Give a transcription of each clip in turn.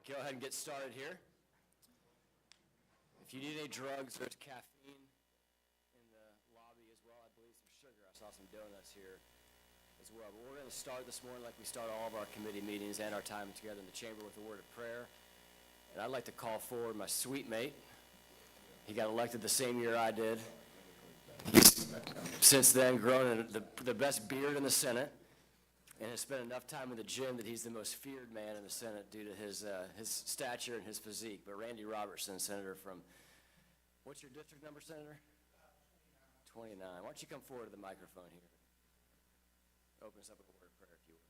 Go ahead and get started here. If you need any drugs, there's caffeine in the lobby as well. I believe some sugar. I saw some donuts here as well. But we're going to start this morning like we start all of our committee meetings and our time together in the chamber with a word of prayer. And I'd like to call forward my sweet mate. He got elected the same year I did. He's since then grown the best beard in the Senate, and has spent enough time in the gym that he's the most feared man in the Senate due to his stature and his physique. But Randy Robertson, Senator from, what's your district number, Senator? 29. Why don't you come forward to the microphone here? Open us up with a word of prayer, if you will.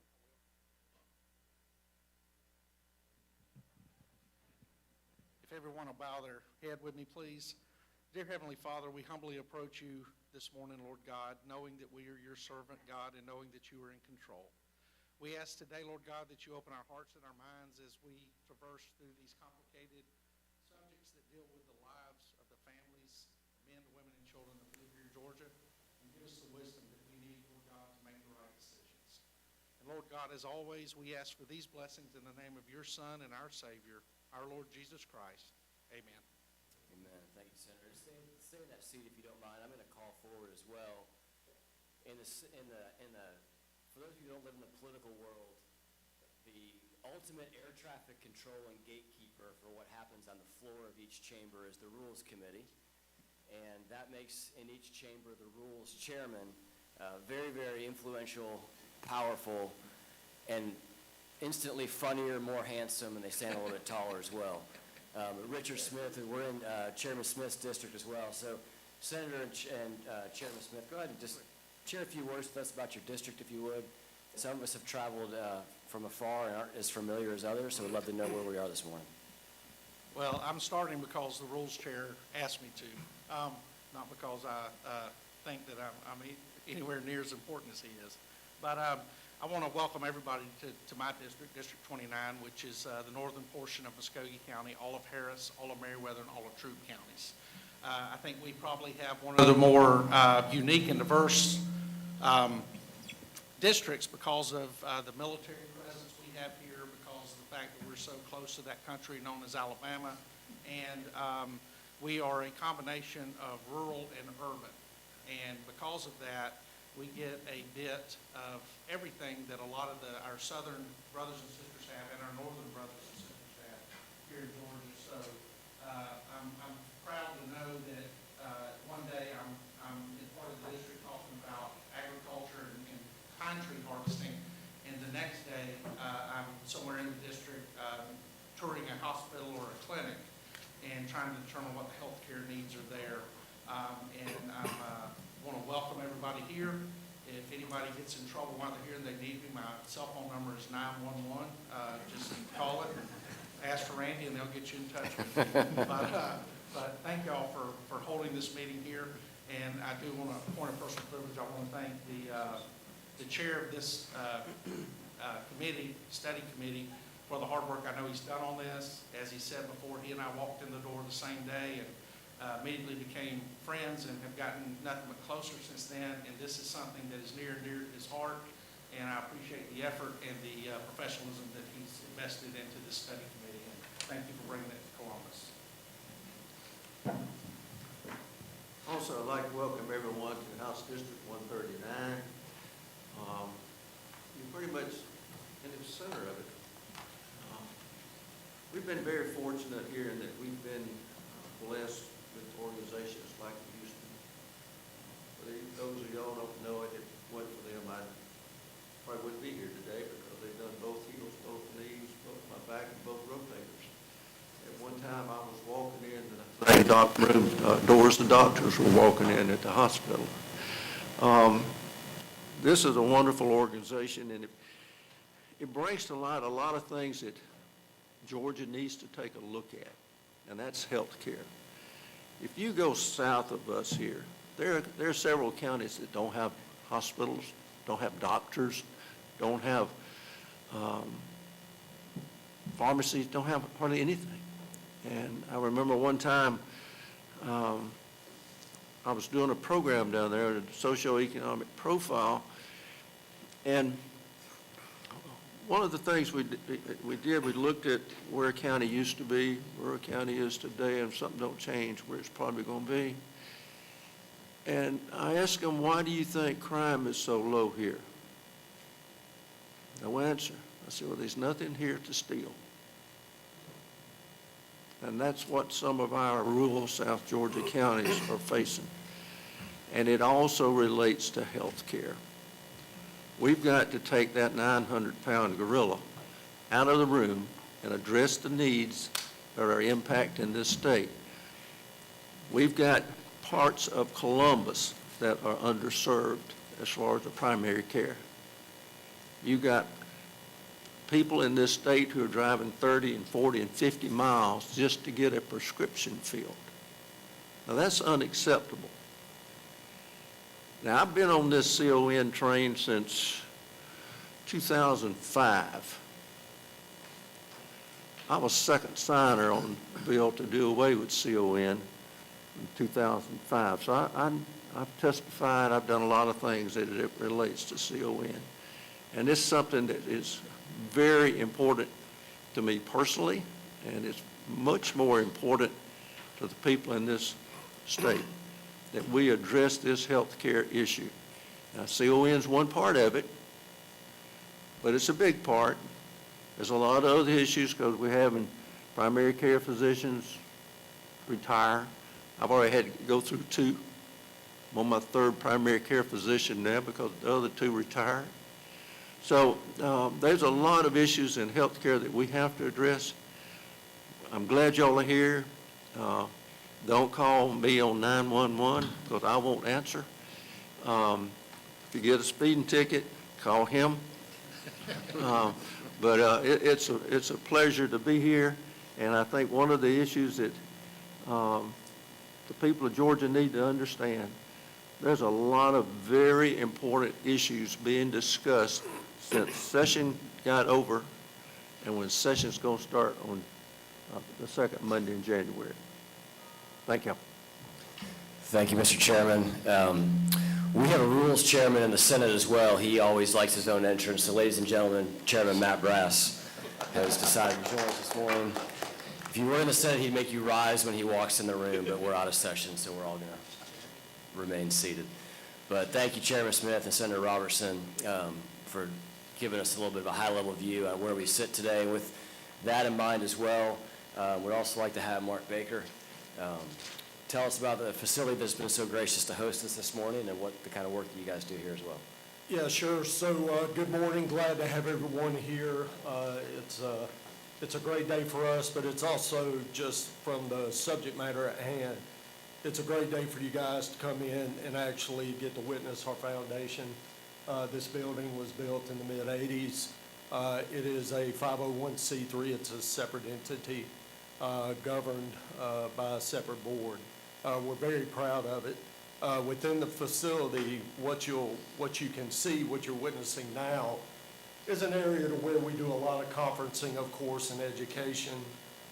If everyone will bow their head with me, please. Dear Heavenly Father, we humbly approach you this morning, Lord God, knowing that we are your servant, God, and knowing that you are in control. We ask today, Lord God, that you open our hearts and our minds as we traverse through these complicated subjects that deal with the lives of the families, men, women, and children of Blueberry, Georgia, and give us the wisdom that we need, Lord God, to make the right decisions. And Lord God, as always, we ask for these blessings in the name of your Son and our Savior, our Lord Jesus Christ. Amen. Amen. Thank you, Senator. Stay in that seat if you don't mind. I'm going to call forward as well. For those of you who don't live in the political world, the ultimate air traffic control and gatekeeper for what happens on the floor of each chamber is the Rules Committee. And that makes, in each chamber, the Rules Chairman very, very influential, powerful, and instantly funnier, more handsome, and they stand a little bit taller as well. Richard Smith, and we're in Chairman Smith's district as well. So, Senator and Chairman Smith, go ahead and just share a few words with us about your district, if you would. Some of us have traveled from afar and aren't as familiar as others, so we'd love to know where we are this morning. Well, I'm starting because the Rules Chair asked me to, not because I think that I'm anywhere near as important as he is. But I want to welcome everybody to my district, District 29, which is the northern portion of Muskogee County, all of Harris, all of Meriwether, and all of Troup counties. I think we probably have one of the more unique and diverse districts because of the military presence we have here, because of the fact that we're so close to that country known as Alabama, and we are a combination of rural and urban. And because of that, we get a bit of everything that a lot of our southern brothers and sisters have and our northern brothers and sisters have here in Georgia. So I'm proud to know that one day I'm in part of the district talking about agriculture and pine tree harvesting, and the next day I'm somewhere in the district touring a hospital or a clinic and trying to determine what the health care needs are there. And I want to welcome everybody here. If anybody gets in trouble while they're here and they need me, my cell phone number is 911. Just call it and ask for Randy, and they'll get you in touch with me. But thank y'all for holding this meeting here. And I do want to, point of personal privilege, I want to thank the chair of this study committee, for the hard work I know he's done on this. As he said before, he and I walked in the door the same day and immediately became friends and have gotten nothing but closer since then. And this is something that is near and dear to his heart. And I appreciate the effort and the professionalism that he's invested into this study committee. And thank you for bringing it to Columbus. Also, I'd like to welcome everyone to House District 139. You're pretty much in the center of it. We've been very fortunate here in that we've been blessed with organizations like the Houston. For those of y'all don't know it, if it wasn't for them, I probably wouldn't be here today because they've done both heels, both knees, both my back, and both rotators. At one time, I was walking in the doctor room doors. The doctors were walking in at the hospital. This is a wonderful organization, and it brings to light a lot of things that Georgia needs to take a look at, and that's health care. If you go south of us here, there are several counties that don't have hospitals, don't have doctors, don't have pharmacies, don't have hardly anything. And I remember one time I was doing a program down there, a socioeconomic profile, and one of the things we did, we looked at where a county used to be, where a county is today, and if something don't change, where it's probably going to be. And I asked them, why do you think crime is so low here? No answer. I said, well, there's nothing here to steal. And that's what some of our rural South Georgia counties are facing. And it also relates to health care. We've got to take that 900-pound gorilla out of the room and address the needs that are impacting this state. We've got parts of Columbus that are underserved as far as the primary care. You've got people in this state who are driving 30 and 40 and 50 miles just to get a prescription filled. Now, that's unacceptable. Now, I've been on this CON train since 2005. I was second signer on the bill to do away with CON in 2005. So I've testified, I've done a lot of things that it relates to CON. And it's something that is very important to me personally, and it's much more important to the people in this state that we address this health care issue. Now, CON's one part of it, but it's a big part. There's a lot of other issues because we're having primary care physicians retire. I've already had to go through 2. I'm on my 3rd primary care physician now because the other 2 retired. So there's a lot of issues in health care that we have to address. I'm glad y'all are here. Don't call me on 911 because I won't answer. If you get a speeding ticket, call him. But it's a pleasure to be here, and I think one of the issues that the people of Georgia need to understand, there's a lot of very important issues being discussed since session got over and when session's going to start on the 2nd Monday in January. Thank you. Thank you, Mr. Chairman. We have a rules chairman in the Senate as well. He always likes his own entrance. So, ladies and gentlemen, Chairman Matt Brass has decided to join us this morning. If you were in the Senate, he'd make you rise when he walks in the room, but we're out of session, so we're all going to remain seated. But thank you, Chairman Smith and Senator Robertson, for giving us a little bit of a high-level view on where we sit today. With that in mind as well, we'd also like to have Mark Baker tell us about the facility that's been so gracious to host us this morning and what the kind of work that you guys do here as well. Yeah, sure. So good morning. Glad to have everyone here. It's a great day for us, but it's also just from the subject matter at hand. It's a great day for you guys to come in and actually get to witness our foundation. This building was built in the mid-'80s. It is a 501c3. It's a separate entity governed by a separate board. We're very proud of it. Within the facility, what you can see, what you're witnessing now, is an area to where we do a lot of conferencing, of course, and education.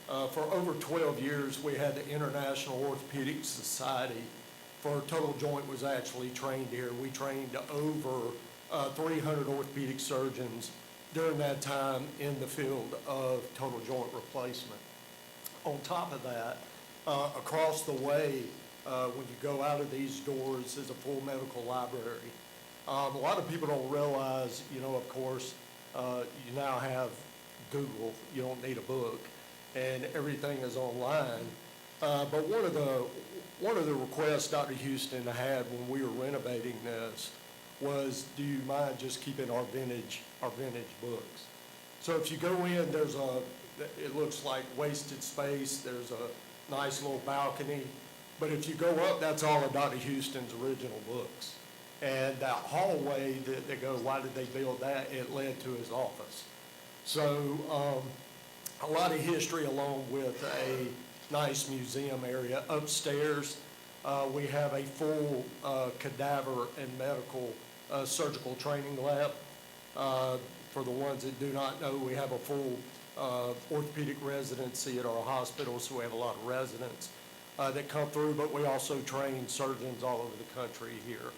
For over 12 years, we had the International Orthopedic Society for Total Joint was actually trained here. We trained over 300 orthopedic surgeons during that time in the field of total joint replacement. On top of that, across the way, when you go out of these doors, is a full medical library. A lot of people don't realize, of course, you now have Google. You don't need a book, and everything is online. But one of the requests Dr. Houston had when we were renovating this was, do you mind just keeping our vintage books? So if you go in, it looks like wasted space. There's a nice little balcony. But if you go up, that's all of Dr. Houston's original books. And that hallway that they go, why did they build that? It led to his office. So a lot of history along with a nice museum area. Upstairs, we have a full cadaver and medical surgical training lab. For the ones that do not know, we have a full orthopedic residency at our hospital, so we have a lot of residents that come through, but we also train surgeons all over the country here.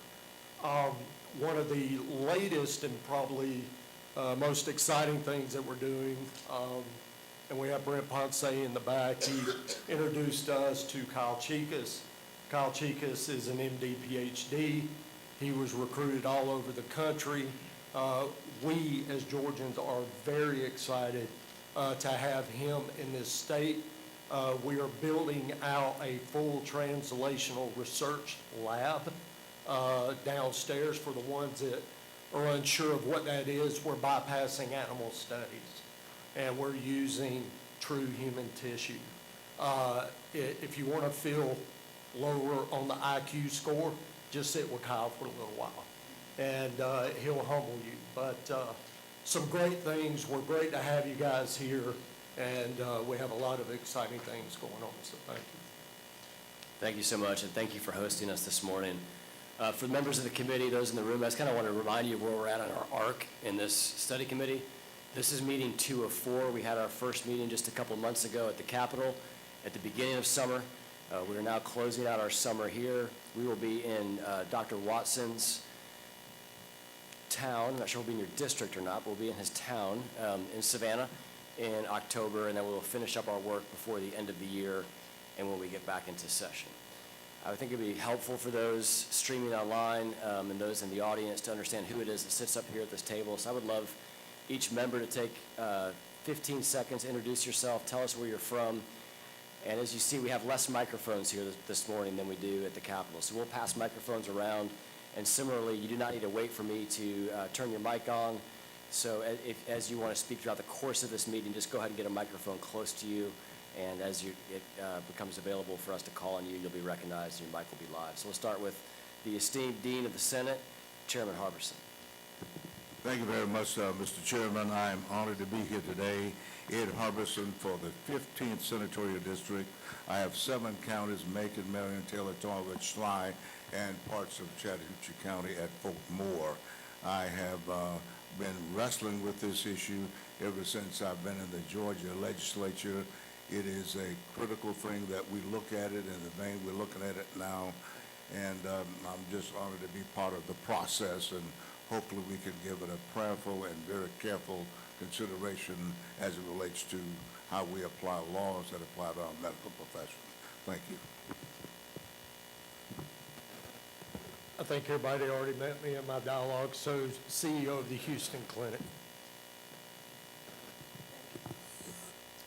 One of the latest and probably most exciting things that we're doing. And we have Brent Ponce in the back. He introduced us to Kyle Chikas. Kyle Chikas is an MD, PhD. He was recruited all over the country. We, as Georgians, are very excited to have him in this state. We are building out a full translational research lab downstairs. For the ones that are unsure of what that is, we're bypassing animal studies, and we're using true human tissue. If you want to feel lower on the IQ score, just sit with Kyle for a little while, and he'll humble you. But some great things. We're great to have you guys here, and we have a lot of exciting things going on, so thank you. Thank you so much, and thank you for hosting us this morning. For the members of the committee, those in the room, I just kind of want to remind you of where we're at on our arc in this study committee. This is meeting 2 of 4. We had our first meeting just a couple of months ago at the Capitol at the beginning of summer. We are now closing out our summer here. We will be in Dr. Watson's town. I'm not sure we'll be in your district or not, but we'll be in his town in Savannah in October, and then we will finish up our work before the end of the year and when we get back into session. I think it'd be helpful for those streaming online and those in the audience to understand who it is that sits up here at this table. So I would love each member to take 15 seconds, introduce yourself, tell us where you're from. And as you see, we have less microphones here this morning than we do at the Capitol. So we'll pass microphones around. And similarly, you do not need to wait for me to turn your mic on. So as you want to speak throughout the course of this meeting, just go ahead and get a microphone close to you. And as it becomes available for us to call on you, you'll be recognized and your mic will be live. So we'll start with the esteemed Dean of the Senate, Chairman Harbison. Thank you very much, Mr. Chairman. I am honored to be here today. Ed Harbison for the 15th Senatorial District. I have 7 counties, Macon, Marion, Taylor, Tallmadge, Sly, and parts of Chattahoochee County at Fort Moore. I have been wrestling with this issue ever since I've been in the Georgia legislature. It is a critical thing that we look at it in the vein we're looking at it now, and I'm just honored to be part of the process, and hopefully we can give it a prayerful and very careful consideration as it relates to how we apply laws that apply to our medical profession. Thank you. I think everybody already met me in my dialogue, so CEO of the Houston Clinic.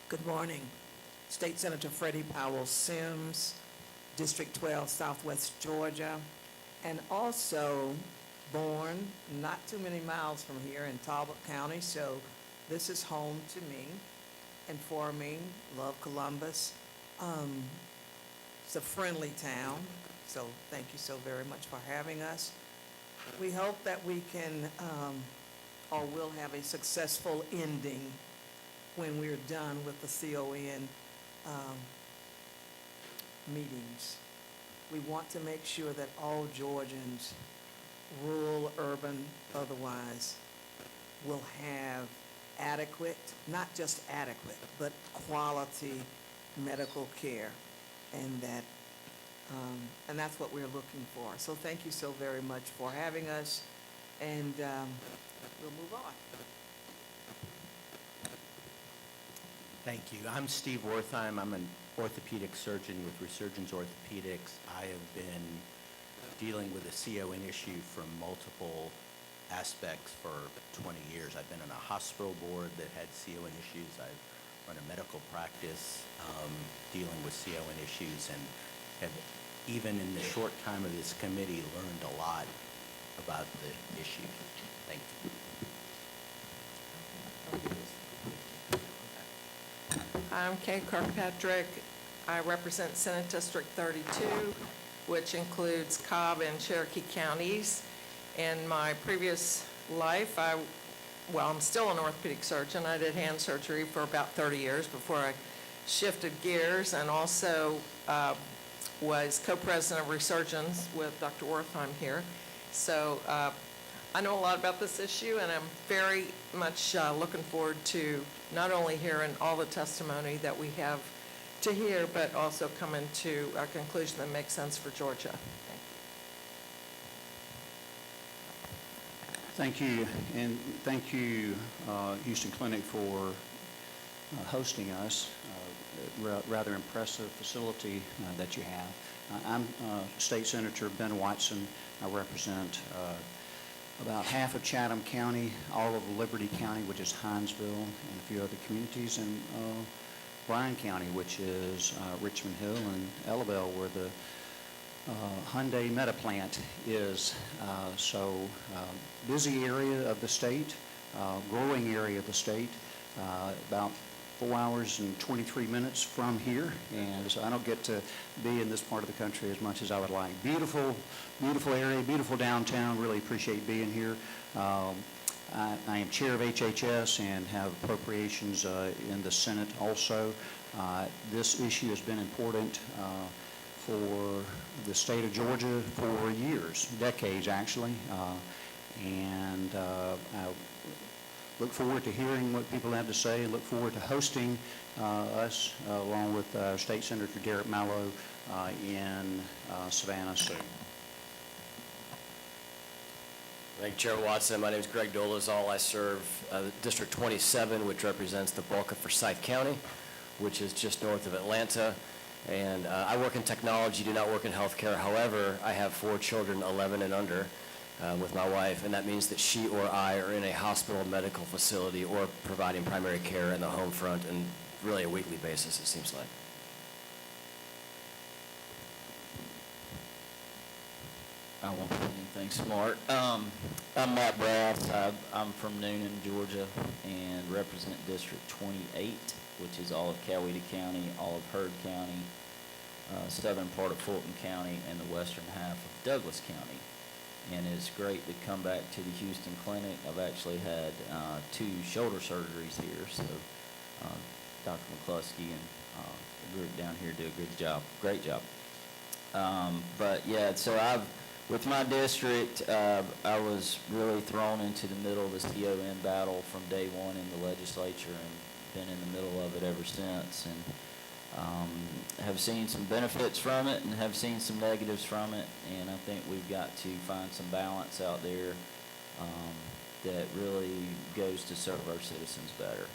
Good morning. State Senator Freddie Powell Sims, District 12, Southwest Georgia, and also born not too many miles from here in Talbot County, so this is home to me and for me. Love Columbus. It's a friendly town, so thank you so very much for having us. We hope that we can or will have a successful ending when we're done with the CON meetings. We want to make sure that all Georgians, rural, urban, otherwise, will have adequate, not just adequate, but quality medical care, and that's what we're looking for. So thank you so very much for having us, and we'll move on. Thank you. I'm Steve Wertheim. I'm an orthopedic surgeon with Resurgence Orthopedics. I have been dealing with the CON issue from multiple aspects for 20 years. I've been on a hospital board that had CON issues. I've run a medical practice dealing with CON issues, and have, even in the short time of this committee, learned a lot about the issue. Thank you. I'm Kay Kirkpatrick. I represent Senate District 32, which includes Cobb and Cherokee counties. In my previous life, I'm still an orthopedic surgeon. I did hand surgery for about 30 years before I shifted gears, and also was co-president of Resurgence with Dr. Wertheim here. So I know a lot about this issue, and I'm very much looking forward to not only hearing all the testimony that we have to hear, but also coming to a conclusion that makes sense for Georgia. Thank Thank you, and thank you, Houston Clinic, for hosting us. Rather impressive facility that you have. I'm State Senator Ben Watson. I represent about half of Chatham County, all of Liberty County, which is Hinesville, and a few other communities, and Bryan County, which is Richmond Hill and Ellabelle, where the Hyundai Meta plant is. Busy area of the state, growing area of the state, about 4 hours and 23 minutes from here, and so I don't get to be in this part of the country as much as I would like. Beautiful, beautiful area, beautiful downtown, really appreciate being here. I am chair of HHS and have appropriations in the Senate also. This issue has been important for the state of Georgia for years, decades actually, and I look forward to hearing what people have to say, and look forward to hosting us along with State Senator Garrett Mallow in Savannah soon. Thank you, Chair Watson. My name is Greg Dolezal. I serve District 27, which represents the bulk of Forsyth County, which is just north of Atlanta. And I work in technology, do not work in healthcare. However, I have 4 children, 11 and under, with my wife, and that means that she or I are in a hospital, medical facility, or providing primary care in the home front, and really a weekly basis, it seems like. I won't put anything smart. I'm Matt Brass. I'm from Noonan, Georgia, and represent District 28, which is all of Coweta County, all of Heard County, southern part of Fulton County, and the western half of Douglas County. And it's great to come back to the Houston Clinic. I've actually had 2 shoulder surgeries here, so Dr. McCluskey and the group down here do a good job, great job. But yeah, so with my district, I was really thrown into the middle of the CON battle from day one in the legislature, and been in the middle of it ever since, and have seen some benefits from it and have seen some negatives from it, and I think we've got to find some balance out there that really goes to serve our citizens better,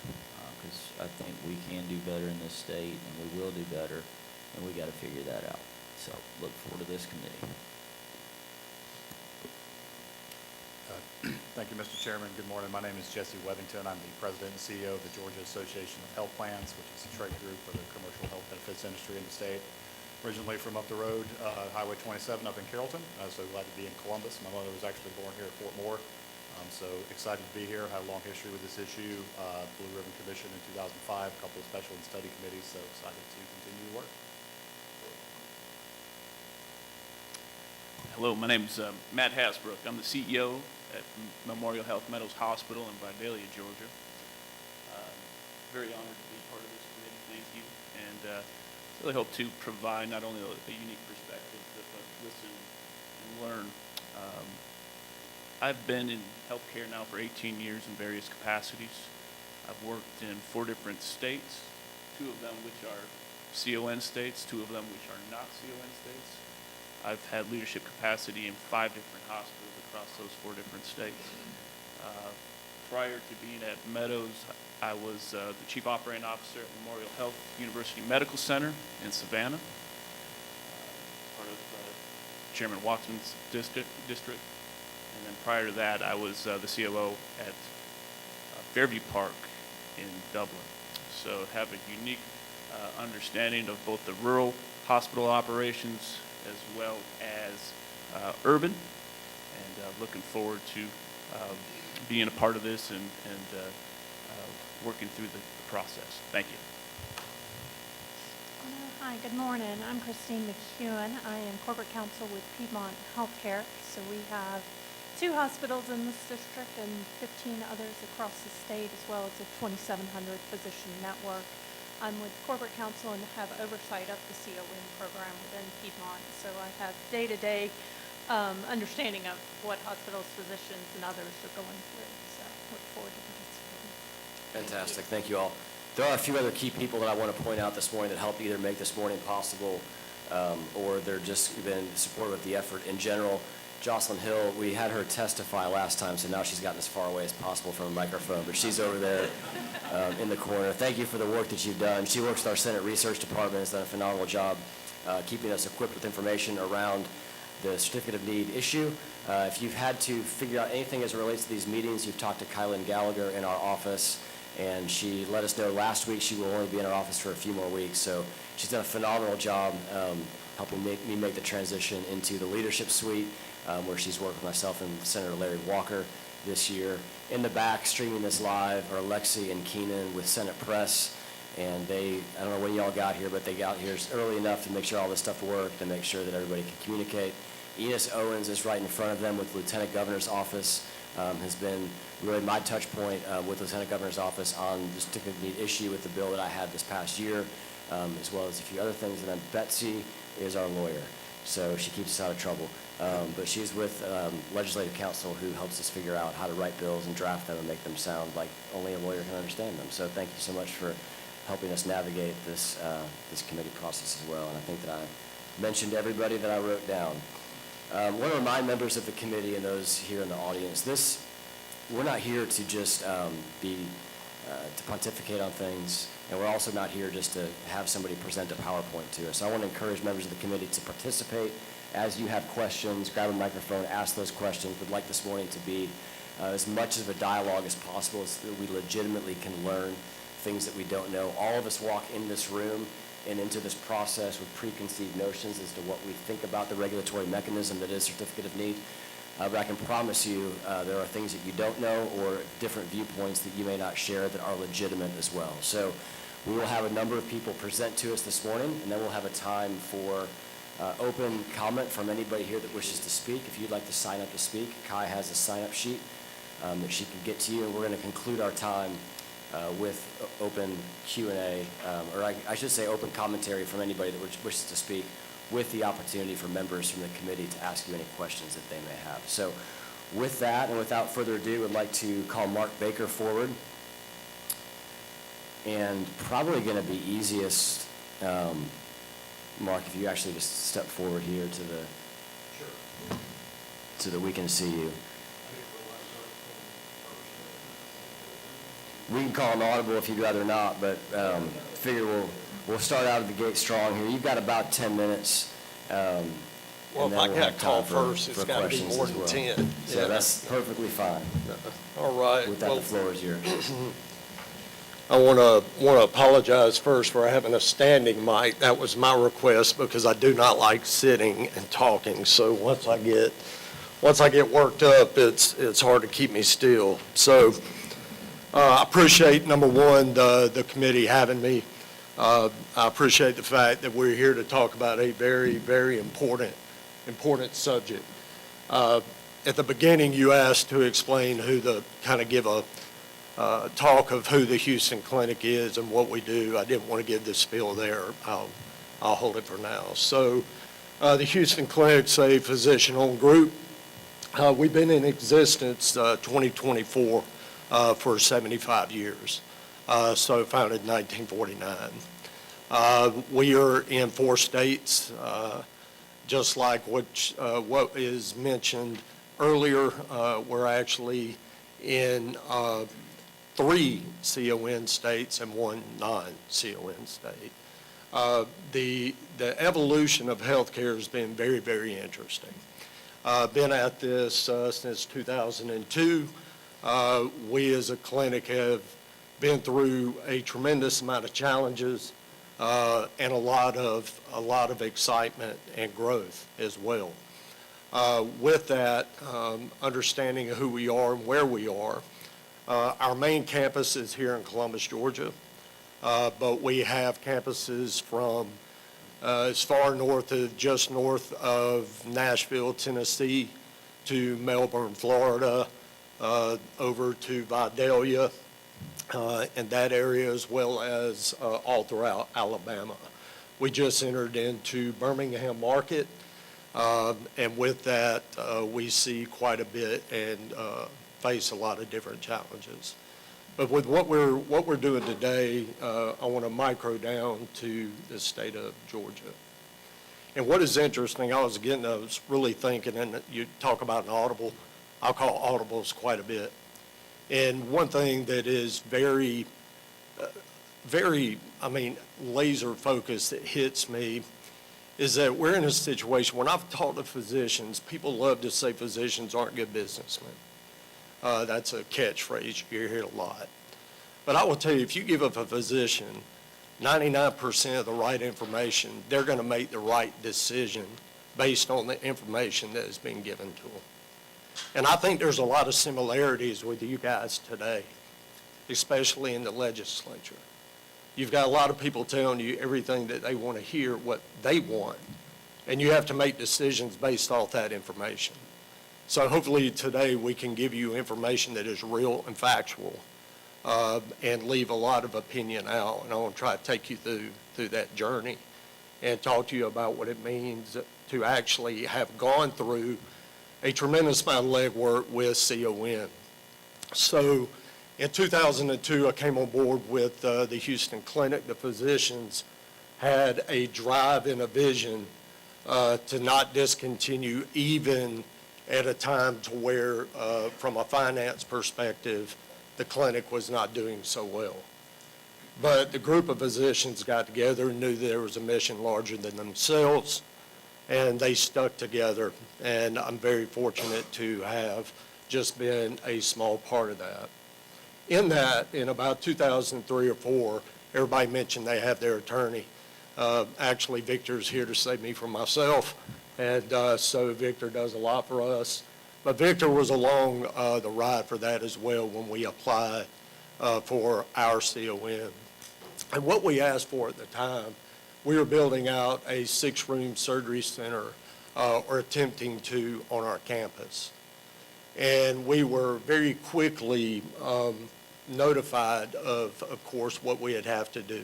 because I think we can do better in this state, and we will do better, and we got to figure that out. So look forward to this committee. Thank you, Mr. Chairman. Good morning. My name is Jesse Wethington. I'm the president and CEO of the Georgia Association of Health Plans, which is a trade group for the commercial health benefits industry in the state. Originally from up the road, Highway 27 up in Carrollton. So glad to be in Columbus. My mother was actually born here at Fort Moore. So excited to be here. Had a long history with this issue. Blue Ribbon Commission in 2005, a couple of special and study committees. So excited to continue to work. Hello, my name is Matt Hasbrook. I'm the CEO at Memorial Health Meadows Hospital in Vidalia, Georgia. Very honored to be part of this committee, thank you. And really hope to provide not only a unique perspective, but listen and learn. I've been in healthcare now for 18 years in various capacities. I've worked in 4 different states, 2 of them which are CON states, 2 of them which are not CON states. I've had leadership capacity in 5 different hospitals across those 4 different states. Prior to being at Meadows, I was the Chief Operating Officer at Memorial Health University Medical Center in Savannah, part of Chairman Watson's district. And then prior to that, I was the COO at Fairview Park in Dublin. So have a unique understanding of both the rural hospital operations as well as urban, and looking forward to being a part of this and working through the process. Thank you. Hi, good morning. I'm Christine McEwen. I am corporate counsel with Piedmont Healthcare. So we have 2 hospitals in this district and 15 others across the state, as well as a 2,700 physician network. I'm with corporate counsel and have oversight of the CON program within Piedmont. So I have day-to-day understanding of what hospitals, physicians, and others are going through. So look forward to participating. Fantastic. Thank you all. There are a few other key people that I want to point out this morning that helped either make this morning possible or they're just been supportive of the effort in general. Jocelyn Hill, we had her testify last time, so now she's gotten as far away as possible from a microphone, but she's over there in the corner. Thank you for the work that you've done. She works with our Senate Research Department, has done a phenomenal job keeping us equipped with information around the Certificate of Need issue. If you've had to figure out anything as it relates to these meetings, you've talked to Kylan Gallagher in our office, and she let us know last week she will only be in our office for a few more weeks. So she's done a phenomenal job helping me make the transition into the leadership suite, where she's worked with myself and Senator Larry Walker this year. In the back, streaming this live, are Lexi and Keenan with Senate Press. And I don't know when y'all got here, but they got here early enough to make sure all this stuff worked and make sure that everybody could communicate. Enos Owens is right in front of them with Lieutenant Governor's office, has been really my touch point with Lieutenant Governor's office on the Certificate of Need issue with the bill that I had this past year, as well as a few other things. And then Betsy is our lawyer, so she keeps us out of trouble. But she's with Legislative Counsel, who helps us figure out how to write bills and draft them and make them sound like only a lawyer can understand them. So thank you so much for helping us navigate this committee process as well. And I think that I mentioned everybody that I wrote down. I want to remind members of the committee and those here in the audience, we're not here to just to pontificate on things, and we're also not here just to have somebody present a PowerPoint to us. So I want to encourage members of the committee to participate. As you have questions, grab a microphone, ask those questions. We'd like this morning to be as much of a dialogue as possible so that we legitimately can learn things that we don't know. All of us walk in this room and into this process with preconceived notions as to what we think about the regulatory mechanism that is Certificate of Need. But I can promise you there are things that you don't know or different viewpoints that you may not share that are legitimate as well. So we will have a number of people present to us this morning, and then we'll have a time for open comment from anybody here that wishes to speak. If you'd like to sign up to speak, Kai has a sign-up sheet that she can get to you, and we're going to conclude our time with open Q&A, or I should say open commentary from anybody that wishes to speak, with the opportunity for members from the committee to ask you any questions that they may have. So with that, and without further ado, I'd like to call Mark Baker forward. And probably going to be easiest, Mark, if you actually just step forward here so that we can see you. We can call an audible if you'd rather not, but figure we'll start out of the gate strong here. You've got about 10 minutes. Well, if I got called first, it's got to be more than 10. So Yeah. that's perfectly fine. All right. With that, the floor is yours. I want to apologize first for having a standing mic. That was my request because I do not like sitting and talking. So once I get worked up, it's hard to keep me still. So I appreciate, number one, the committee having me. I appreciate the fact that we're here to talk about a very, very important subject. At the beginning, you asked to explain give a talk of who the Houston Clinic is and what we do. I didn't want to give this spiel there. I'll hold it for now. So the Houston Clinic's a physician-owned group. We've been in existence 2024 for 75 years. So founded in 1949. We are in 4 states, just like what is mentioned earlier. We're actually in 3 CON states and 1 non-CON state. The evolution of healthcare has been very, very interesting. Been at this since 2002. We as a clinic have been through a tremendous amount of challenges and a lot of excitement and growth as well. With that, understanding of who we are and where we are, our main campus is here in Columbus, Georgia, but we have campuses from as far north as just north of Nashville, Tennessee, to Melbourne, Florida, over to Vidalia, and that area, as well as all throughout Alabama. We just entered into Birmingham market, and with that, we see quite a bit and face a lot of different challenges. But with what we're doing today, I want to micro down to the state of Georgia. And what is interesting, I was really thinking, and you talk about an audible, I'll call audibles quite a bit. And one thing that is very, laser focused that hits me is that we're in a situation, when I've talked to physicians, people love to say physicians aren't good businessmen. That's a catchphrase, you hear it a lot. But I will tell you, if you give up a physician 99% of the right information, they're going to make the right decision based on the information that has been given to them. And I think there's a lot of similarities with you guys today, especially in the legislature. You've got a lot of people telling you everything that they want to hear, what they want, and you have to make decisions based off that information. So hopefully today we can give you information that is real and factual, and leave a lot of opinion out. And I want to try to take you through that journey and talk to you about what it means to actually have gone through a tremendous amount of legwork with CON. So in 2002, I came on board with the Houston Clinic. The physicians had a drive and a vision to not discontinue, even at a time to where, from a finance perspective, the clinic was not doing so well. But the group of physicians got together and knew there was a mission larger than themselves, and they stuck together. And I'm very fortunate to have just been a small part of that. In that, in about 2003 or 4, everybody mentioned they have their attorney. Actually, Victor's here to save me from myself, and so Victor does a lot for us. But Victor was along the ride for that as well when we applied for our CON. And what we asked for at the time, we were building out a 6-room surgery center, or attempting to, on our campus. And we were very quickly notified of course, what we'd have to do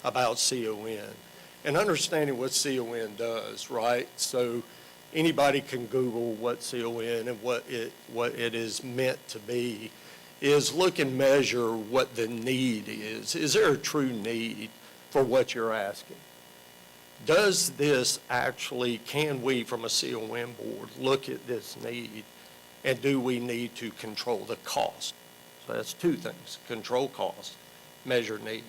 about CON. And understanding what CON does, right? So anybody can Google what CON and what it is meant to be, is look and measure what the need is. Is there a true need for what you're asking? Does this actually, can we from a CON board look at this need, and do we need to control the cost? So that's 2 things: control cost, measure need.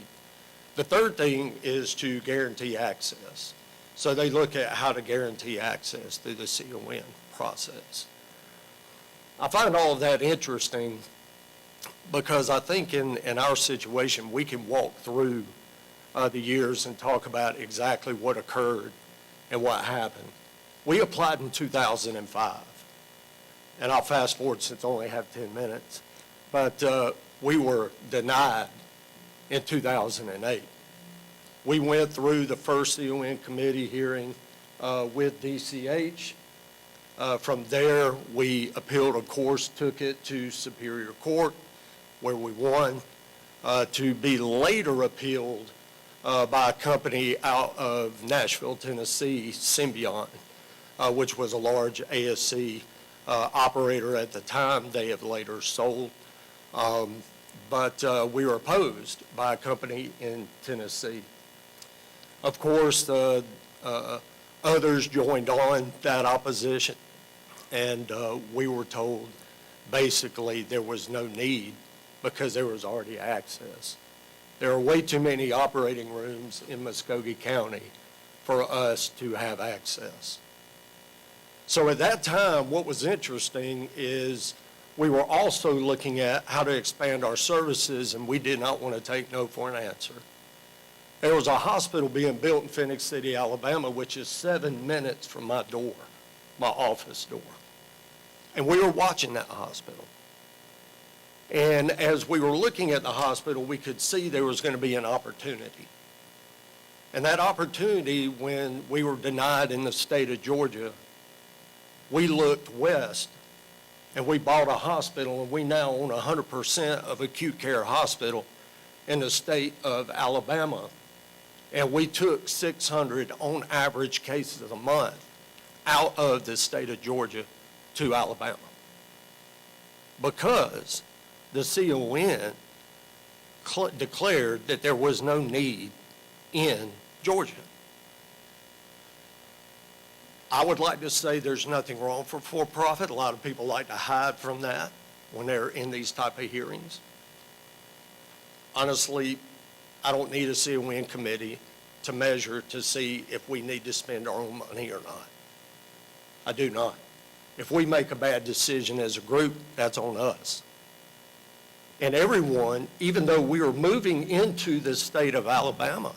The third thing is to guarantee access. So they look at how to guarantee access through the CON process. I find all of that interesting because I think in our situation, we can walk through the years and talk about exactly what occurred and what happened. We applied in 2005, and I'll fast forward since I only have 10 minutes, but we were denied in 2008. We went through the first CON committee hearing with DCH. From there, we appealed, of course, took it to Superior Court, where we won, to be later appealed by a company out of Nashville, Tennessee, Symbiont, which was a large ASC operator at the time. They have later sold. But we were opposed by a company in Tennessee. Of course, others joined on that opposition, and we were told basically there was no need because there was already access. There are way too many operating rooms in Muskogee County for us to have access. So at that time, what was interesting is we were also looking at how to expand our services, and we did not want to take no for an answer. There was a hospital being built in Phoenix City, Alabama, which is 7 minutes from my door, my office door. And we were watching that hospital. And as we were looking at the hospital, we could see there was going to be an opportunity. And that opportunity, when we were denied in the state of Georgia, we looked west and we bought a hospital, and we now own 100% of acute care hospital in the state of Alabama. And we took 600 on average cases a month out of the state of Georgia to Alabama, because the CON declared that there was no need in Georgia. I would like to say there's nothing wrong for-profit. A lot of people like to hide from that when they're in these type of hearings. Honestly, I don't need a CON committee to measure to see if we need to spend our own money or not. I do not. If we make a bad decision as a group, that's on us. And everyone, even though we were moving into the state of Alabama,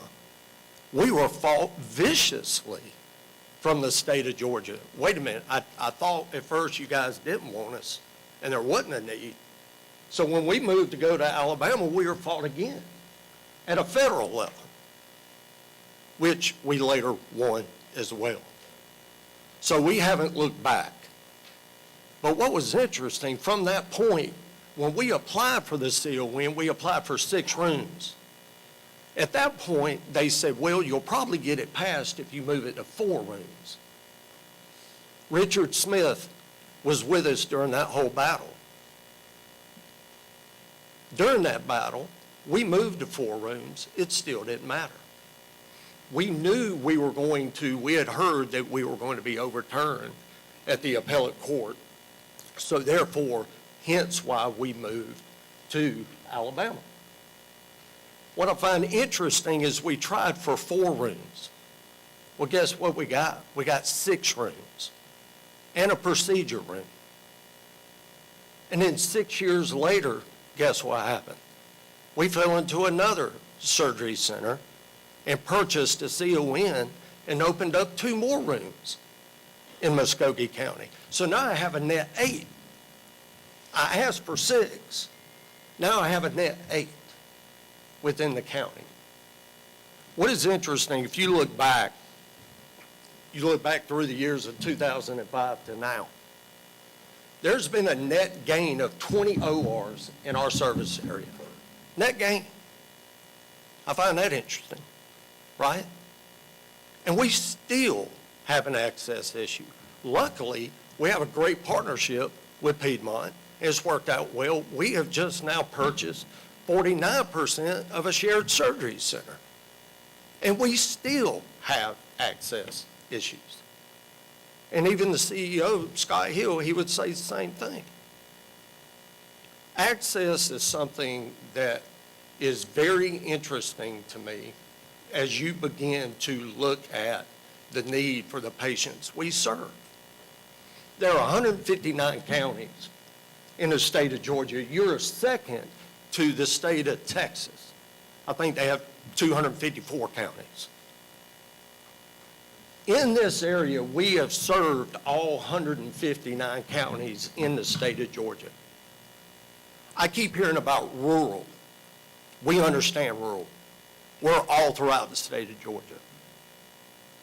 we were fought viciously from the state of Georgia. Wait a minute, I thought at first you guys didn't want us, and there wasn't a need. So when we moved to go to Alabama, we were fought again at a federal level, which we later won as well. So we haven't looked back. But what was interesting, from that point, when we applied for the CON, we applied for 6 rooms. At that point, they said, well, you'll probably get it passed if you move it to 4 rooms. Richard Smith was with us during that whole battle. During that battle, we moved to 4 rooms. It still didn't matter. We knew we had heard that we were going to be overturned at the appellate court. So therefore, hence why we moved to Alabama. What I find interesting is we tried for 4 rooms. Well, guess what we got? We got 6 rooms and a procedure room. And then 6 years later, guess what happened? We fell into another surgery center and purchased a CON and opened up 2 more rooms in Muskogee County. So now I have a net 8. I asked for 6. Now I have a net 8 within the county. What is interesting, if you look back through the years of 2005 to now, there's been a net gain of 20 ORs in our service area. Net gain. I find that interesting, right? And we still have an access issue. Luckily, we have a great partnership with Piedmont. It's worked out well. We have just now purchased 49% of a shared surgery center. And we still have access issues. And even the CEO, Scott Hill, he would say the same thing. Access is something that is very interesting to me as you begin to look at the need for the patients we serve. There are 159 counties in the state of Georgia. You're second to the state of Texas. I think they have 254 counties. In this area, we have served all 159 counties in the state of Georgia. I keep hearing about rural. We understand rural. We're all throughout the state of Georgia.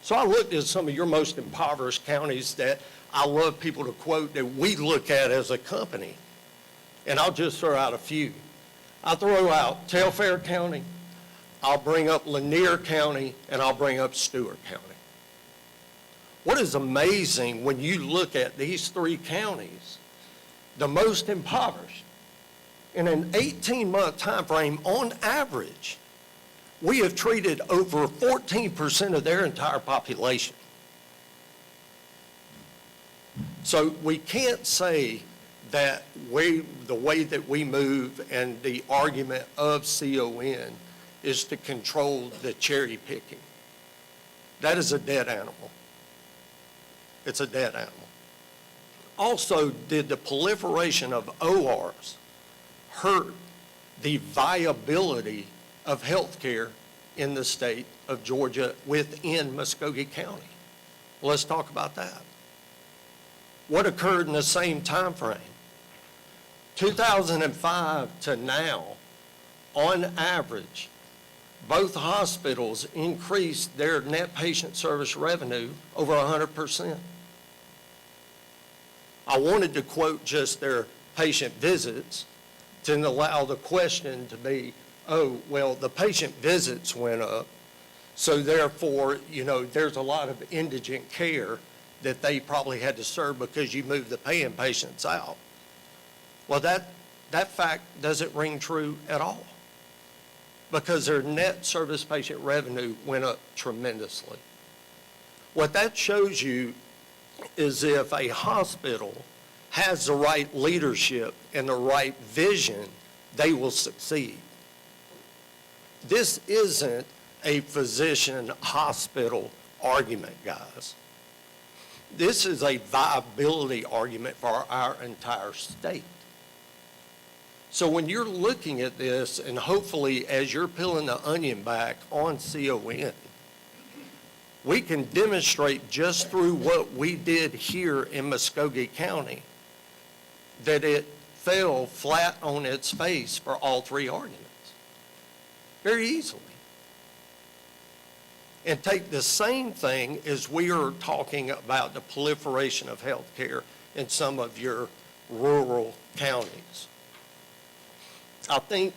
So I looked at some of your most impoverished counties that I love people to quote that we look at as a company. And I'll just throw out a few. I'll throw out Telfair County, I'll bring up Lanier County, and I'll bring up Stewart County. What is amazing when you look at these 3 counties, the most impoverished, in an 18-month time frame, on average, we have treated over 14% of their entire population. So we can't say that the way that we move and the argument of CON is to control the cherry picking. That is a dead animal. It's a dead animal. Also, did the proliferation of ORs hurt the viability of health care in the state of Georgia within Muskogee County? Let's talk about that. What occurred in the same time frame? 2005 to now, on average, both hospitals increased their net patient service revenue over 100%. I wanted to quote just their patient visits to allow the question to be, oh, well, the patient visits went up, so therefore, there's a lot of indigent care that they probably had to serve because you moved the paying patients out. Well, that fact doesn't ring true at all because their net service patient revenue went up tremendously. What that shows you is if a hospital has the right leadership and the right vision, they will succeed. This isn't a physician-hospital argument, guys. This is a viability argument for our entire state. So when you're looking at this, and hopefully as you're peeling the onion back on CON, we can demonstrate just through what we did here in Muskogee County that it fell flat on its face for all three arguments, very easily. And take the same thing as we are talking about the proliferation of healthcare in some of your rural counties. I think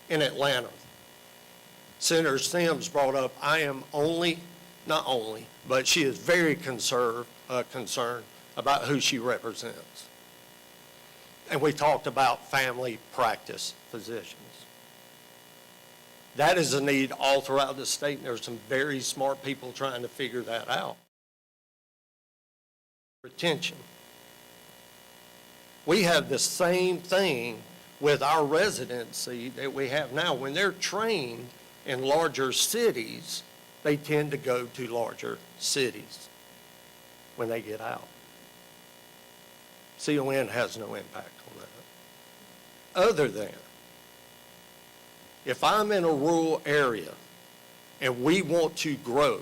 in Atlanta, Senator Sims brought up, I am not only, but she is very concerned about who she represents. And we talked about family practice physicians. That is a need all throughout the state, and there's some very smart people trying to figure that out. Retention. We have the same thing with our residency that we have now. When they're trained in larger cities, they tend to go to larger cities when they get out. CON has no impact on that. Other than, if I'm in a rural area and we want to grow,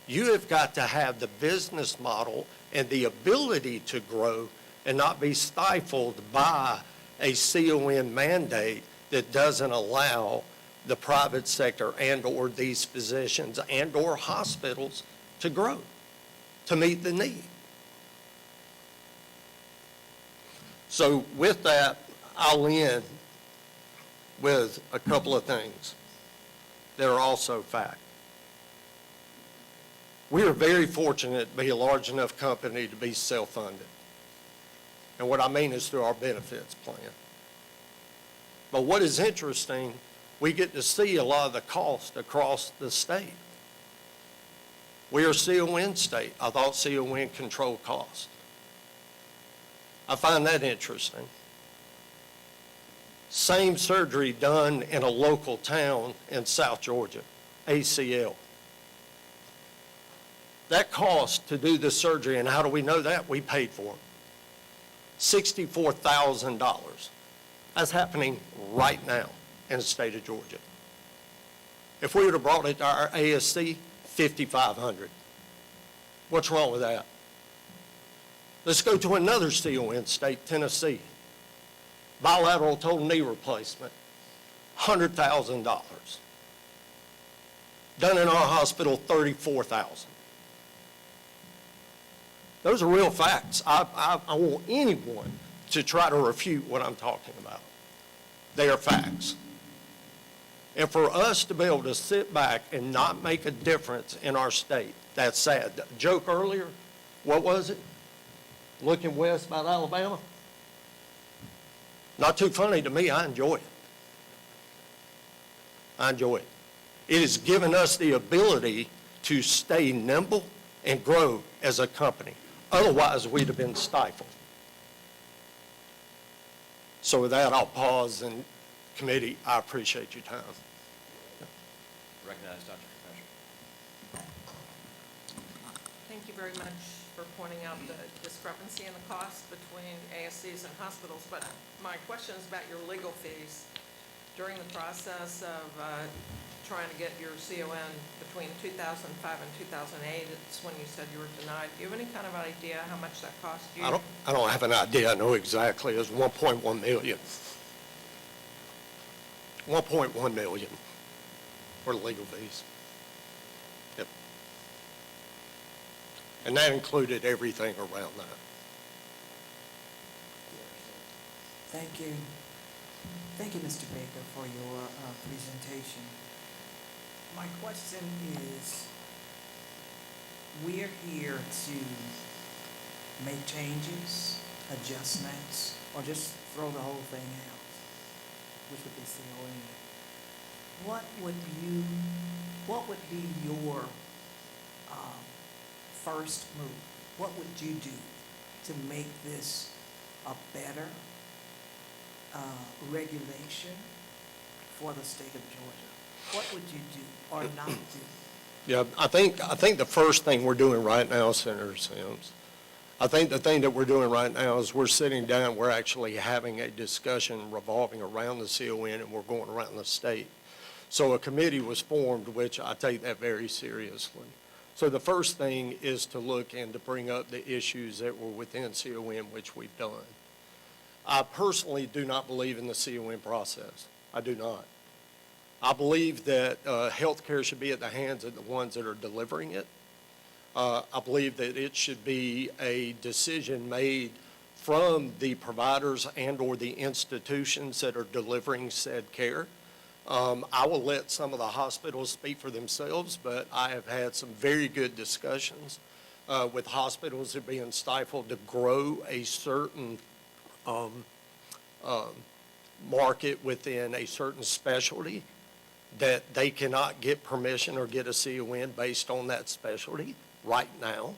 you have got to have the business model and the ability to grow and not be stifled by a CON mandate that doesn't allow the private sector and/or these physicians and/or hospitals to grow, to meet the need. So with that, I'll end with a couple of things that are also fact. We are very fortunate to be a large enough company to be self-funded. And what I mean is through our benefits plan. But what is interesting, we get to see a lot of the cost across the state. We are CON state. I thought CON controlled cost. I find that interesting. Same surgery done in a local town in South Georgia, ACL. That cost to do the surgery, and how do we know that? We paid for it. $64,000. That's happening right now in the state of Georgia. If we would have brought it to our ASC, $5,500. What's wrong with that? Let's go to another CON state, Tennessee. Bilateral total knee replacement, $100,000. Done in our hospital, $34,000. Those are real facts. I want anyone to try to refute what I'm talking about. They are facts. And for us to be able to sit back and not make a difference in our state, that's sad. The joke earlier, what was it? Looking west about Alabama? Not too funny to me. I enjoy it. I enjoy it. It has given us the ability to stay nimble and grow as a company. Otherwise, we'd have been stifled. So with that, I'll pause, and committee, I appreciate your time. Recognize Dr. Kirkpatrick. Thank you very much for pointing out the discrepancy in the cost between ASCs and hospitals, but my question is about your legal fees. During the process of trying to get your CON between 2005 and 2008, it's when you said you were denied. Do you have any kind of idea how much that cost you? I don't have an idea. I know exactly. It was $1.1 million. $1.1 million for legal fees. Yep. And that included everything around that. Thank you. Thank you, Mr. Baker, for your presentation. My question is, we're here to make changes, adjustments, or just throw the whole thing out, which would be CON. What would be your first move? what would you do to make this a better regulation for the state of Georgia? What would you do or not do? Yeah, I think the first thing we're doing right now, Senator Sims, I think the thing that we're doing right now is we're sitting down, we're actually having a discussion revolving around the CON, and we're going around the state. So a committee was formed, which I take that very seriously. So the first thing is to look and to bring up the issues that were within CON, which we've done. I personally do not believe in the CON process. I do not. I believe that healthcare should be at the hands of the ones that are delivering it. I believe that it should be a decision made from the providers and/or the institutions that are delivering said care. I will let some of the hospitals speak for themselves, but I have had some very good discussions with hospitals that are being stifled to grow a certain market within a certain specialty, that they cannot get permission or get a CON based on that specialty right now.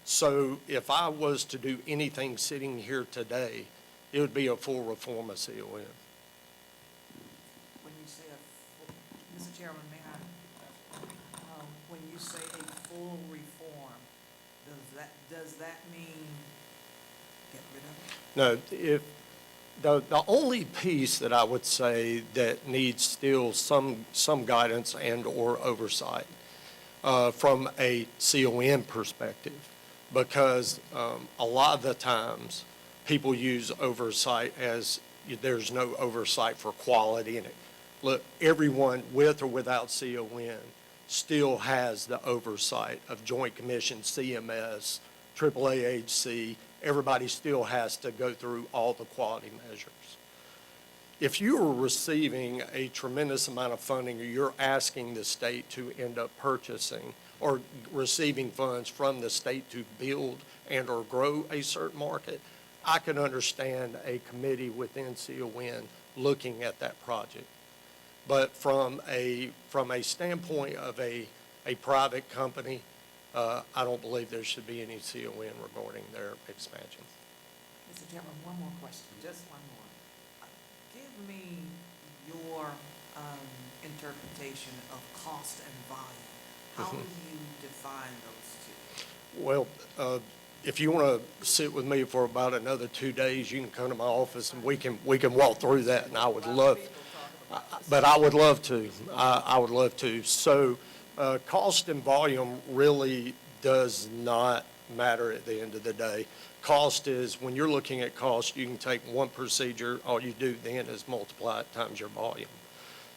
So if I was to do anything sitting here today, it would be a full reform of CON. When you say Mr. Chairman, may I? When you say a full reform, does that mean get rid of it? No, if, the only piece that I would say that needs still some guidance and/or oversight from a CON perspective, because a lot of the times people use oversight as there's no oversight for quality in it. Look, everyone with or without CON still has the oversight of Joint Commission, CMS, AAAHC. Everybody still has to go through all the quality measures. If you are receiving a tremendous amount of funding, or you're asking the state to end up purchasing or receiving funds from the state to build and or grow a certain market, I can understand a committee within CON looking at that project. But from a standpoint of a private company, I don't believe there should be any CON regarding their expansion. Mr. Chairman, one more question, just one more. Give me your interpretation of cost and volume. How do you define those two? Well, if you want to sit with me for about another 2 days, you can come to my office and we can walk through that, and I would love, but I would love to. I would love to. So cost and volume really does not matter at the end of the day. Cost is, when you're looking at cost, you can take one procedure, all you do then is multiply it times your volume.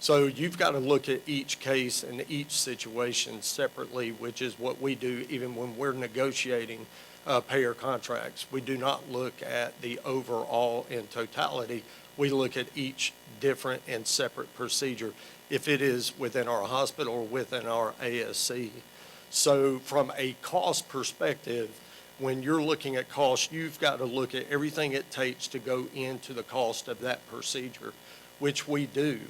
So you've got to look at each case and each situation separately, which is what we do even when we're negotiating payer contracts. We do not look at the overall in totality. We look at each different and separate procedure, if it is within our hospital or within our ASC. So from a cost perspective, when you're looking at cost, you've got to look at everything it takes to go into the cost of that procedure, which we do.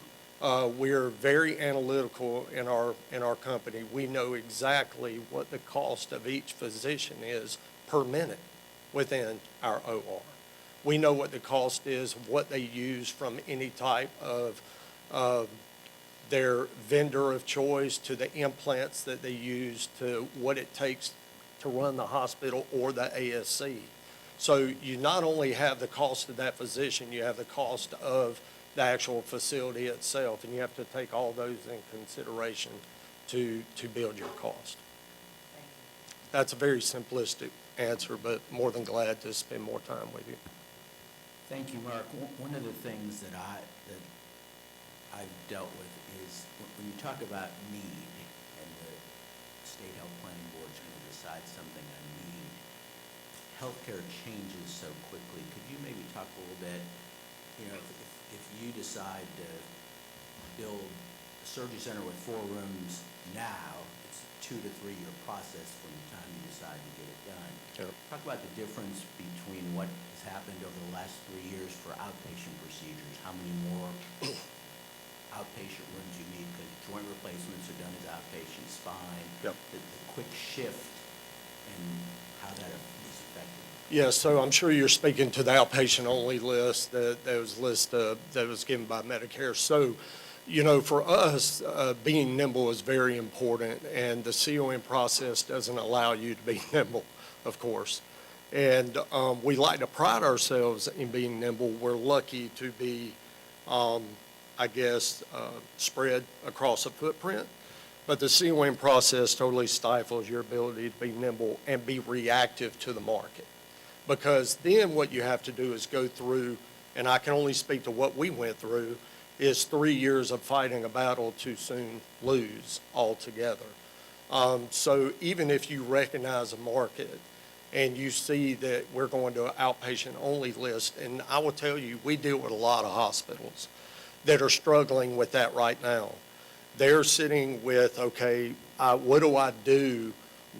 We're very analytical in our company. We know exactly what the cost of each physician is per minute within our OR. We know what the cost is, what they use from any type of their vendor of choice, to the implants that they use, to what it takes to run the hospital or the ASC. So you not only have the cost of that physician, you have the cost of the actual facility itself, and you have to take all those in consideration to build your cost. That's a very simplistic answer, but more than glad to spend more time with you. Thank you, Mark. One of the things that I've dealt with is when you talk about need, and the State Health Planning Board is going to decide something on need, healthcare changes so quickly. Could you maybe talk a little bit, if you decide to build a surgery center with 4 rooms now, it's a 2 to 3 year process from the time you decide to get it done. Sure. Talk about the difference between what has happened over the last 3 years for outpatient procedures. How many more outpatient rooms you need, because joint replacements are done as outpatient, spine. Yep. The quick shift and how that is affected? Yes, so I'm sure you're speaking to the outpatient-only list that was given by Medicare. So, for us, being nimble is very important, and the CON process doesn't allow you to be nimble, of course. And we like to pride ourselves in being nimble. We're lucky to be, spread across a footprint. But the CON process totally stifles your ability to be nimble and be reactive to the market. Because then what you have to do is go through, and I can only speak to what we went through, is 3 years of fighting a battle to soon lose altogether. So even if you recognize a market and you see that we're going to an outpatient-only list, and I will tell you, we deal with a lot of hospitals that are struggling with that right now. They're sitting with, okay, what do I do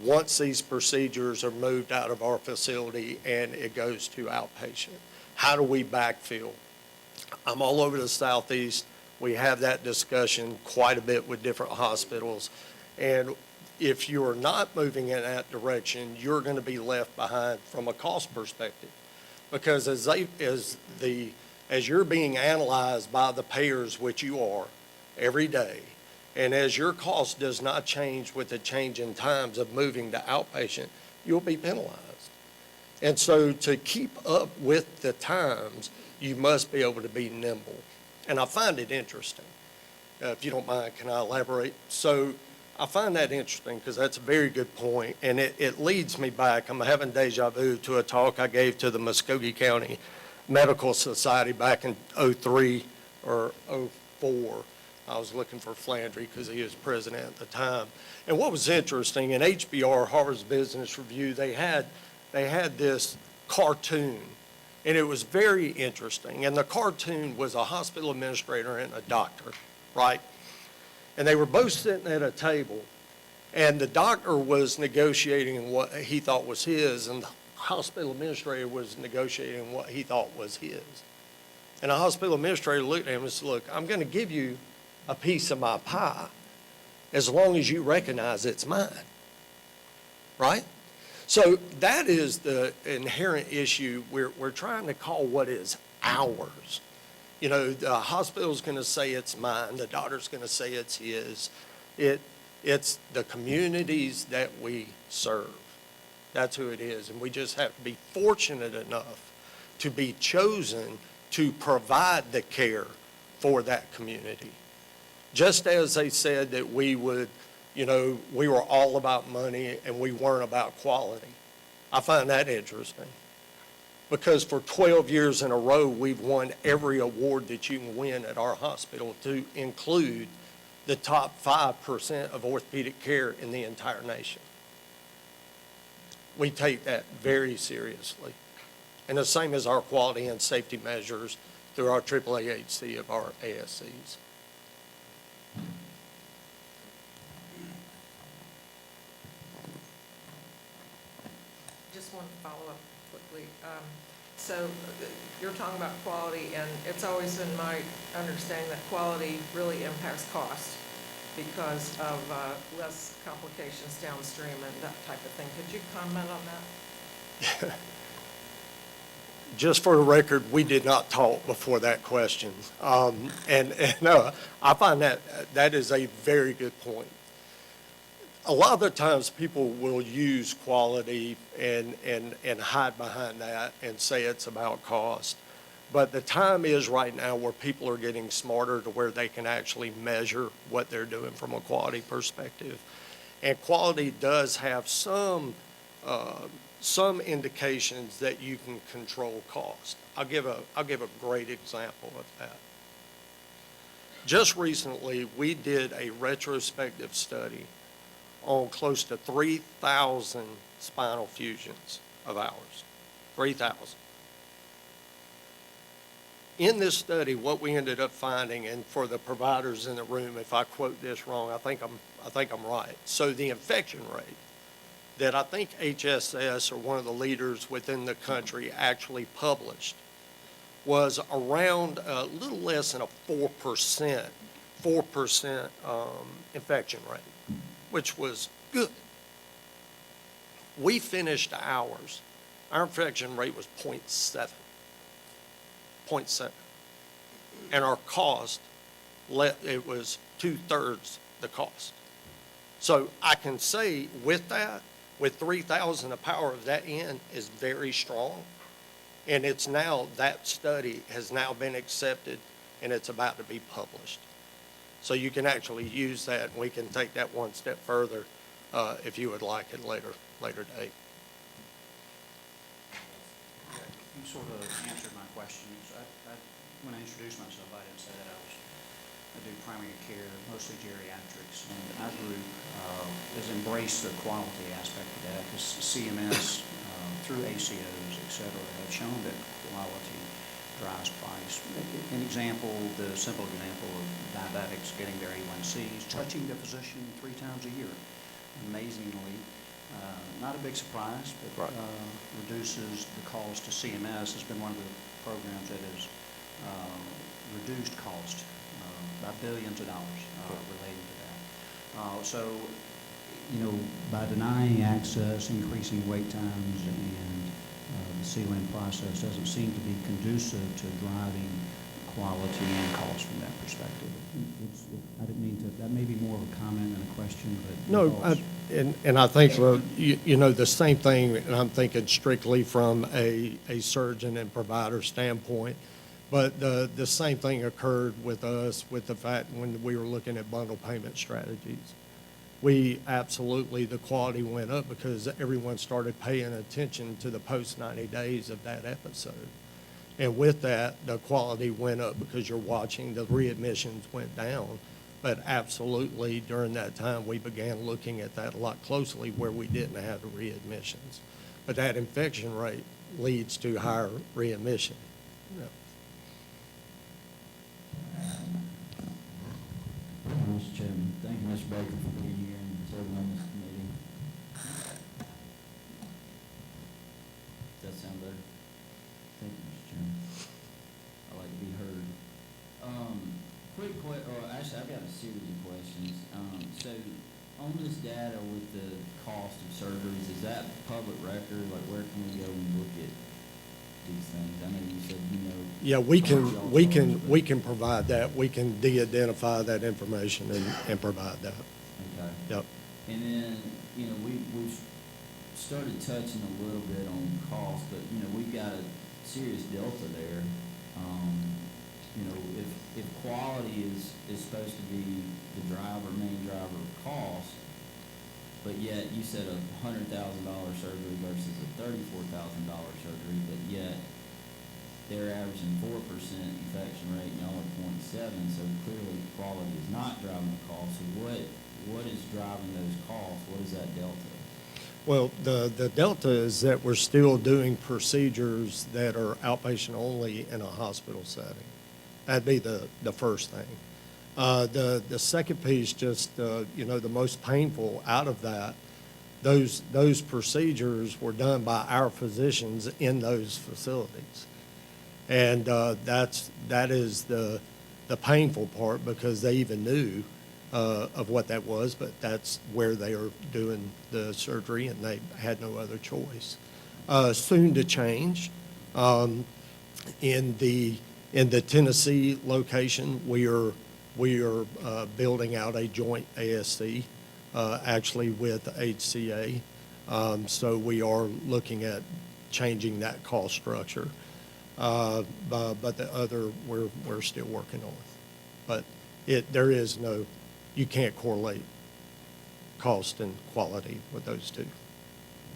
once these procedures are moved out of our facility and it goes to outpatient? How do we backfill? I'm all over the Southeast. We have that discussion quite a bit with different hospitals. And if you're not moving in that direction, you're going to be left behind from a cost perspective. Because as you're being analyzed by the payers, which you are every day, and as your cost does not change with the change in times of moving to outpatient, you'll be penalized. And so to keep up with the times, you must be able to be nimble. And I find it interesting. If you don't mind, can I elaborate? So I find that interesting because that's a very good point, and it leads me back. I'm having deja vu to a talk I gave to the Muskogee County Medical Society back in '03 or '04. I was looking for Flandry because he was president at the time. And what was interesting, in HBR, Harvard's Business Review, they had this cartoon, and it was very interesting. And the cartoon was a hospital administrator and a doctor, right? And they were both sitting at a table, and the doctor was negotiating what he thought was his, and the hospital administrator was negotiating what he thought was his. And the hospital administrator looked at him and said, look, I'm going to give you a piece of my pie as long as you recognize it's mine, right? So that is the inherent issue. We're trying to call what is ours. The hospital's going to say it's mine. The doctor's going to say it's his. It's the communities that we serve. That's who it is. And we just have to be fortunate enough to be chosen to provide the care for that community. Just as they said that we would, we were all about money and we weren't about quality. I find that interesting. Because for 12 years in a row, we've won every award that you can win at our hospital, to include the top 5% of orthopedic care in the entire nation. We take that very seriously. And the same as our quality and safety measures through our AAAHC of our ASCs. Just want to follow up quickly. So you're talking about quality, and it's always been my understanding that quality really impacts cost because of less complications downstream and that type of thing. Could you comment on that? Just for the record, we did not talk before that question. I find that is a very good point. A lot of the times people will use quality and hide behind that and say it's about cost. But the time is right now where people are getting smarter to where they can actually measure what they're doing from a quality perspective. And quality does have some indications that you can control cost. I'll give a great example of that. Just recently, we did a retrospective study on close to 3,000 spinal fusions of ours, 3,000. In this study, what we ended up finding, and for the providers in the room, if I quote this wrong, I think I'm right. So the infection rate that I think HSS, or one of the leaders within the country, actually published was around a little less than a 4% infection rate, which was good. we finished ours, our infection rate was 0.7. 0.7. And our cost, it was 2/3 the cost. So I can say with that, with 3,000, the power of that end is very strong. And it's now, that study has now been accepted and it's about to be published. So you can actually use that, and we can take that one step further if you would like at later date. You sort of answered my questions. When I introduced myself, I didn't say that I do primary care, mostly geriatrics, and our group has embraced the quality aspect of that, because CMS, through ACOs, et cetera, have shown that quality drives price. An example, the simple example of diabetics getting their A1Cs, touching the physician 3 times a year. Amazingly, not a big surprise, but reduces the cost to CMS. Has been one of the programs that has reduced cost by billions of dollars relating to that. So, you know, by denying access, increasing wait times, and the CON process doesn't seem to be conducive to driving quality and cost from that perspective. I didn't mean to, that may be more of a comment than a question, but. No, and I think, you know, the same thing, and I'm thinking strictly from a surgeon and provider standpoint, but the same thing occurred with us with the fact when we were looking at bundle payment strategies. We absolutely, the quality went up because everyone started paying attention to the post 90 days of that episode. And with that, the quality went up because you're watching, the readmissions went down. But absolutely, during that time, we began looking at that a lot closely where we didn't have the readmissions. But that infection rate leads to higher readmission. Yeah. Mr. Chairman, thank you, Mr. Baker, for being here and serving on this committee. Does that sound better? Thank you, Mr. Chairman. I like to be heard. Actually, I've got a series of questions. So, on this data with the cost of surgeries, is that public record? Like, where can we go and look at these things? I know you said, you know. Yeah, we can provide that. We can de-identify that information and provide that. Okay. Yep. And then, you know, we've started touching a little bit on cost, but, you know, we've got a serious delta there. You know, if quality is supposed to be the main driver of cost, but yet you said $100,000 surgery versus a $34,000 surgery, but yet they're averaging 4% infection rate and y'all are 0.7, so clearly quality is not driving the cost. So what is driving those costs? What is that delta? Well, the delta is that we're still doing procedures that are outpatient only in a hospital setting. That'd be the first thing. The second piece, just, you know, the most painful out of that, those procedures were done by our physicians in those facilities. And that is the painful part because they even knew of what that was, but that's where they are doing the surgery and they had no other choice. Soon to change. In the Tennessee location, we are building out a joint ASC, actually with HCA. So we are looking at changing that cost structure. But the other, we're still working on. But there is no, you can't correlate cost and quality with those two.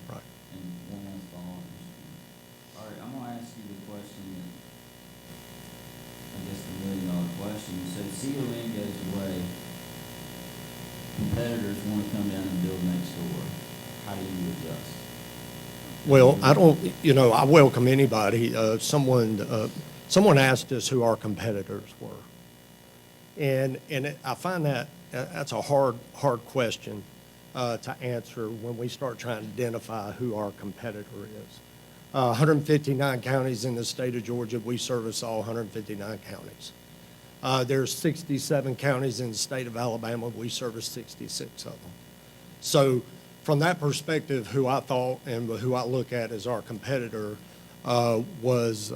Right. And one last follow-up. All right, I'm gonna ask you the question that, I guess the million-dollar question. So CON goes away, competitors want to come down and build next door. How do you adjust? Well, I welcome anybody. Someone asked us who our competitors were. And I find that's a hard question to answer when we start trying to identify who our competitor is. 159 counties in the state of Georgia, we service all 159 counties. There's 67 counties in the state of Alabama, we service 66 of them. So from that perspective, who I thought and who I look at as our competitor was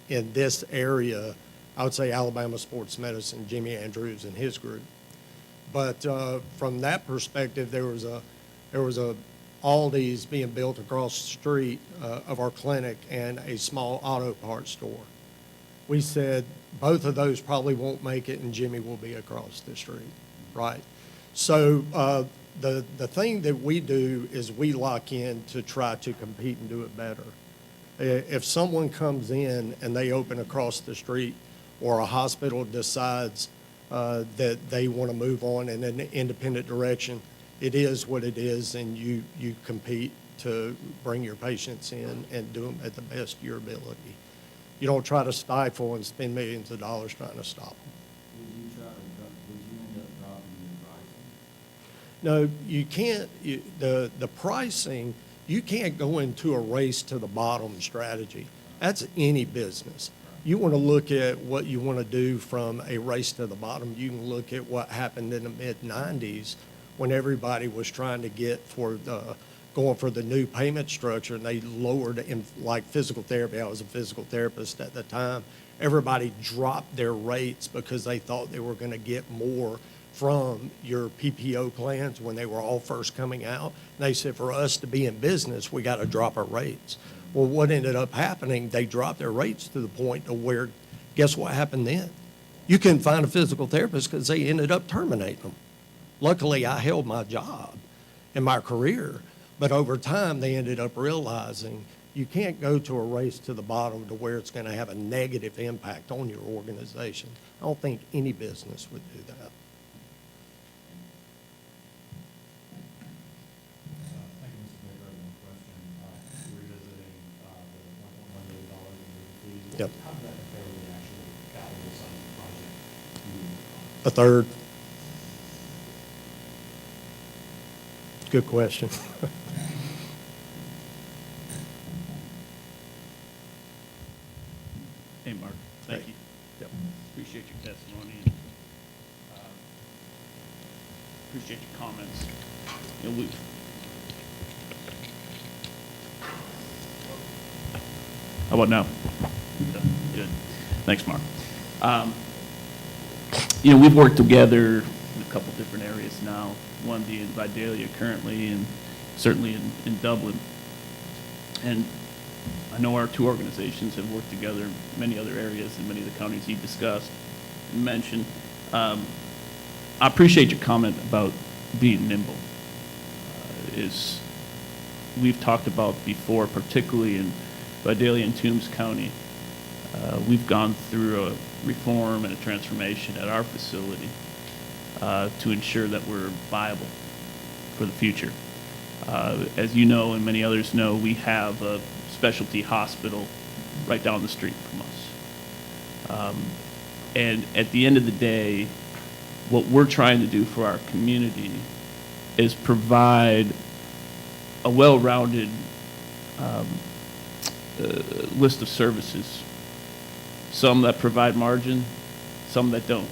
in this area, I would say Alabama Sports Medicine, Jimmy Andrews and his group. But from that perspective, there was a Aldi's being built across the street of our clinic and a small auto parts store. We said both of those probably won't make it, and Jimmy will be across the street, right? So the thing that we do is we lock in to try to compete and do it better. If someone comes in and they open across the street, or a hospital decides that they want to move on in an independent direction, it is what it is, and you compete to bring your patients in and do them at the best of your ability. You don't try to stifle and spend millions of dollars trying to stop them. Would you end up dropping your pricing? No, you can't. The pricing, you can't go into a race to the bottom strategy. That's any business. You want to look at what you want to do from a race to the bottom. You can look at what happened in the mid-'90s when everybody was trying to get going for the new payment structure, and they lowered, in like physical therapy. I was a physical therapist at the time. Everybody dropped their rates because they thought they were going to get more from your PPO plans when they were all first coming out. And they said, for us to be in business, we got to drop our rates. Well, what ended up happening, they dropped their rates to the point to where, guess what happened then? You couldn't find a physical therapist because they ended up terminating them. Luckily, I held my job in my career, but over time, they ended up realizing you can't go to a race to the bottom to where it's going to have a negative impact on your organization. I don't think any business would do that. Thank you, Mr. Baker. One question, revisiting the $1.1 million in fees. Yep. How did that compare with the actual capital side of the project? A third. Good question. Hey, Mark, thank Hey. you. Yep. Appreciate your testimony and appreciate your comments. You know, how about now? Good. Thanks, Mark. You know, we've worked together in a couple different areas now, one being Vidalia currently and certainly in Dublin. And I know our two organizations have worked together in many other areas in many of the counties you discussed and mentioned. I appreciate your comment about being nimble. We've talked about before, particularly in Vidalia and Toombs County, we've gone through a reform and a transformation at our facility to ensure that we're viable for the future. As you know, and many others know, we have a specialty hospital right down the street from us. And at the end of the day, what we're trying to do for our community is provide a well-rounded list of services, some that provide margin, some that don't,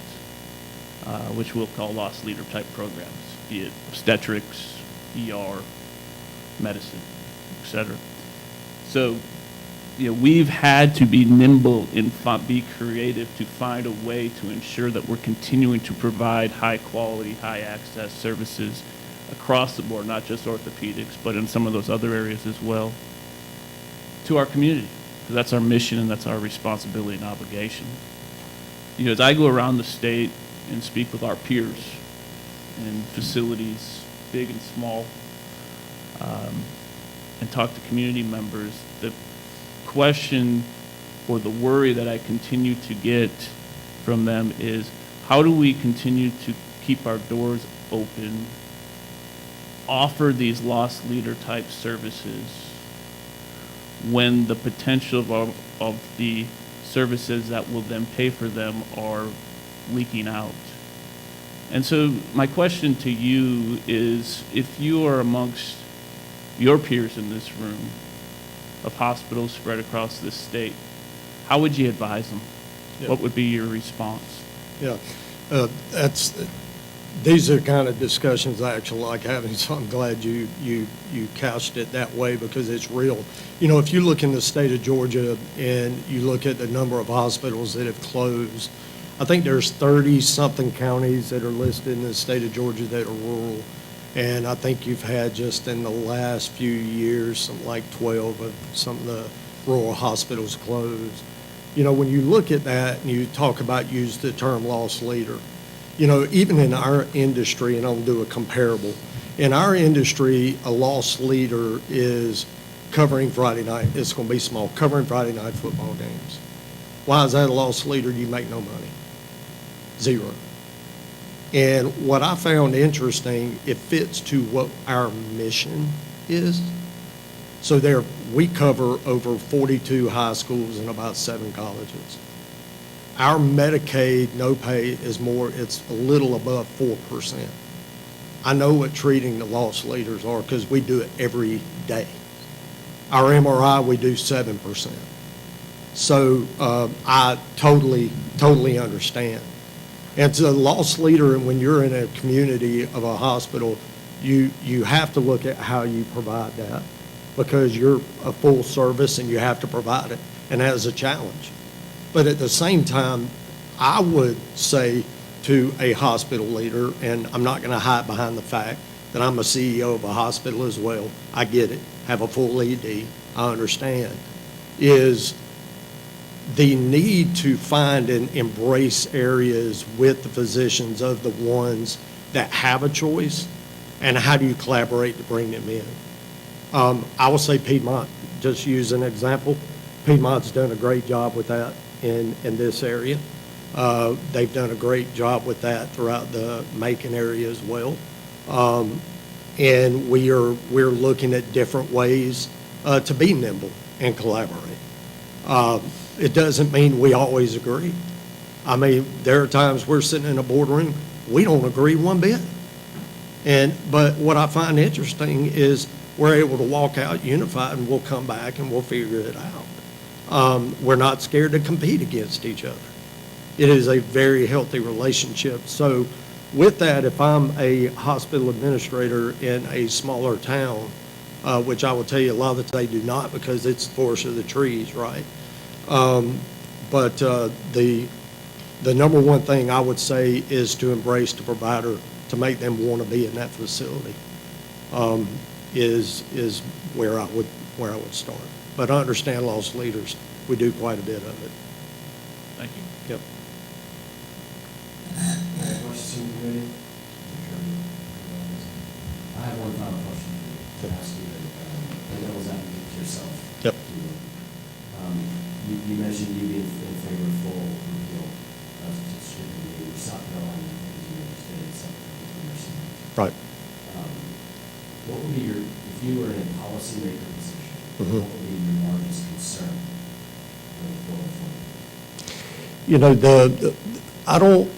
which we'll call loss leader type programs, be it obstetrics, ER, medicine, et cetera. So, you know, we've had to be nimble and be creative to find a way to ensure that we're continuing to provide high quality, high access services across the board, not just orthopedics, but in some of those other areas as well, to our community. Because that's our mission and that's our responsibility and obligation. You know, as I go around the state and speak with our peers in facilities, big and small, and talk to community members, the question or the worry that I continue to get from them is, how do we continue to keep our doors open, offer these loss leader type services when the potential of the services that will then pay for them are leaking out? And so my question to you is, if you are amongst your peers in this room of hospitals spread across this state, how would you advise them? Yeah. What would be your response? Yeah, that's these are the kind of discussions I actually like having, so I'm glad you couched it that way because it's real. You know, if you look in the state of Georgia and you look at the number of hospitals that have closed, I think there's 30-something counties that are listed in the state of Georgia that are rural. And I think you've had just in the last few years, something like 12 of some of the rural hospitals closed. You know, when you look at that and you talk about, use the term loss leader, you know, even in our industry, and I'll do a comparable, in our industry, a loss leader is covering Friday night. It's going to be small, covering Friday night football games. Why is that a loss leader? You make no money. Zero. And what I found interesting, it fits to what our mission is. So we cover over 42 high schools and about 7 colleges. Our Medicaid no pay is more, it's a little above 4%. I know what treating the loss leaders are because we do it every day. Our MRI, we do 7%. So I totally understand. And to the loss leader, and when you're in a community of a hospital, you have to look at how you provide that because you're a full service and you have to provide it, and that is a challenge. But at the same time, I would say to a hospital leader, and I'm not going to hide behind the fact that I'm a CEO of a hospital as well, I get it, have a full ED, I understand, is the need to find and embrace areas with the physicians of the ones that have a choice, and how do you collaborate to bring them in? I will say Piedmont, just use an example. Piedmont's done a great job with that in this area. They've done a great job with that throughout the Macon area as well. And we're looking at different ways to be nimble and collaborate. It doesn't mean we always agree. I mean, there are times we're sitting in a boardroom, we don't agree one bit. But what I find interesting is we're able to walk out unified and we'll come back and we'll figure it out. We're not scared to compete against each other. It is a very healthy relationship. So with that, if I'm a hospital administrator in a smaller town, which I will tell you a lot of they do not because it's the forest of the trees, right? But the number one thing I would say is to embrace the provider, to make them want to be in that facility, is where I would start. But I understand loss leaders, we do quite a bit of it. Thank you. Yep. Question, committee? I have one final question to ask you, the devil's advocate to yourself. Yep. You mentioned you being in favor of full repeal of the South Carolina, as you understood, South Carolina. Right. What would be your, if you were in a policymaker position, what would be your largest concern with full reform? You know, I don't,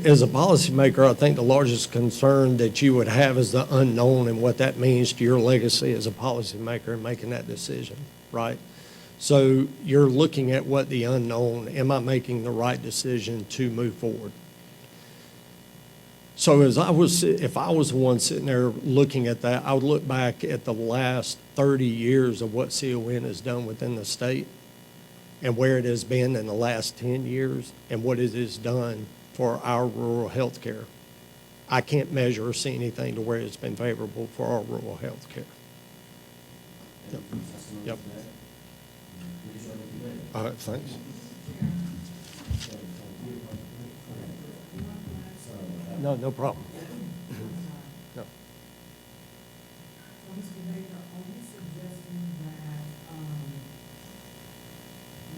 as a policymaker, I think the largest concern that you would have is the unknown and what that means to your legacy as a policymaker in making that decision, right? So you're looking at what the unknown, am I making the right decision to move forward? So if I was the one sitting there looking at that, I would look back at the last 30 years of what CON has done within the state and where it has been in the last 10 years and what it has done for our rural health care. I can't measure or see anything to where it's been favorable for our rural health care. Yep. All right, thanks. No problem. No. Mr. Baker, are you suggesting that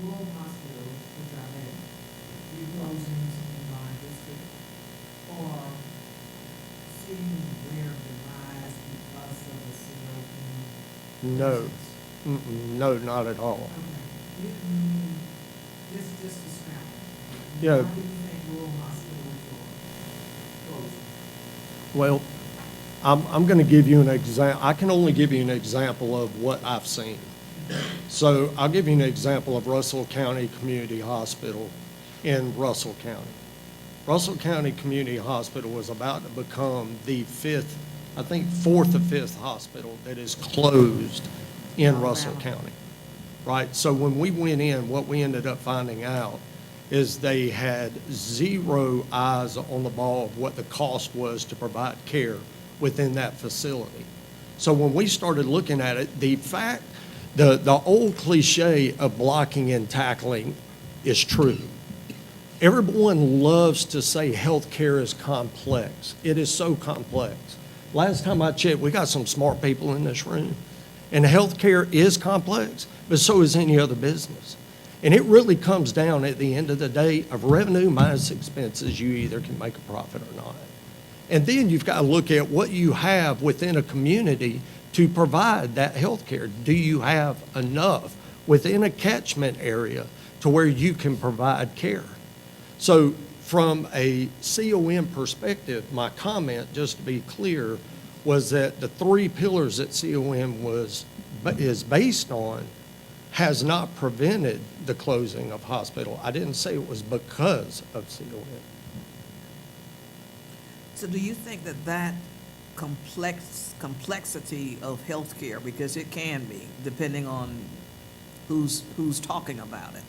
rural hospitals, which are at reclosing in my district, or seeing their demise because of the CON? No. No, not at all. Okay. Just a snap. Yeah. Why do you think rural hospitals are closing? Well, I'm going to give you an example. I can only give you an example of what I've seen. So I'll give you an example of Russell County Community Hospital in Russell County. Russell County Community Hospital was about to become the fifth, I think, fourth or fifth hospital that is closed in Russell County, right? So when we went in, what we ended up finding out is they had zero eyes on the ball of what the cost was to provide care within that facility. So when we started looking at it, the old cliche of blocking and tackling is true. Everyone loves to say healthcare is complex. It is so complex. Last time I checked, we got some smart people in this room. And healthcare is complex, but so is any other business. And it really comes down at the end of the day of revenue minus expenses. You either can make a profit or not. And then you've got to look at what you have within a community to provide that health care. Do you have enough within a catchment area to where you can provide care? So from a CON perspective, my comment, just to be clear, was that the three pillars that CON is based on has not prevented the closing of hospital. I didn't say it was because of CON. So do you think that complexity of healthcare, because it can be, depending on who's talking about it.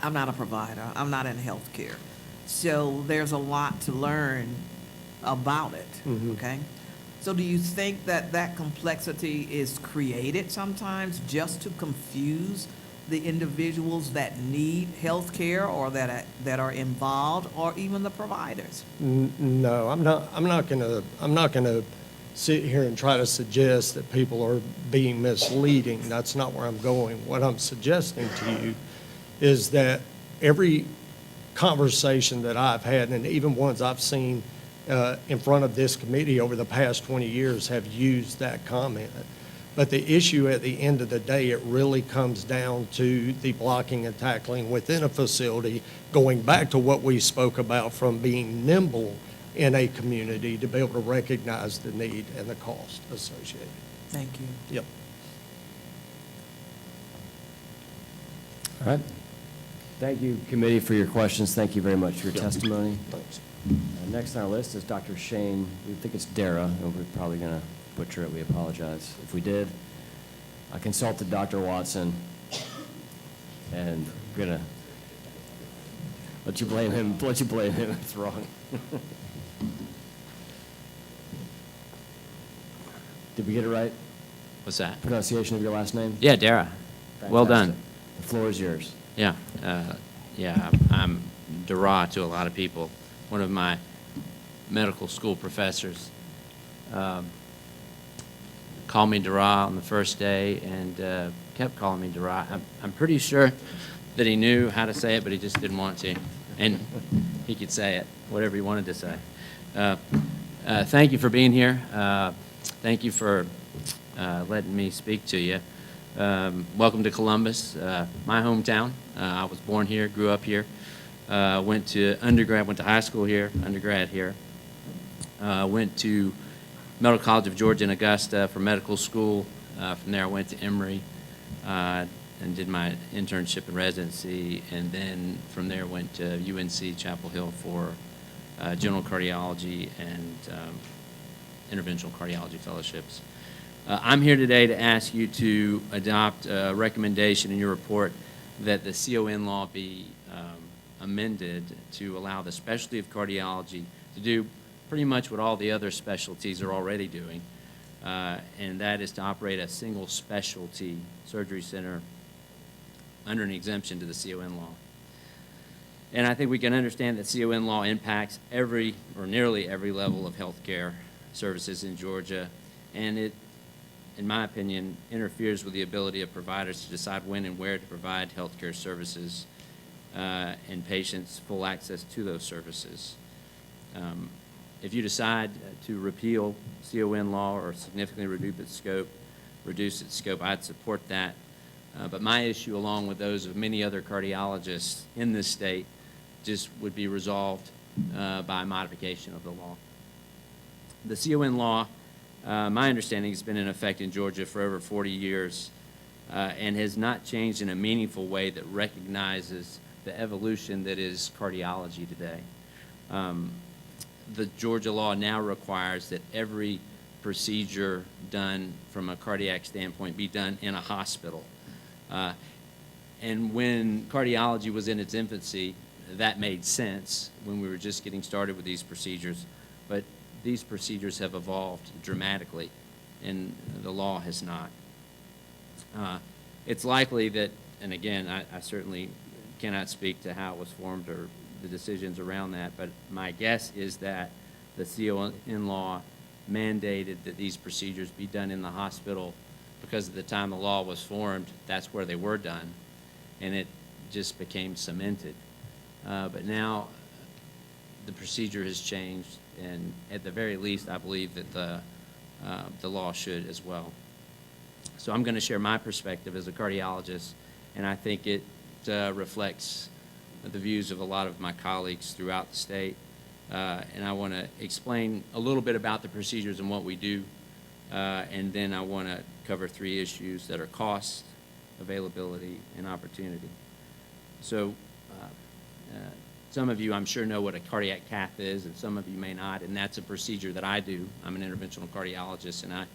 I'm not a provider. I'm not in healthcare. So there's a lot to learn about it, okay? So do you think that complexity is created sometimes just to confuse the individuals that need health care or that are involved, or even the providers? No, I'm not gonna sit here and try to suggest that people are being misleading. That's not where I'm going. What I'm suggesting to you is that every conversation that I've had, and even ones I've seen in front of this committee over the past 20 years, have used that comment. But the issue at the end of the day, it really comes down to the blocking and tackling within a facility, going back to what we spoke about from being nimble in a community to be able to recognize the need and the cost associated. Thank you. Yep. All right. Thank you, committee, for your questions. Thank you very much for your testimony. Thanks. Next on our list is Dr. Shane, we think it's Dara, and we're probably going to butcher it. We apologize if we did. I consulted Dr. Watson, and I'm going to let you blame him if it's wrong. Did we get it right? What's that? Pronunciation of your last name? Yeah, Dara. Well done. Fantastic. The floor is yours. Yeah, I'm Dara to a lot of people. One of my medical school professors called me Dara on the first day and kept calling me Dara. I'm pretty sure that he knew how to say it, but he just didn't want to. And he could say it, whatever he wanted to say. Thank you for being here. Thank you for letting me speak to you. Welcome to Columbus, my hometown. I was born here, grew up here, went to high school here, undergrad here, went to Medical College of Georgia in Augusta for medical school. From there I went to Emory and did my internship and residency, and then from there went to UNC Chapel Hill for general cardiology and interventional cardiology fellowships. I'm here today to ask you to adopt a recommendation in your report that the CON law be amended to allow the specialty of cardiology to do pretty much what all the other specialties are already doing, and that is to operate a single specialty surgery center under an exemption to the CON law. And I think we can understand that CON law impacts every or nearly every level of healthcare services in Georgia, and it, in my opinion, interferes with the ability of providers to decide when and where to provide healthcare services and patients full access to those services. If you decide to repeal CON law or significantly reduce its scope, I'd support that. But my issue, along with those of many other cardiologists in this state, just would be resolved by modification of the law. The CON law, my understanding, has been in effect in Georgia for over 40 years and has not changed in a meaningful way that recognizes the evolution that is cardiology today. The Georgia law now requires that every procedure done from a cardiac standpoint be done in a hospital. And when cardiology was in its infancy, that made sense when we were just getting started with these procedures. But these procedures have evolved dramatically, and the law has not. It's likely that, and again, I certainly cannot speak to how it was formed or the decisions around that, but my guess is that the CON law mandated that these procedures be done in the hospital because at the time the law was formed, that's where they were done, and it just became cemented. But now the procedure has changed, and at the very least, I believe that the law should as well. So I'm going to share my perspective as a cardiologist, and I think it reflects the views of a lot of my colleagues throughout the state. And I want to explain a little bit about the procedures and what we do, and then I want to cover 3 issues that are cost, availability, and opportunity. So some of you, I'm sure, know what a cardiac cath is, and some of you may not, and that's a procedure that I do. I'm an interventional cardiologist, and I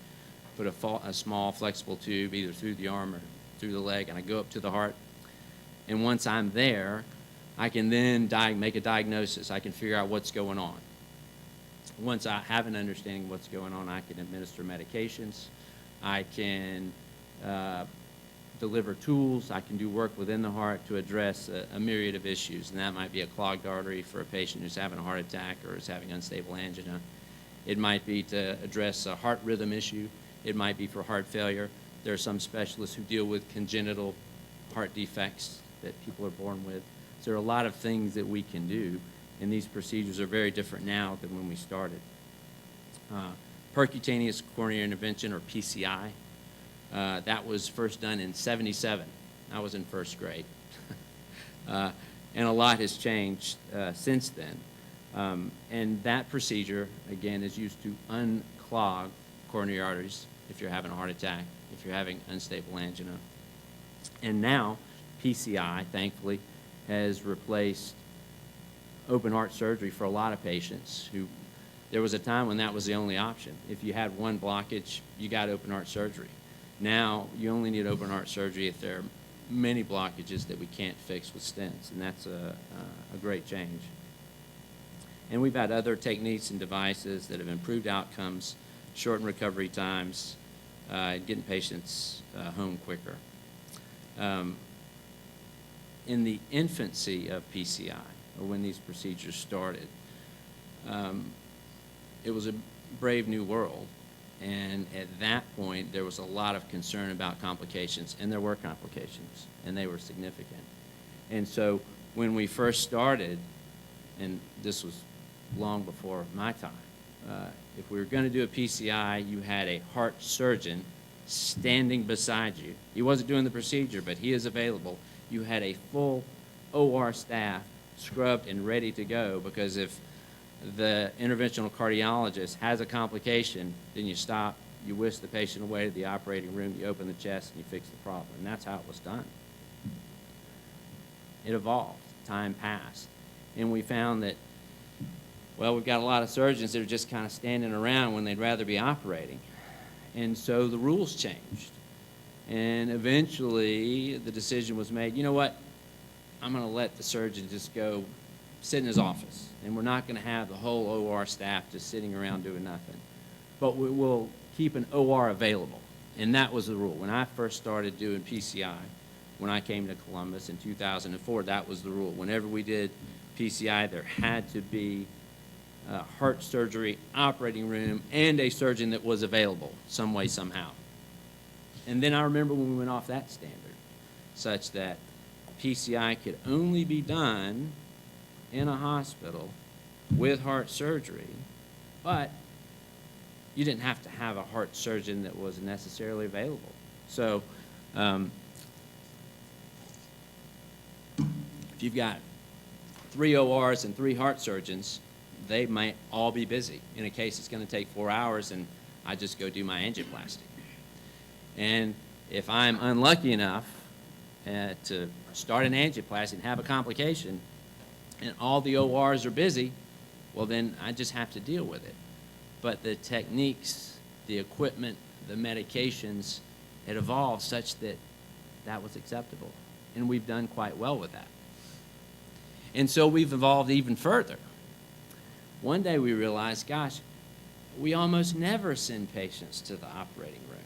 put a small flexible tube either through the arm or through the leg, and I go up to the heart. And once I'm there, I can then make a diagnosis. I can figure out what's going on. Once I have an understanding of what's going on, I can administer medications. I can deliver tools. I can do work within the heart to address a myriad of issues, and that might be a clogged artery for a patient who's having a heart attack or is having unstable angina. It might be to address a heart rhythm issue. It might be for heart failure. There are some specialists who deal with congenital heart defects that people are born with. So there are a lot of things that we can do, and these procedures are very different now than when we started. Percutaneous coronary intervention, or PCI, that was first done in '77. I was in first grade. And a lot has changed since then. And that procedure, again, is used to unclog coronary arteries if you're having a heart attack, if you're having unstable angina. And now, PCI, thankfully, has replaced open heart surgery for a lot of patients who, there was a time when that was the only option. If you had one blockage, you got open heart surgery. Now, you only need open heart surgery if there are many blockages that we can't fix with stents, and that's a great change. And we've had other techniques and devices that have improved outcomes, shortened recovery times, getting patients home quicker. In the infancy of PCI, or when these procedures started, it was a brave new world. And at that point, there was a lot of concern about complications, and there were complications, and they were significant. And so when we first started, and this was long before my time, if we were going to do a PCI, you had a heart surgeon standing beside you. He wasn't doing the procedure, but he is available. You had a full OR staff scrubbed and ready to go, because if the interventional cardiologist has a complication, then you stop, you whisk the patient away to the operating room, you open the chest, and you fix the problem. And that's how it was done. It evolved. Time passed. And we found that, well, we've got a lot of surgeons that are just kind of standing around when they'd rather be operating. And so the rules changed. And eventually the decision was made, you know what, I'm going to let the surgeon just go sit in his office, and we're not going to have the whole OR staff just sitting around doing nothing. But we will keep an OR available, and that was the rule. When I first started doing PCI, when I came to Columbus in 2004, that was the rule. Whenever we did PCI, there had to be a heart surgery operating room and a surgeon that was available some way, somehow. And then I remember when we went off that standard, such that PCI could only be done in a hospital with heart surgery, but you didn't have to have a heart surgeon that was necessarily available. So if you've got 3 ORs and 3 heart surgeons, they might all be busy. In a case it's going to take 4 hours, and I just go do my angioplasty. And if I'm unlucky enough to start an angioplasty and have a complication, and all the ORs are busy, well, then I just have to deal with it. But the techniques, the equipment, the medications had evolved such that that was acceptable, and we've done quite well with that. And so we've evolved even further. One day we realized, gosh, we almost never send patients to the operating room.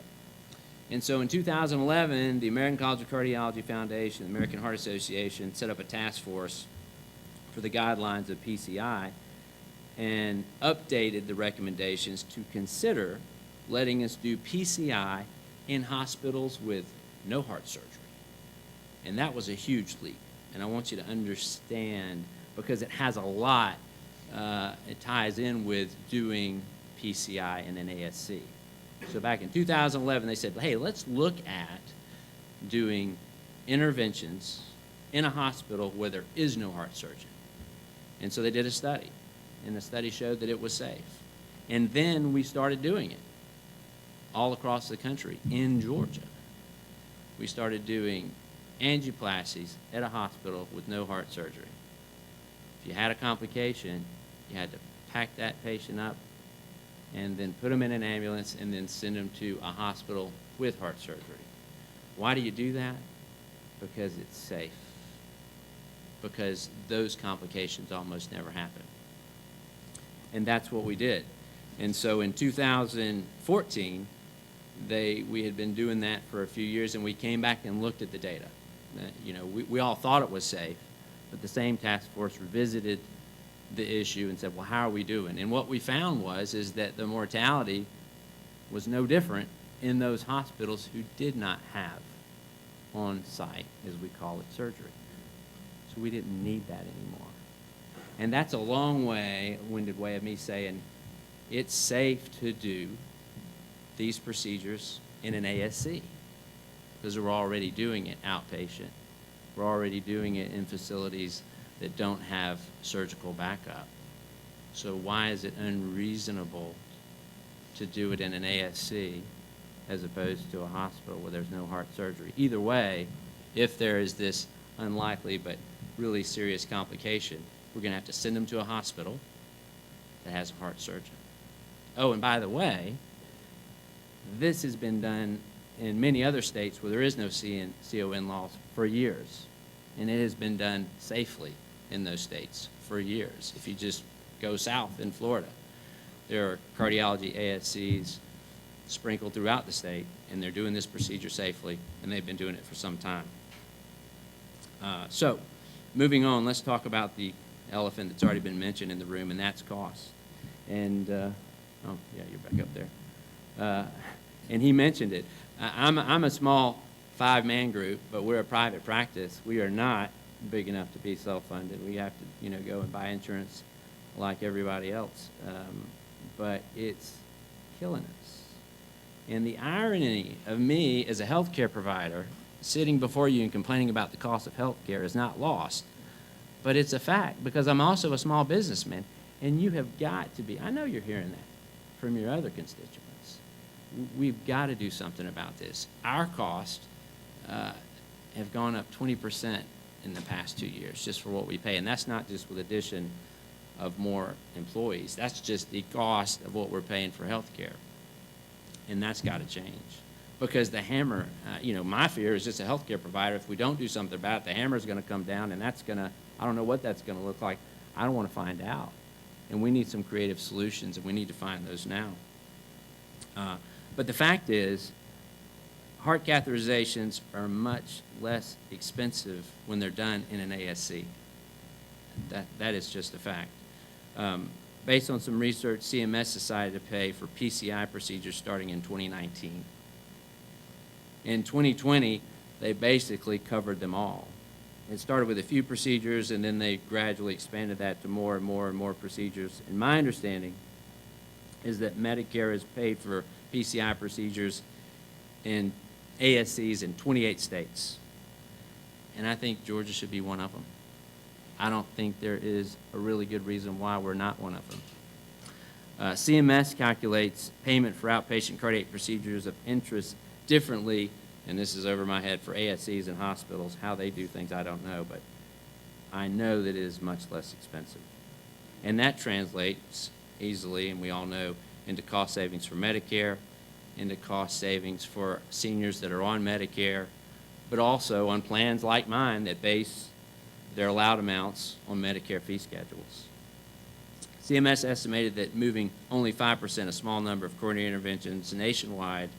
And so in 2011, the American College of Cardiology Foundation, the American Heart Association set up a task force for the guidelines of PCI and updated the recommendations to consider letting us do PCI in hospitals with no heart surgery. And that was a huge leap. And I want you to understand, because it has a lot, it ties in with doing PCI in an ASC. So back in 2011, they said, hey, let's look at doing interventions in a hospital where there is no heart surgeon. And so they did a study, and the study showed that it was safe. And then we started doing it all across the country in Georgia. We started doing angioplasties at a hospital with no heart surgery. If you had a complication, you had to pack that patient up and then put them in an ambulance and then send them to a hospital with heart surgery. Why do you do that? Because it's safe. Because those complications almost never happen. And that's what we did. And so in 2014, we had been doing that for a few years, and we came back and looked at the data. We all thought it was safe, but the same task force revisited the issue and said, well, how are we doing? And what we found is that the mortality was no different in those hospitals who did not have on-site, as we call it, surgery. So we didn't need that anymore. And that's a long-winded way of me saying it's safe to do these procedures in an ASC because we're already doing it outpatient. We're already doing it in facilities that don't have surgical backup. So why is it unreasonable to do it in an ASC as opposed to a hospital where there's no heart surgery? Either way, if there is this unlikely but really serious complication, we're going to have to send them to a hospital that has a heart surgeon. Oh, and by the way, this has been done in many other states where there is no CON laws for years. And it has been done safely in those states for years. If you just go south in Florida, there are cardiology ASCs sprinkled throughout the state, and they're doing this procedure safely, and they've been doing it for some time. So, moving on, let's talk about the elephant that's already been mentioned in the room, and that's cost. And, oh, yeah, you're back up there. And he mentioned it. I'm a small 5-man group, but we're a private practice. We are not big enough to be self-funded. We have to, go and buy insurance like everybody else. But it's killing us. And the irony of me as a healthcare provider sitting before you and complaining about the cost of healthcare is not lost. But it's a fact because I'm also a small businessman, and you have got to be, I know you're hearing that from your other constituents. We've got to do something about this. Our costs have gone up 20% in the past 2 years just for what we pay. And that's not just with addition of more employees. That's just the cost of what we're paying for health care. And that's got to change. Because the hammer, my fear is just a health care provider, if we don't do something about it, the hammer is going to come down, and that's going to, I don't know what that's going to look like. I don't want to find out. And we need some creative solutions, and we need to find those now. But the fact is, heart catheterizations are much less expensive when they're done in an ASC. That is just a fact. Based on some research, CMS decided to pay for PCI procedures starting in 2019. In 2020, they basically covered them all. It started with a few procedures, and then they gradually expanded that to more and more and more procedures. And my understanding is that Medicare has paid for PCI procedures in ASCs in 28 states. And I think Georgia should be one of them. I don't think there is a really good reason why we're not one of them. CMS calculates payment for outpatient cardiac procedures of interest differently and this is over my head, for ASCs and hospitals, how they do things, I don't know, but I know that it is much less expensive. And that translates easily, and we all know, into cost savings for Medicare, into cost savings for seniors that are on Medicare, but also on plans like mine that base their allowed amounts on Medicare fee schedules. CMS estimated that moving only 5%, a small number of coronary interventions nationwide,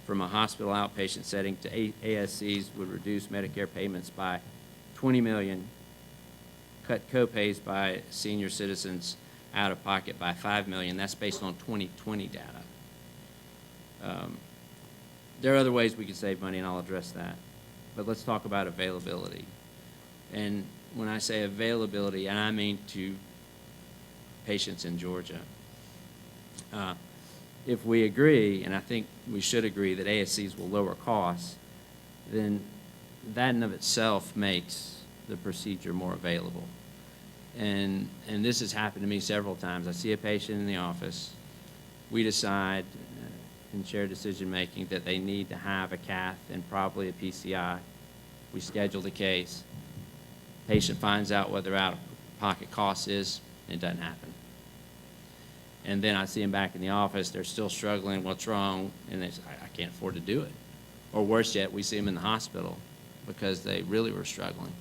from a hospital outpatient setting to ASCs would reduce Medicare payments by $20 million, cut copays by senior citizens out of pocket by $5 million. That's based on 2020 data. There are other ways we could save money, and I'll address that. But let's talk about availability. And when I say availability, and I mean to patients in Georgia, if we agree, and I think we should agree, that ASCs will lower costs, then that in of itself makes the procedure more available. And this has happened to me several times. I see a patient in the office. We decide in shared decision-making that they need to have a cath and probably a PCI. We schedule the case. Patient finds out what their out-of-pocket cost is, and it doesn't happen. And then I see them back in the office. They're still struggling. What's wrong? And they say, I can't afford to do it. Or worse yet, we see them in the hospital because they really were struggling,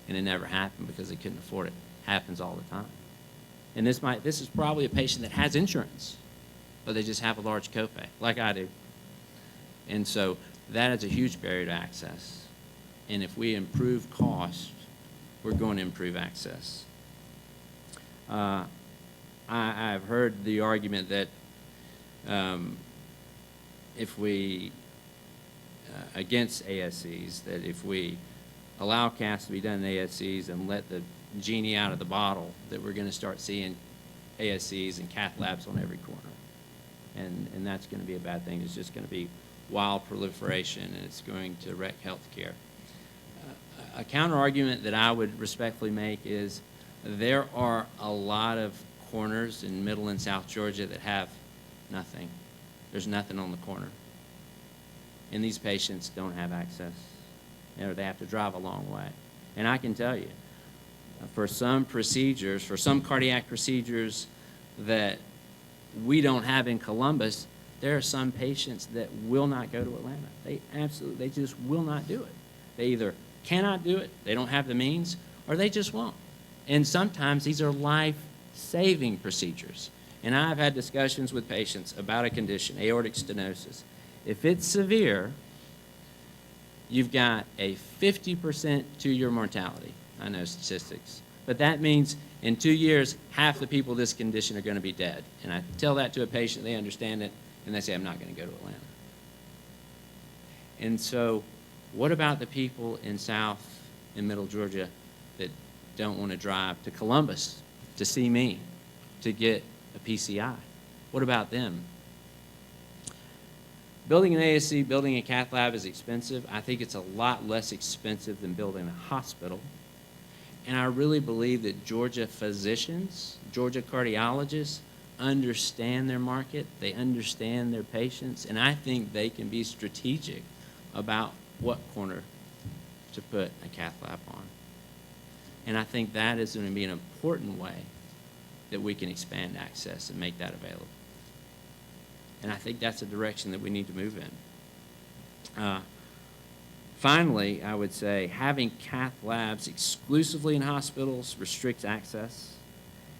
and it never happened because they couldn't afford it. Happens all the time. And this is probably a patient that has insurance, but they just have a large copay, like I do. And so that is a huge barrier to access. And if we improve cost, we're going to improve access. I've heard the argument that if we, against ASCs, that if we allow caths to be done in ASCs and let the genie out of the bottle, that we're going to start seeing ASCs and cath labs on every corner. And that's going to be a bad thing. It's just going to be wild proliferation, and it's going to wreck health care. A counter-argument that I would respectfully make is there are a lot of corners in Middle and South Georgia that have nothing. There's nothing on the corner. And these patients don't have access. Or they have to drive a long way. And I can tell you, for some procedures, for some cardiac procedures that we don't have in Columbus, there are some patients that will not go to Atlanta. They just will not do it. They either cannot do it, they don't have the means, or they just won't. And sometimes these are life-saving procedures. And I've had discussions with patients about a condition, aortic stenosis. If it's severe, you've got a 50% two-year mortality. I know statistics. But that means in 2 years, half the people with this condition are going to be dead. And I tell that to a patient, they understand it, and they say, I'm not going to go to Atlanta. And so what about the people in South and Middle Georgia that don't want to drive to Columbus to see me to get a PCI? What about them? Building an ASC, building a cath lab is expensive. I think it's a lot less expensive than building a hospital. And I really believe that Georgia physicians, Georgia cardiologists, understand their market, they understand their patients, and I think they can be strategic about what corner to put a cath lab on. And I think that is going to be an important way that we can expand access and make that available. And I think that's a direction that we need to move in. Finally, I would say having cath labs exclusively in hospitals restricts access.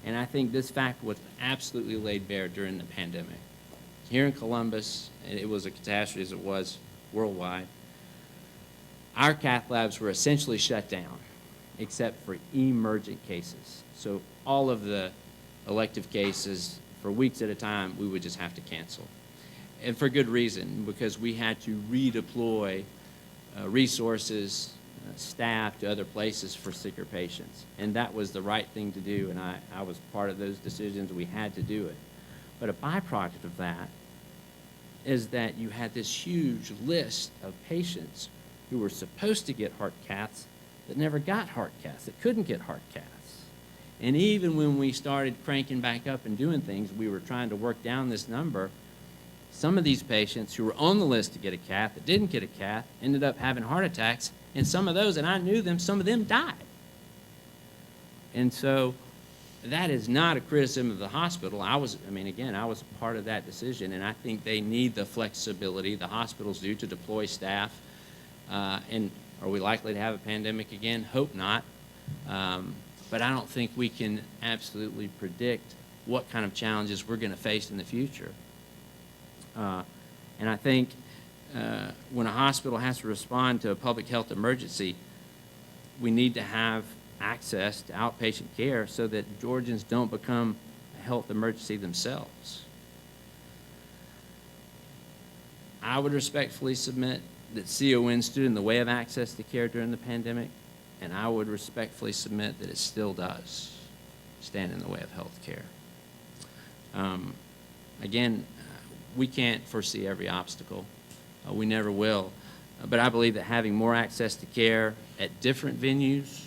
And I think this fact was absolutely laid bare during the pandemic. Here in Columbus, it was a catastrophe as it was worldwide. Our cath labs were essentially shut down, except for emergent cases. So all of the elective cases, for weeks at a time, we would just have to cancel. And for good reason, because we had to redeploy resources, staff to other places for sicker patients. And that was the right thing to do, and I was part of those decisions. We had to do it. But a byproduct of that is that you had this huge list of patients who were supposed to get heart caths that never got heart caths, that couldn't get heart caths. And even when we started cranking back up and doing things, we were trying to work down this number. some of these patients who were on the list to get a cath that didn't get a cath ended up having heart attacks, and some of those, and I knew them, some of them died. And so that is not a criticism of the hospital. I was a part of that decision, and I think they need the flexibility, the hospitals do, to deploy staff. And are we likely to have a pandemic again? Hope not. But I don't think we can absolutely predict what kind of challenges we're going to face in the future. And I think when a hospital has to respond to a public health emergency, we need to have access to outpatient care so that Georgians don't become a health emergency themselves. I would respectfully submit that CON stood in the way of access to care during the pandemic, and I would respectfully submit that it still does stand in the way of health care. Again, we can't foresee every obstacle. We never will. But I believe that having more access to care at different venues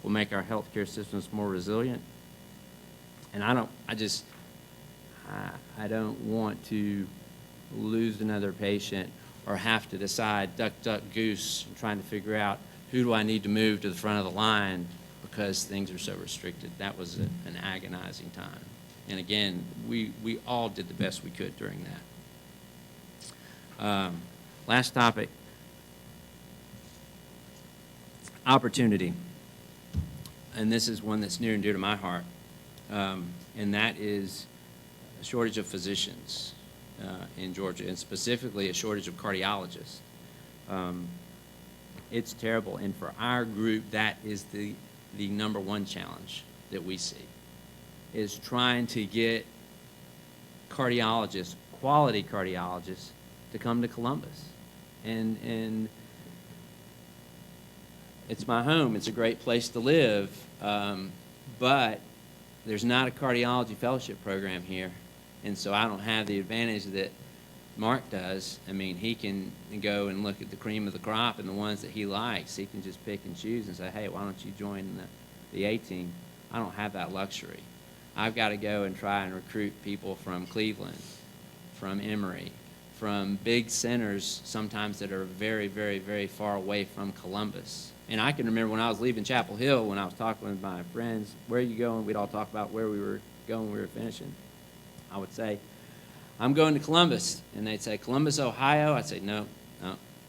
will make our healthcare systems more resilient. And I don't want to lose another patient or have to decide duck, duck, goose, trying to figure out who do I need to move to the front of the line because things are so restricted. That was an agonizing time. And again, we all did the best we could during that. Last topic, opportunity. And this is one that's near and dear to my heart, and that is a shortage of physicians in Georgia, and specifically a shortage of cardiologists. It's terrible, and for our group, that is the number one challenge that we see, is trying to get cardiologists, quality cardiologists, to come to Columbus. And it's my home. It's a great place to live, but there's not a cardiology fellowship program here, and so I don't have the advantage that Mark does. I mean, he can go and look at the cream of the crop and the ones that he likes. He can just pick and choose and say, hey, why don't you join the A team? I don't have that luxury. I've got to go and try and recruit people from Cleveland, from Emory, from big centers sometimes that are very, very, very far away from Columbus. And I can remember when I was leaving Chapel Hill, when I was talking with my friends, where are you going? We'd all talk about where we were going when we were finishing. I would say, I'm going to Columbus. And they'd say, Columbus, Ohio? I'd say, no,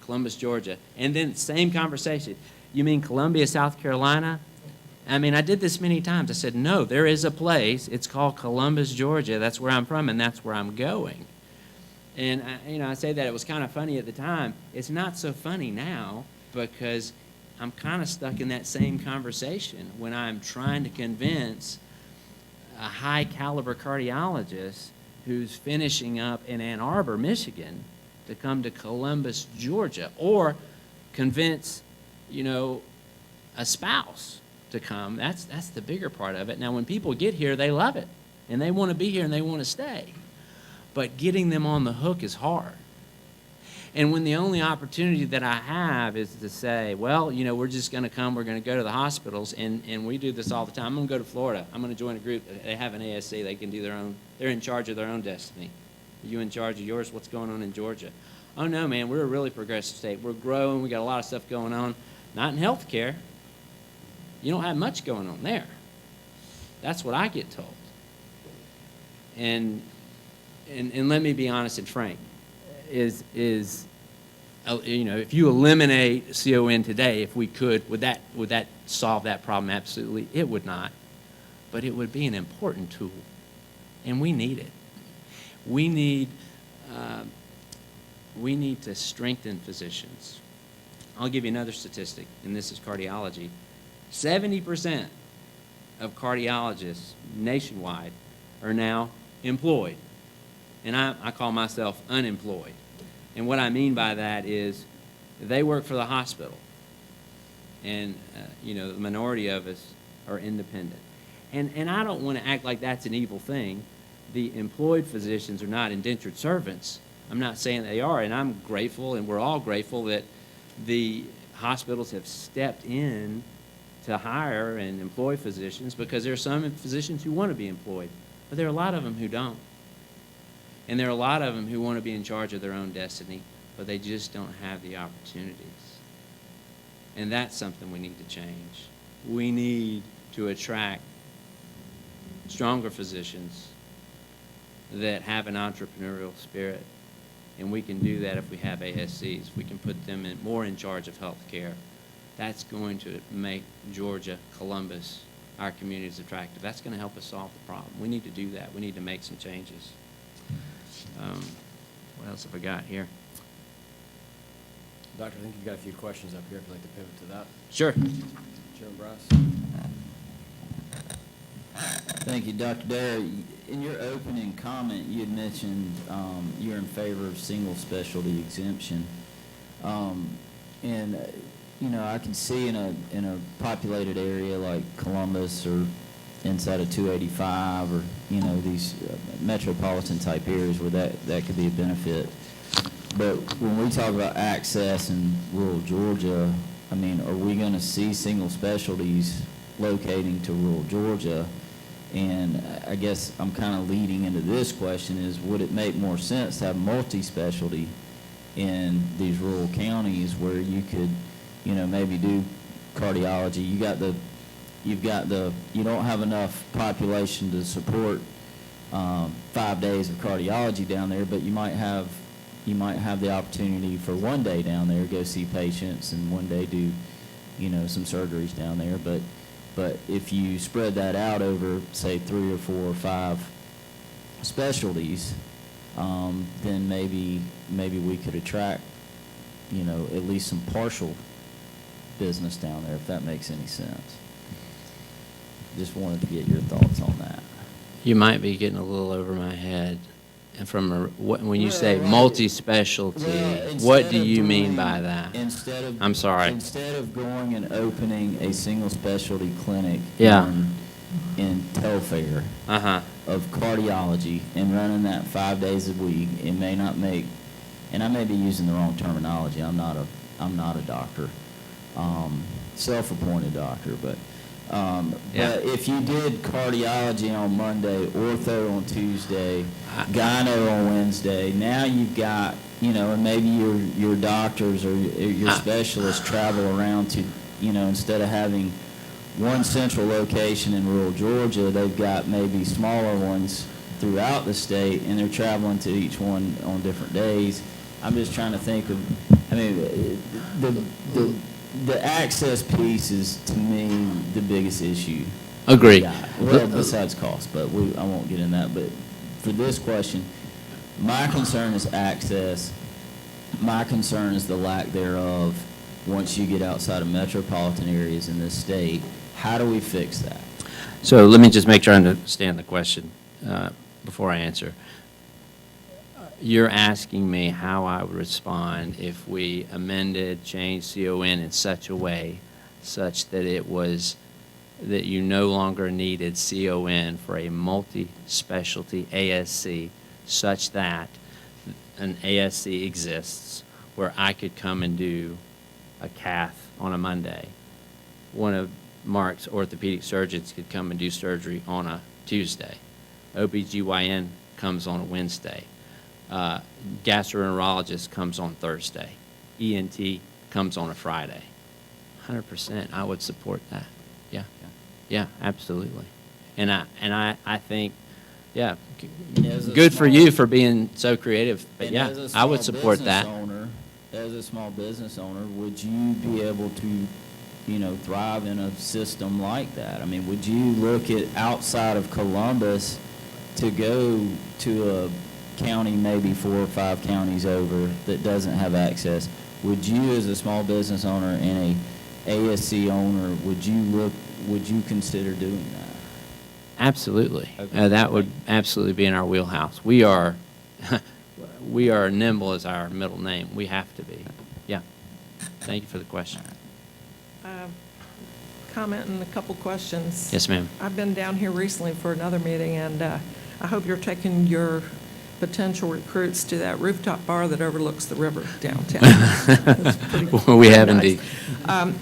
Columbus, Georgia. And then same conversation. You mean Columbia, South Carolina? I mean, I did this many times. I said, no, there is a place. It's called Columbus, Georgia. That's where I'm from, and that's where I'm going. And, I say that it was kind of funny at the time. It's not so funny now because I'm kind of stuck in that same conversation when I'm trying to convince a high-caliber cardiologist who's finishing up in Ann Arbor, Michigan, to come to Columbus, Georgia, or convince, a spouse to come. That's the bigger part of it. Now, when people get here, they love it, and they want to be here, and they want to stay. But getting them on the hook is hard. And when the only opportunity that I have is to say, well, we're just going to come, we're going to go to the hospitals, and we do this all the time. I'm going to go to Florida. I'm going to join a group. They have an ASC. They can do their own. They're in charge of their own destiny. Are you in charge of yours? What's going on in Georgia? Oh, no, man, we're a really progressive state. We're growing. We got a lot of stuff going on. Not in health care. You don't have much going on there. That's what I get told. And let me be honest and frank, if you eliminate CON today, if we could, would that solve that problem? Absolutely, it would not. But it would be an important tool, and we need it. We need to strengthen physicians. I'll give you another statistic, and this is cardiology. 70% of cardiologists nationwide are now employed. And I call myself unemployed. And what I mean by that is they work for the hospital. And, the minority of us are independent. And I don't want to act like that's an evil thing. The employed physicians are not indentured servants. I'm not saying they are, and I'm grateful, and we're all grateful that the hospitals have stepped in to hire and employ physicians, because there are some physicians who want to be employed, but there are a lot of them who don't. And there are a lot of them who want to be in charge of their own destiny, but they just don't have the opportunities. And that's something we need to change. We need to attract stronger physicians that have an entrepreneurial spirit. And we can do that if we have ASCs. We can put them more in charge of health care. That's going to make Georgia, Columbus, our communities attractive. That's going to help us solve the problem. We need to do that. We need to make some changes. What else have I got here? Doctor, I think you've got a few questions up here. If you'd like to pivot to that. Sure. Chairman Brass. Thank you, Dr. Dare. In your opening comment, you had mentioned you're in favor of single specialty exemption. You know, I can see in a populated area like Columbus or inside of 285 or, you know, these metropolitan type areas where that could be a benefit. But when we talk about access in rural Georgia, I mean, are we going to see single specialties locating to rural Georgia? And I guess I'm kind of leading into this question is, would it make more sense to have multi-specialty in these rural counties where you could, you know, maybe do cardiology? You don't have enough population to support 5 days of cardiology down there, but you might have the opportunity for one day down there, go see patients, and one day do, you know, some surgeries down there. But if you spread that out over, say, 3 or 4 or 5 specialties, then maybe we could attract, you know, at least some partial business down there, if that makes any sense. Just wanted to get your thoughts on that. You might be getting a little over my head. And when you say Well, multi-specialty, well, what do instead of you mean doing- by that? Instead I'm sorry. Instead of going and opening a single specialty clinic Yeah. in Telfair Uh-huh. of cardiology and running that 5 days a week, it may not make, and I may be using the wrong terminology. I'm not a doctor, self-appointed doctor, but if you did cardiology on Monday, ortho on Tuesday, gyno on Wednesday, now you've got, you know, and maybe your doctors or your specialists travel around to, you know, instead of having one central location in rural Georgia, they've got maybe smaller ones throughout the state, and they're traveling to each one on different days. I'm just trying to think of, I mean, the access piece is, to me, the biggest issue. Agree. Yeah. Well, besides cost, but I won't get in that. But for this question, my concern is access. My concern is the lack thereof once you get outside of metropolitan areas in this state. How do we fix that? So let me just make sure I understand the question before I answer. You're asking me how I would respond if we amended, changed CON in such a way such that it was that you no longer needed CON for a multi-specialty ASC, such that an ASC exists where I could come and do a cath on a Monday. One of Mark's orthopedic surgeons could come and do surgery on a Tuesday. OBGYN comes on a Wednesday. Gastroenterologist comes on Thursday. ENT comes on a Friday. 100%, I would support that. Yeah, yeah, absolutely. And I think, yeah, good for you for being so creative. But yeah, I would support that. As a small business owner, would you be able to, you know, thrive in a system like that? I mean, would you look at outside of Columbus to go to a county, maybe 4 or 5 counties over, that doesn't have access? Would you, as a small business owner and a ASC owner, would you consider doing that? Absolutely. Okay. That would absolutely be in our wheelhouse. We are nimble as our middle name. We have to be. Yeah. Thank you for the question. Comment and a couple questions. Yes, ma'am. I've been down here recently for another meeting, and I hope you're taking your potential recruits to that rooftop bar that overlooks the river downtown. It's pretty We have nice. indeed.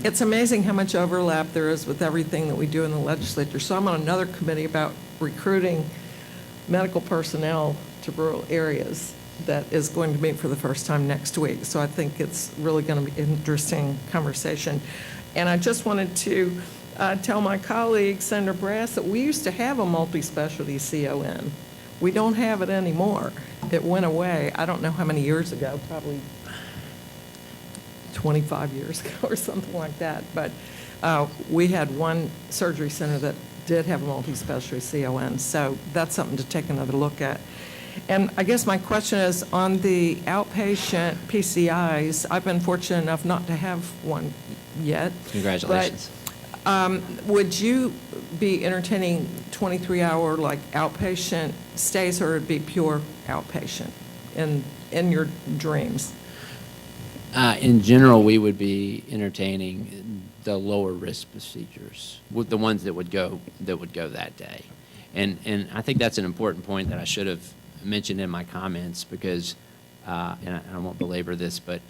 It's amazing how much overlap there is with everything that we do in the legislature. So I'm on another committee about recruiting medical personnel to Rural Areas that is going to meet for the first time next week. So I think it's really going to be an interesting conversation. And I just wanted to tell my colleague, Senator Brass, that we used to have a multi-specialty CON. We don't have it anymore. It went away, I don't know how many years ago, probably 25 years ago or something like that. But we had one surgery center that did have a multi-specialty CON, so that's something to take another look at. And I guess my question is, on the outpatient PCIs, I've been fortunate enough not to have one yet. Congratulations. But would you be entertaining 23-hour like outpatient stays, or would it be pure outpatient in your dreams? In general, we would be entertaining the lower risk procedures, with the ones that would go that day. And I think that's an important point that I should have mentioned in my comments, because, and I won't belabor this, but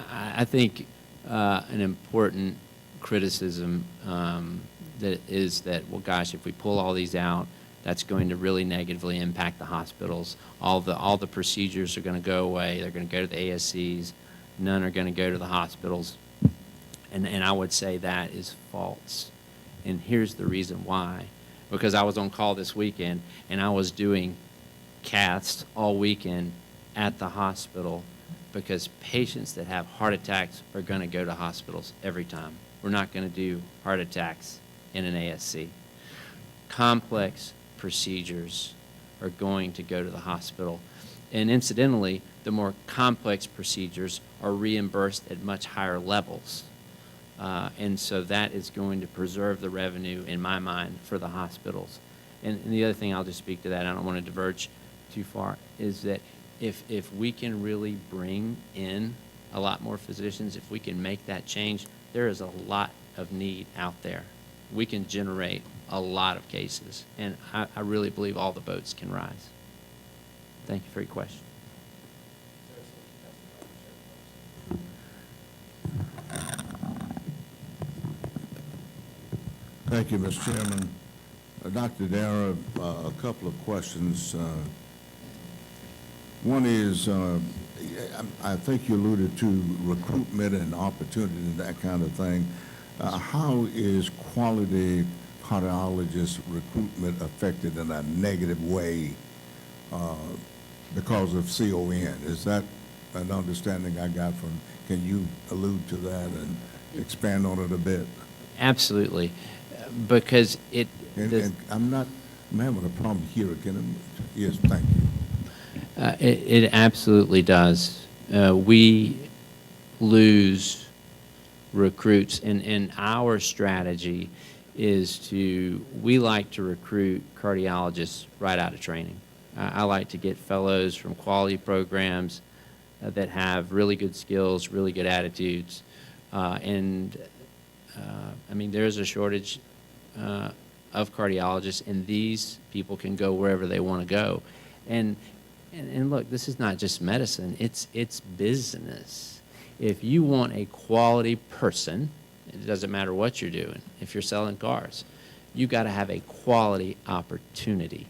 I think an important criticism that is that, well, gosh, if we pull all these out, that's going to really negatively impact the hospitals. All the procedures are going to go away. They're going to go to the ASCs. None are going to go to the hospitals. And I would say that is false. And here's the reason why. Because I was on call this weekend, and I was doing caths all weekend at the hospital, because patients that have heart attacks are going to go to hospitals every time. We're not going to do heart attacks in an ASC. Complex procedures are going to go to the hospital. And incidentally, the more complex procedures are reimbursed at much higher levels. And so that is going to preserve the revenue, in my mind, for the hospitals. And the other thing, I'll just speak to that, I don't want to diverge too far, is that if we can really bring in a lot more physicians, if we can make that change, there is a lot of need out there. We can generate a lot of cases, and I really believe all the boats can rise. Thank you for your question. Thank you, Mr. Chairman. Dr. Dara, a couple of questions. One is, I think you alluded to recruitment and opportunity and that kind of thing. How is quality cardiologist recruitment affected in a negative way because of CON? Is that an understanding I got from, can you allude to that and expand on it a bit? Absolutely, because it... And I'm having a problem here again. Yes, thank you. It absolutely does. We lose recruits, and our strategy is we like to recruit cardiologists right out of training. I like to get fellows from quality programs that have really good skills, really good attitudes, and I mean, there's a shortage of cardiologists, and these people can go wherever they want to go. And look, this is not just medicine, it's business. If you want a quality person, it doesn't matter what you're doing. If you're selling cars, you got to have a quality opportunity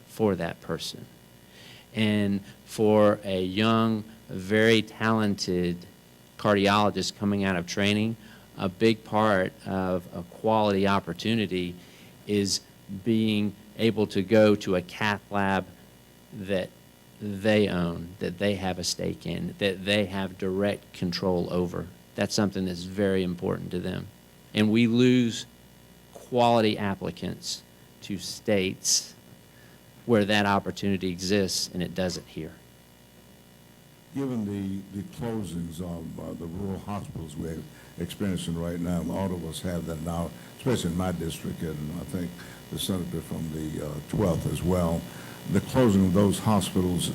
for that person. And for a young, very talented cardiologist coming out of training, a big part of a quality opportunity is being able to go to a cath lab that they own, that they have a stake in, that they have direct control over. That's something that's very important to them. And we lose quality applicants to states where that opportunity exists, and it doesn't here. Given the closings of the rural hospitals we're experiencing right now, all of us have that now, especially in my district, and I think the senator from the 12th as well, the closing of those hospitals,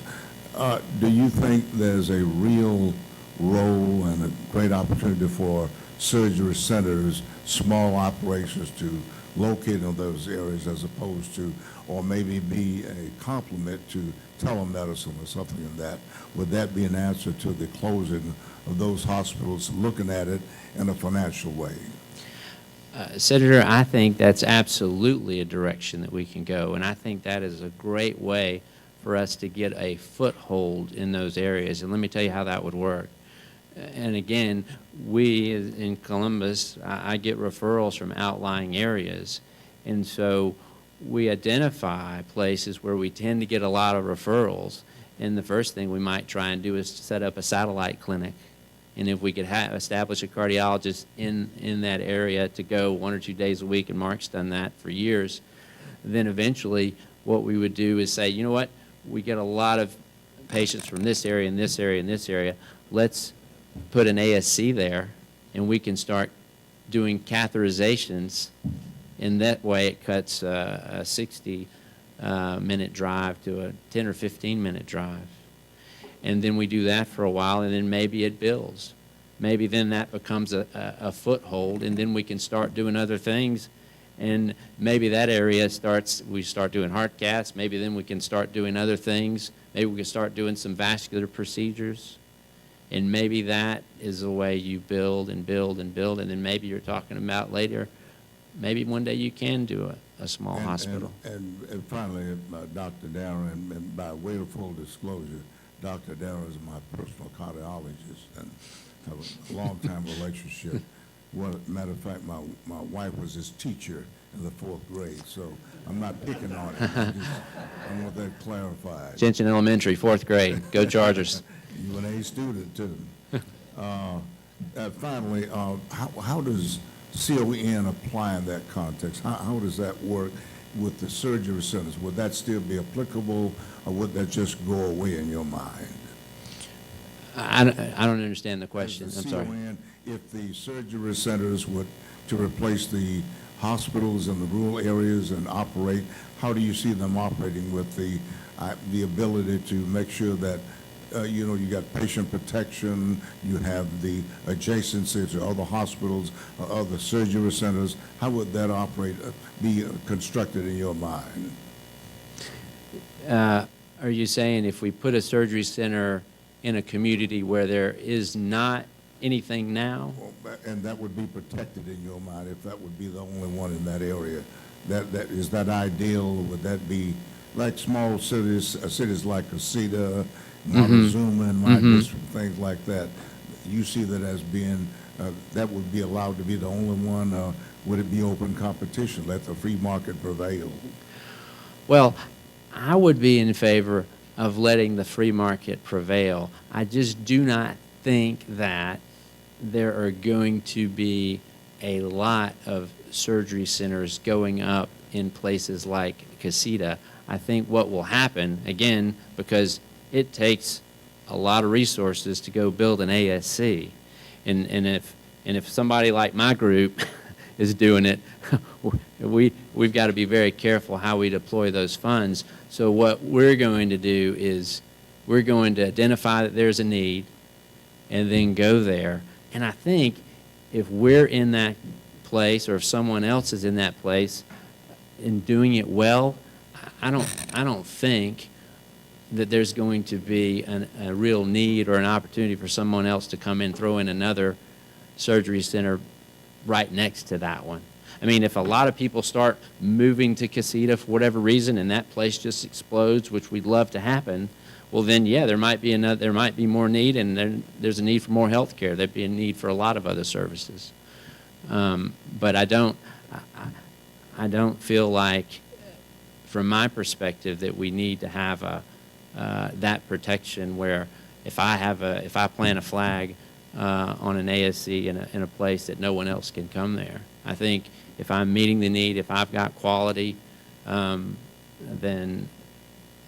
do you think there's a real role and a great opportunity for surgery centers, small operations, to locate in those areas as opposed to, or maybe be a complement to telemedicine or something like that? Would that be an answer to the closing of those hospitals, looking at it in a financial way? Senator, I think that's absolutely a direction that we can go, and I think that is a great way for us to get a foothold in those areas. And let me tell you how that would work. And again, we in Columbus, I get referrals from outlying areas. And so we identify places where we tend to get a lot of referrals. And the first thing we might try and do is set up a satellite clinic. And if we could establish a cardiologist in that area to go 1 or 2 days a week, and Mark's done that for years, then eventually what we would do is say, you know what, we get a lot of patients from this area and this area and this area. Let's put an ASC there, and we can start doing catheterizations. In that way, it cuts a 60-minute drive to a 10 or 15-minute drive. And then we do that for a while, and then maybe it builds. Maybe then that becomes a foothold, and then we can start doing other things. And maybe that area we start doing heart caths. Maybe then we can start doing other things. Maybe we can start doing some vascular procedures. And maybe that is the way you build and build and build. And then maybe you're talking about later, maybe one day you can do a small hospital. And finally, Dr. Darren, and by way of full disclosure, Dr. Darren is my personal cardiologist and have a long-time relationship. Matter of fact, my wife was his teacher in the 4th grade, so I'm not picking on him. I want that clarified. Gentian Elementary, 4th grade. Go Chargers. You an A student, too. Finally, how does CON apply in that context? How does that work with the surgery centers? Would that still be applicable, or would that just go away in your mind? I don't understand the question. I'm sorry. CON, if the surgery centers would to replace the hospitals in the rural areas and operate, how do you see them operating with the ability to make sure that you got patient protection, you have the adjacency to other hospitals, other surgery centers? How would that operate, be constructed in your mind? Are you saying if we put a surgery center in a community where there is not anything now? And that would be protected in your mind if that would be the only one in that area. Is that ideal? Would that be like small cities, cities like Casita, Montezuma, and my district, things like that? You see that as being, that would be allowed to be the only one, or would it be open competition, let the free market prevail? Well, I would be in favor of letting the free market prevail. I just do not think that there are going to be a lot of surgery centers going up in places like Casita. I think what will happen, again, because it takes a lot of resources to go build an ASC, and if somebody like my group is doing it, we've got to be very careful how we deploy those funds. So what we're going to do is we're going to identify that there's a need and then go there. And I think if we're in that place, or if someone else is in that place and doing it well, I don't think that there's going to be a real need or an opportunity for someone else to come in, throw in another surgery center right next to that one. I mean, if a lot of people start moving to Casita for whatever reason and that place just explodes, which we'd love to happen, well then, yeah, there might be more need, and there's a need for more health care. There'd be a need for a lot of other services. But I don't feel like, from my perspective, that we need to have that protection where if I plant a flag on an ASC in a place that no one else can come there. I think if I'm meeting the need, if I've got quality, then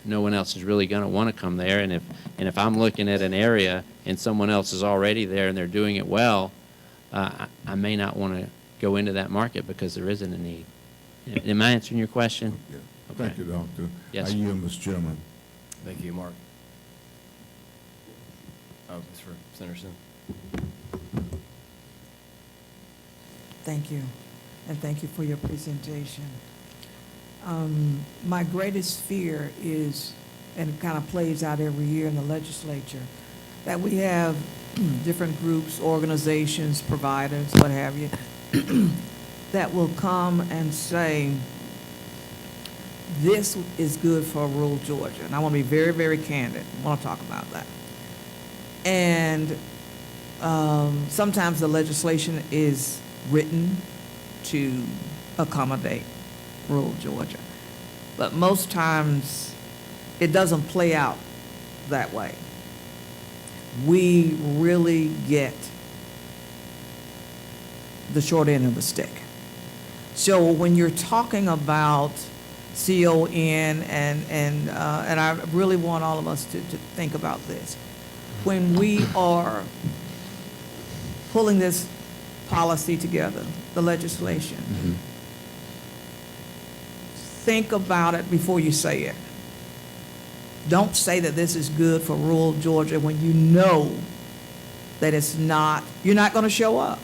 no one else is really going to want to come there. And if I'm looking at an area and someone else is already there and they're doing it well, I may not want to go into that market because there isn't a need. Am I answering your question? Yeah. Okay. Thank you, Doctor. Yes. I yield, Mr. Chairman. Thank you, Mark. Oh, Mr. Sanderson. Thank you, and thank you for your presentation. My greatest fear is, and it kind of plays out every year in the legislature, that we have different groups, organizations, providers, what have you, that will come and say this is good for rural Georgia. And I want to be very, very candid. I want to talk about that. And sometimes the legislation is written to accommodate rural Georgia. But most times, it doesn't play out that way. We really get the short end of the stick. So when you're talking about CON, and I really want all of us to think about this. When we are pulling this policy together, the legislation, think about it before you say it. Don't say that this is good for rural Georgia when you know that it's not, you're not going to show up.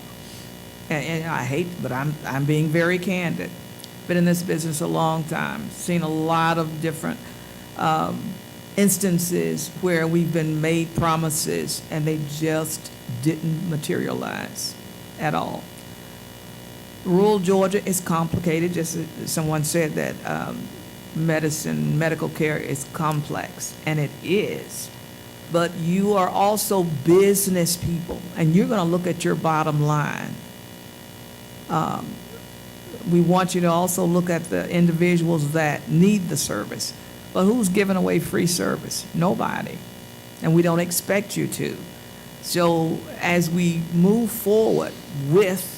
And I hate, but I'm being very candid. Been in this business a long time, seen a lot of different instances where we've been made promises and they just didn't materialize at all. Rural Georgia is complicated, just as someone said that medical care is complex, and it is. But you are also business people, and you're going to look at your bottom line. We want you to also look at the individuals that need the service. But who's giving away free service? Nobody. And we don't expect you to. So as we move forward with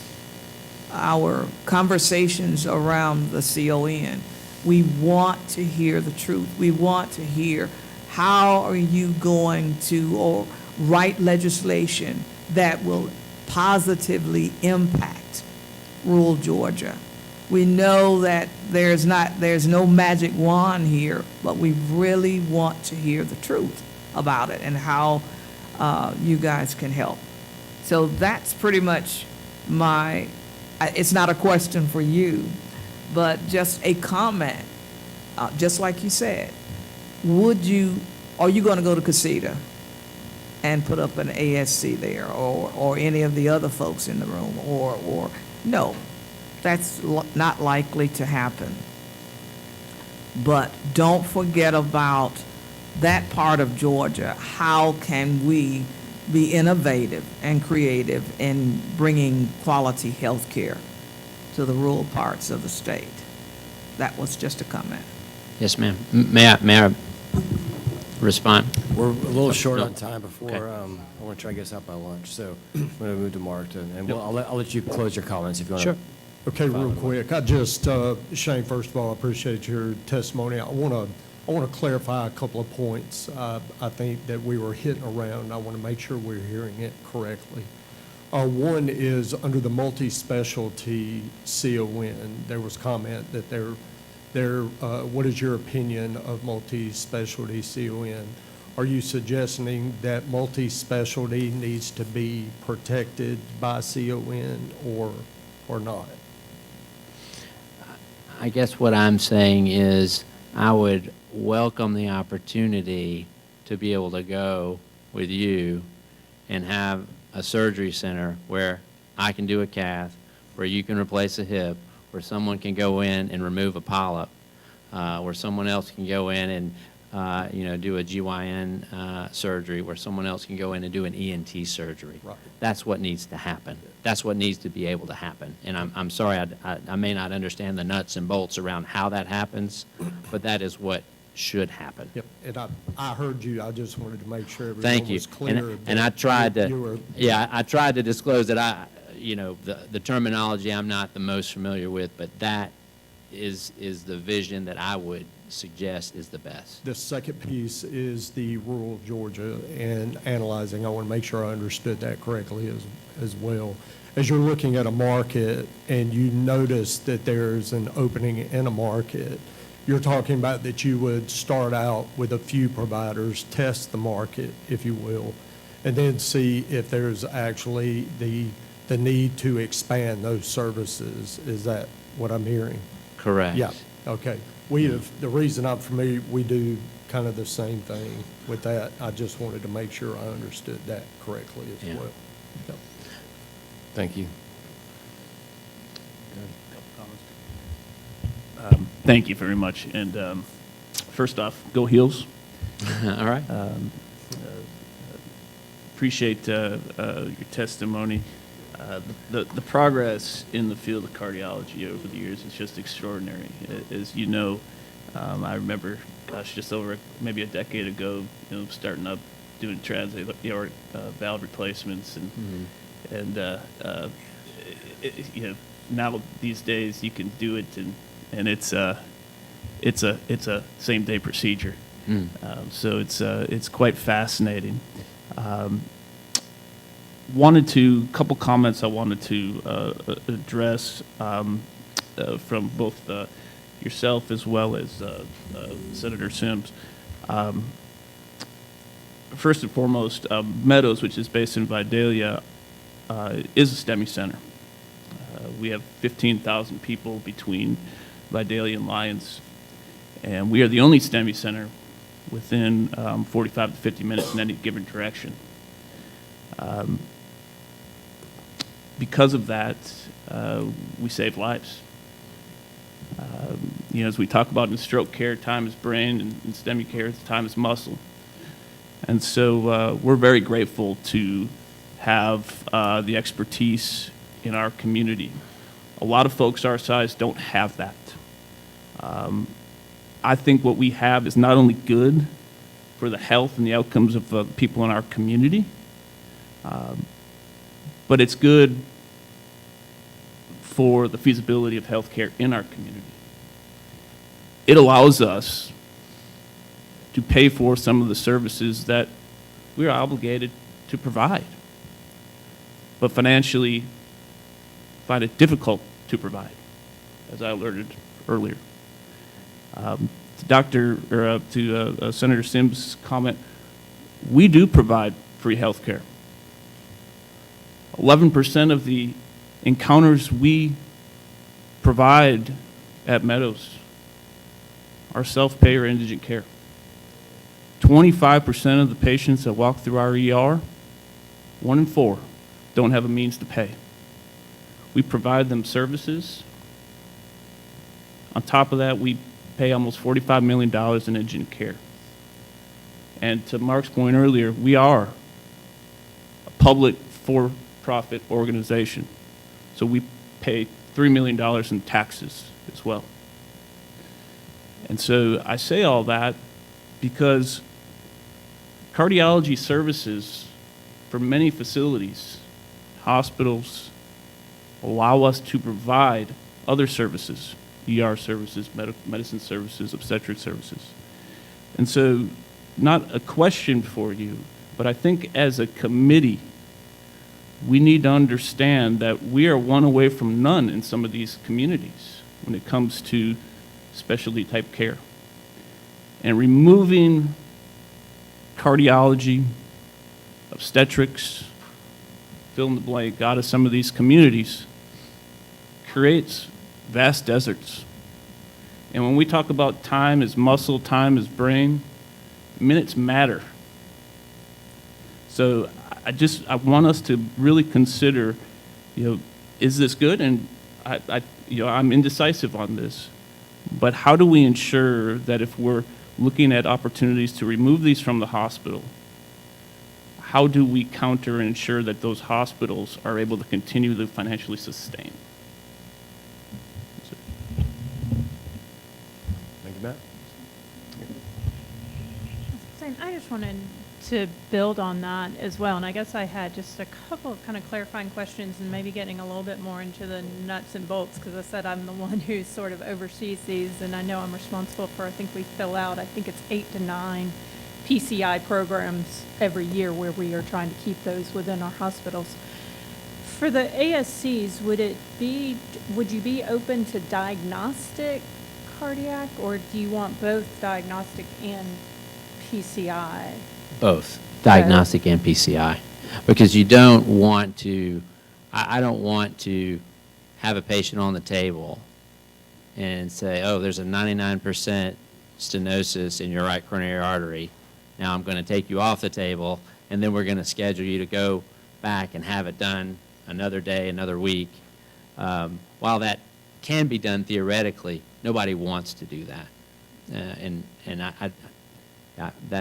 our conversations around the CON, we want to hear the truth. We want to hear how are you going to write legislation that will positively impact rural Georgia. We know that there's no magic wand here, but we really want to hear the truth about it and how you guys can help. So that's pretty much it's not a question for you, but just a comment, just like you said. Are you going to go to Casita and put up an ASC there, or any of the other folks in the room, or no? That's not likely to happen. But don't forget about that part of Georgia. How can we be innovative and creative in bringing quality health care to the rural parts of the state? That was just a comment. Yes, ma'am. May I respond? We're a little short No. on time before, Okay. I want to try to get us out by lunch, so I'm going to move to Mark, and I'll let you close your comments if you want to. Sure. Okay, real quick, Shane, first of all, I appreciate your testimony. I want to clarify a couple of points I think that we were hitting around. I want to make sure we're hearing it correctly. One is under the multi-specialty CON, there was comment that what is your opinion of multi-specialty CON? Are you suggesting that multi-specialty needs to be protected by CON or not? I guess what I'm saying is I would welcome the opportunity to be able to go with you and have a surgery center where I can do a cath, where you can replace a hip, where someone can go in and remove a polyp, where someone else can go in and do a GYN surgery, where someone else can go in and do an ENT surgery. Right. That's what needs to happen. That's what needs to be able to happen. And I'm sorry, I may not understand the nuts and bolts around how that happens, but that is what should happen. Yep, and I heard you. I just wanted to make sure Thank everyone you. was clear. And I that tried you to, were- I tried to disclose that the terminology I'm not the most familiar with, but that is the vision that I would suggest is the best. The second piece is the rural Georgia and analyzing. I want to make sure I understood that correctly as well. As you're looking at a market and you notice that there's an opening in a market, you're talking about that you would start out with a few providers, test the market, if you will, and then see if there's actually the need to expand those services. Is that what I'm hearing? Correct. Yeah, okay. The reason I'm familiar, we do kind of the same thing with that. I just wanted to make sure I understood that correctly as Yeah. well. Yep. Thank you. Thank you very much. And first off, go Heels. All right. Appreciate your testimony. The progress in the field of cardiology over the years is just extraordinary. As you know, I remember, gosh, just over maybe a decade ago, starting up doing transaortic valve replacements, and now these days you can do it, and it's a same day procedure. So it's quite fascinating. Couple comments I wanted to address from both yourself as well as Senator Sims. First and foremost, Meadows, which is based in Vidalia, is a STEMI center. We have 15,000 people between Vidalia and Lyons, and we are the only STEMI center within 45 to 50 minutes in any given direction. Because of that, we save lives. As we talk about in stroke care, time is brain, and in STEMI care, time is muscle. And so we're very grateful to have the expertise in our community. A lot of folks our size don't have that. I think what we have is not only good for the health and the outcomes of people in our community, but it's good for the feasibility of healthcare in our community. It allows us to pay for some of the services that we're obligated to provide, but financially find it difficult to provide, as I alerted earlier. To Senator Sims' comment, we do provide free health care. 11% of the encounters we provide at Meadows are self-pay or indigent care. 25% of the patients that walk through our ER, 1 in 4, don't have a means to pay. We provide them services. On top of that, we pay almost $45 million in indigent care. And to Mark's point earlier, we are a public for-profit organization. So we pay $3 million in taxes as well. And so I say all that because cardiology services for many facilities, hospitals, allow us to provide other services, ER services, medicine services, obstetric services. And so not a question for you, but I think as a committee, we need to understand that we are one away from none in some of these communities when it comes to specialty type care. And removing cardiology, obstetrics, fill in the blank, out of some of these communities creates vast deserts. And when we talk about time as muscle, time as brain, minutes matter. So I want us to really consider, is this good? And I'm indecisive on this. But how do we ensure that if we're looking at opportunities to remove these from the hospital, how do we counter and ensure that those hospitals are able to continue to financially sustain? Thank you, Matt. I just wanted to build on that as well, and I guess I had just a couple of kind of clarifying questions and maybe getting a little bit more into the nuts and bolts, because I said I'm the one who sort of oversees these, and I know I'm responsible for, I think we fill out, I think it's 8 to 9 PCI programs every year where we are trying to keep those within our hospitals. For the ASCs, would you be open to diagnostic cardiac, or do you want both diagnostic and PCI? Both, diagnostic and PCI, because you don't want to, I don't want to have a patient on the table and say, oh, there's a 99% stenosis in your right coronary artery. Now I'm going to take you off the table, and then we're going to schedule you to go back and have it done another day, another week. While that can be done theoretically, Nobody wants to do that. And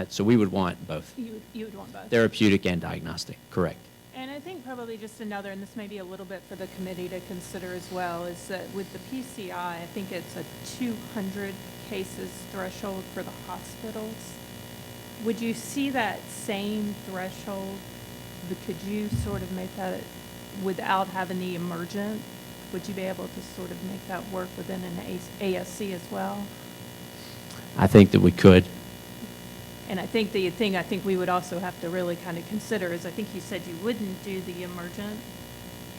so we would want both, You would want both. therapeutic and diagnostic, correct. And I think probably just another, and this may be a little bit for the committee to consider as well, is that with the PCI, I think it's a 200 cases threshold for the hospitals. Would you see that same threshold? Could you sort of make that without having the emergent? Would you be able to sort of make that work within an ASC as well? I think that we could. And I think the thing I think we would also have to really kind of consider is, I think you said you wouldn't do the emergent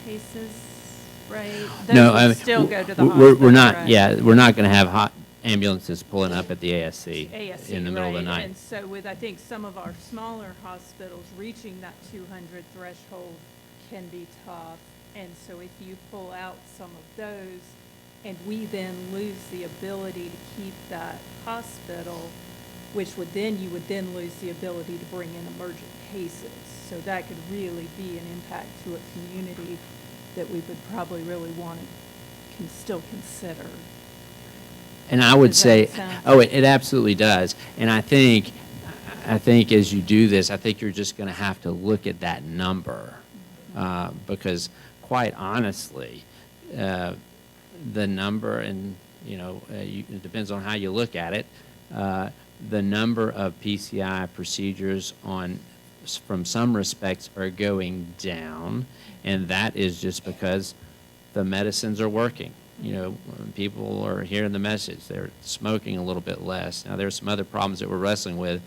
cases, right? No, Those I would mean, still go to the we're hospital, not, right? yeah, we're not going to have hot ambulances pulling up at the ASC ASC, in the middle of the right. night. And so with, I think, some of our smaller hospitals, reaching that 200 threshold can be tough. And so if you pull out some of those, and we then lose the ability to keep that hospital, which would then, you would then lose the ability to bring in emergent cases. So that could really be an impact to a community that we would probably really want to still consider. And I would Does that say, make sense? oh, it absolutely does. And I think as you do this, I think you're just going to have to look at that number, because quite honestly, the number, and it depends on how you look at it, the number of PCI procedures from some respects are going down, and that is just because the medicines are working. People are hearing the message. They're smoking a little bit less. Now, there are some other problems that we're wrestling with,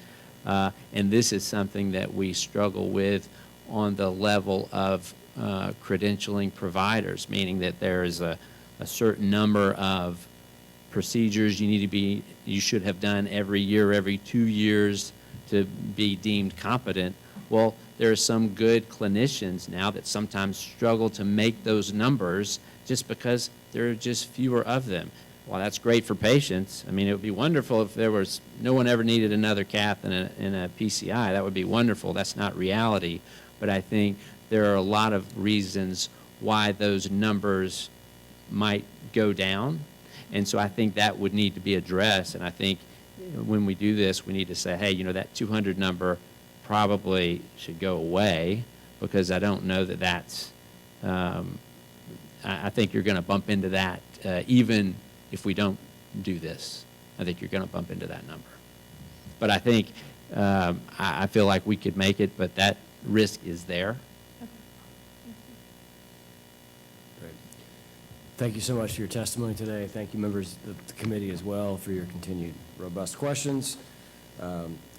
and this is something that we struggle with on the level of credentialing providers, meaning that there is a certain number of procedures you should have done every year, every 2 years to be deemed competent. Well, there are some good clinicians now that sometimes struggle to make those numbers just because there are just fewer of them. Well, that's great for patients. I mean, it would be wonderful if no one ever needed another cath in a PCI. That would be wonderful. That's not reality. But I think there are a lot of reasons why those numbers might go down. And so I think that would need to be addressed. And I think when we do this, we need to say, hey, that 200 number probably should go away, because I don't know that that's, I think you're going to bump into that even if we don't do this. I think you're going to bump into that number. But I think, I feel like we could make it, but that risk is there. Thank you so much for your testimony today. Thank you, members of the committee as well, for your continued robust questions.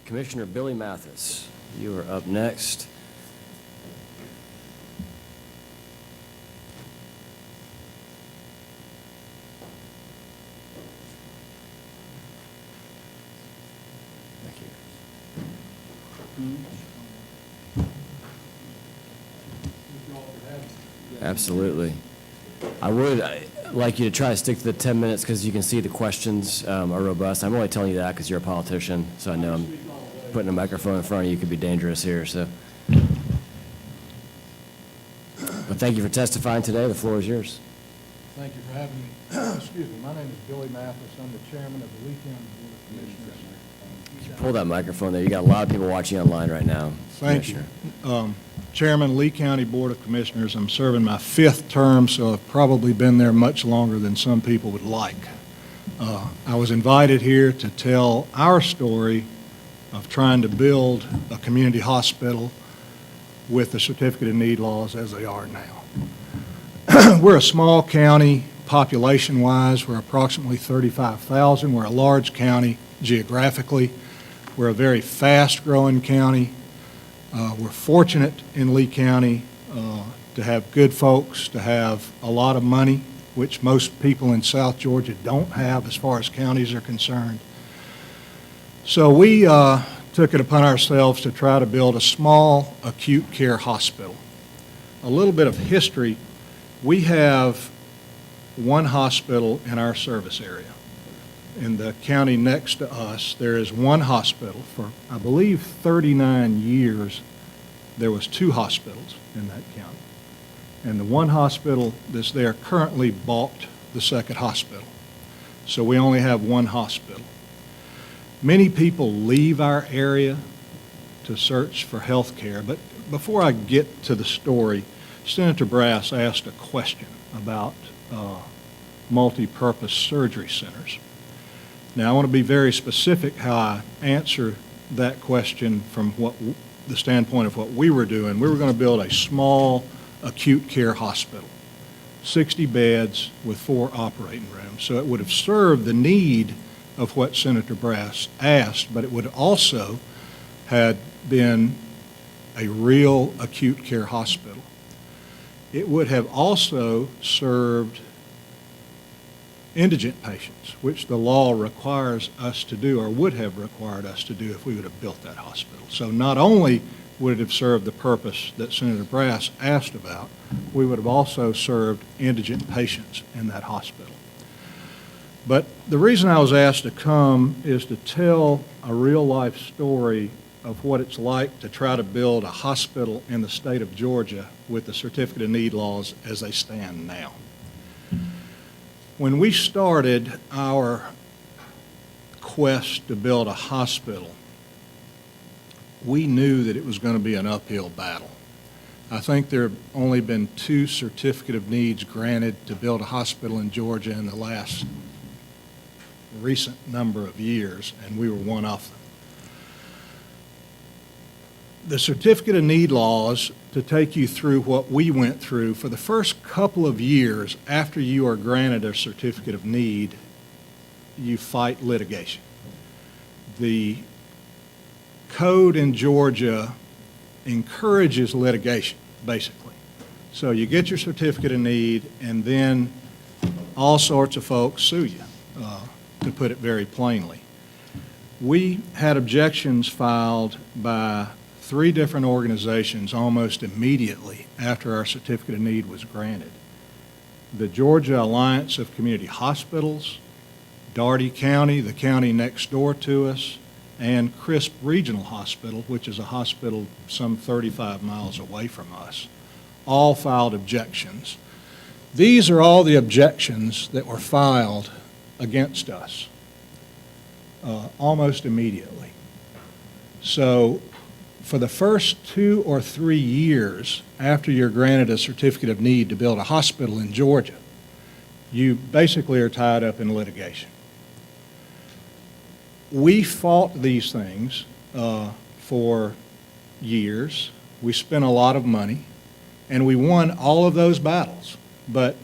Commissioner Billy Mathis, you are up next. Thank you. Absolutely. I would like you to try to stick to the 10 minutes, because you can see the questions are robust. I'm only telling you that because you're a politician, so I know I'm putting a microphone in front of you could be dangerous here. So, but thank you for testifying today. The floor is yours. Thank you for having me. Excuse me. My name is Billy Mathis. I'm the chairman of the Lee County Board of Commissioners. Pull that microphone there. You got a lot of people watching online right now. Thank you. Chairman, Lee County Board of Commissioners. I'm serving my 5th term, so I've probably been there much longer than some people would like. I was invited here to tell our story of trying to build a community hospital with the Certificate of Need laws as they are now. We're a small county population-wise. We're approximately 35,000. We're a large county geographically. We're a very fast-growing county. We're fortunate in Lee County to have good folks, to have a lot of money, which most people in South Georgia don't have as far as counties are concerned. So we took it upon ourselves to try to build a small acute care hospital. A little bit of history. We have one hospital in our service area. In the county next to us, there is one hospital. For, I believe, 39 years, there was 2 hospitals in that county. And the one hospital that's there currently bought the second hospital. so we only have one hospital. Many people leave our area to search for health care, but before I get to the story, Senator Brass asked a question about multi-purpose surgery centers. Now, I want to be very specific how I answer that question from the standpoint of what we were doing. We were going to build a small acute care hospital, 60 beds with 4 operating rooms. So it would have served the need of what Senator Brass asked, but it would also had been a real acute care hospital. It would have also served indigent patients, which the law requires us to do, or would have required us to do if we would have built that hospital. So not only would it have served the purpose that Senator Brass asked about, we would have also served indigent patients in that hospital. But the reason I was asked to come is to tell a real-life story of what it's like to try to build a hospital in the state of Georgia with the Certificate of Need laws as they stand now. When we started our quest to build a hospital, we knew that it was going to be an uphill battle. I think there have only been 2 Certificate of Needs granted to build a hospital in Georgia in the last recent number of years, and we were one of them. The Certificate of Need laws, to take you through what we went through, for the first couple of years after you are granted a Certificate of Need, you fight litigation. The code in Georgia encourages litigation, basically. So you get your Certificate of Need, and then all sorts of folks sue you, to put it very plainly. We had objections filed by 3 different organizations almost immediately after our Certificate of Need was granted. The Georgia Alliance of Community Hospitals, Daugherty County, the county next door to us, and Crisp Regional Hospital, which is a hospital some 35 miles away from us, all filed objections. These are all the objections that were filed against us almost immediately. So for the first 2 or 3 years after you're granted a Certificate of Need to build a hospital in Georgia, you basically are tied up in litigation. We fought these things for years. We spent a lot of money, and we won all of those battles. But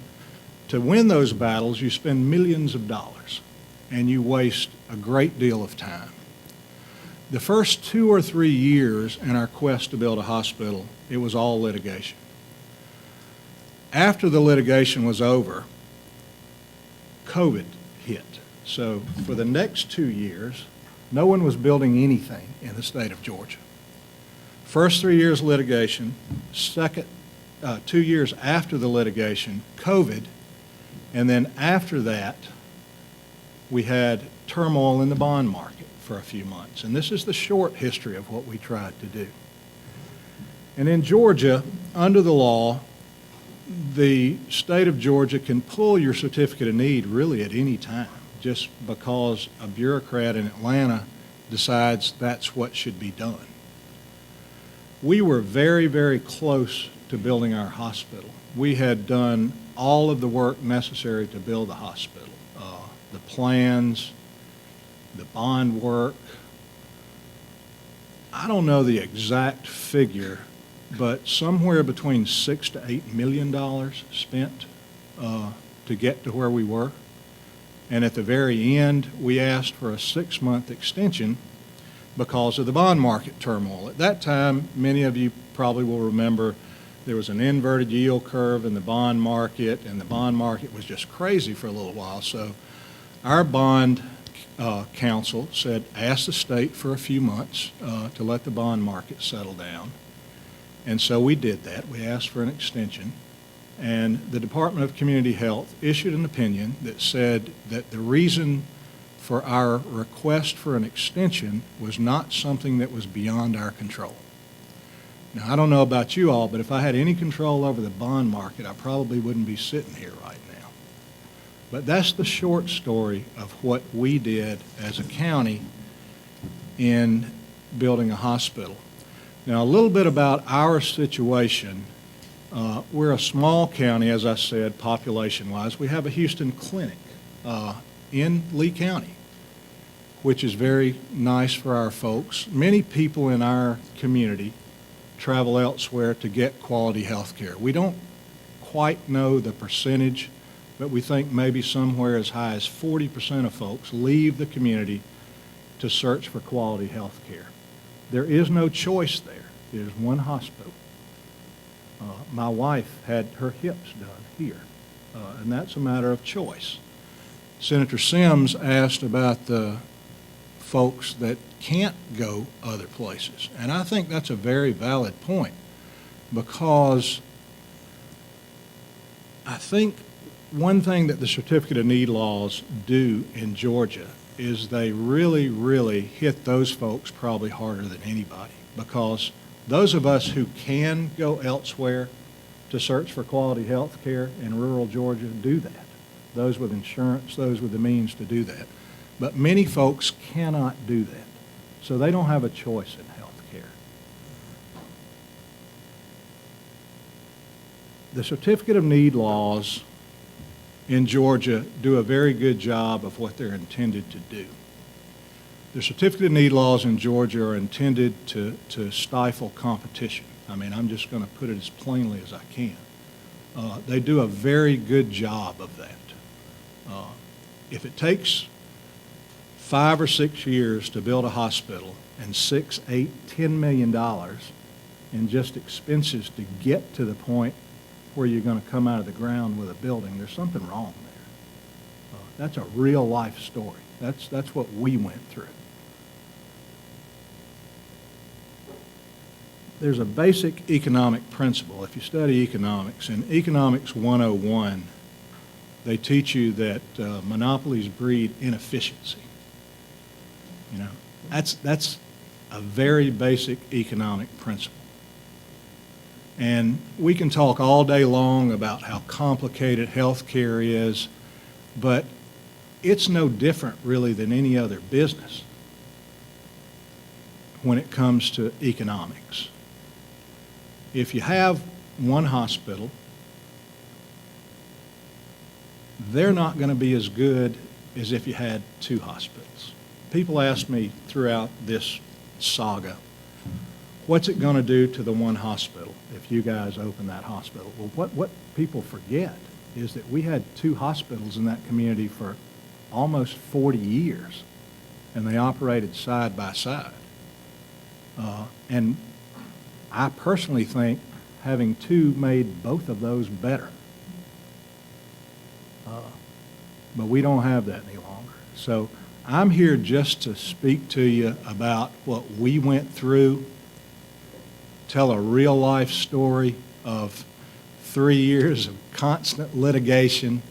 to win those battles, you spend millions of dollars, and you waste a great deal of time. The first 2 or 3 years in our quest to build a hospital, it was all litigation. After the litigation was over, COVID hit. So for the next 2 years, no one was building anything in the state of Georgia. First 3 years litigation, second 2 years after the litigation, COVID, and then after that, we had turmoil in the bond market for a few months. And this is the short history of what we tried to do. And in Georgia, under the law, the state of Georgia can pull your Certificate of Need really at any time, just because a bureaucrat in Atlanta decides that's what should be done. We were very, very close to building our hospital. We had done all of the work necessary to build the hospital, the plans, the bond work. I don't know the exact figure, but somewhere between $6 to $8 million spent to get to where we were. And at the very end, we asked for a 6-month extension because of the bond market turmoil. At that time, many of you probably will remember there was an inverted yield curve in the bond market, and the bond market was just crazy for a little while. So our bond counsel said, ask the state for a few months to let the bond market settle down. And so we did that. We asked for an extension. And the Department of Community Health issued an opinion that said that the reason for our request for an extension was not something that was beyond our control. Now, I don't know about you all, but if I had any control over the bond market, I probably wouldn't be sitting here right But that's the short story of what we did as a county in building a hospital. Now, a little bit about our situation. We're a small county, as I said, population-wise. We have a Houston clinic in Lee County, which is very nice for our folks. Many people in our community travel elsewhere to get quality health care. We don't quite know the percentage, but we think maybe somewhere as high as 40% of folks leave the community to search for quality health care. There is no choice there. There's one hospital. My wife had her hips done here, and that's a matter of choice. Senator Sims asked about the folks that can't go other places, and I think that's a very valid point, because I think one thing that the Certificate of Need laws do in Georgia is they really, really hit those folks probably harder than anybody, because those of us who can go elsewhere to search for quality health care in rural Georgia do that. Those with insurance, those with the means to do that. But many folks cannot do that, so they don't have a choice in health care. The Certificate of Need laws in Georgia do a very good job of what they're intended to do. The Certificate of Need laws in Georgia are intended to stifle competition. I mean, I'm just going to put it as plainly as I can. They do a very good job of that. If it takes 5 or 6 years to build a hospital and $6, $8, $10 million in just expenses to get to the point where you're going to come out of the ground with a building, there's something wrong there. That's a real life story. That's what we went through. There's a basic economic principle. If you study economics, in Economics 101, they teach you that monopolies breed inefficiency. You know, that's a very basic economic principle. And we can talk all day long about how complicated health care is, but it's no different really than any other business when it comes to economics. If you have one hospital, they're not going to be as good as if you had 2 hospitals. People ask me throughout this saga, what's it going to do to the one hospital if you guys open that hospital? Well, what people forget is that we had 2 hospitals in that community for almost 40 years, and they operated side by side. And I personally think having 2 made both of those better. But we don't have that any longer. So I'm here just to speak to you about what we went through, tell a real life story of 3 years of constant litigation,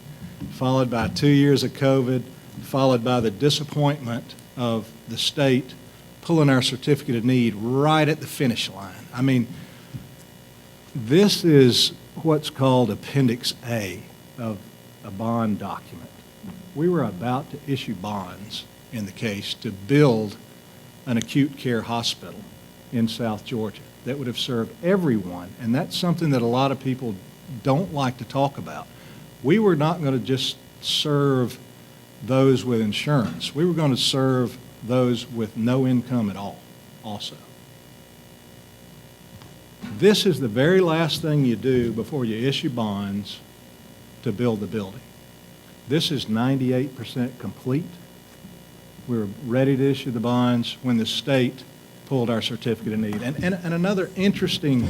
followed by 2 years of COVID, followed by the disappointment of the state pulling our Certificate of Need right at the finish line. I mean, this is what's called Appendix A of a bond document. We were about to issue bonds in the case to build an acute care hospital in South Georgia that would have served everyone, and that's something that a lot of people don't like to talk about. We were not going to just serve those with insurance. We were going to serve those with no income at all also. This is the very last thing you do before you issue bonds to build the building. This is 98% complete. We were ready to issue the bonds when the state pulled our Certificate of Need. And another interesting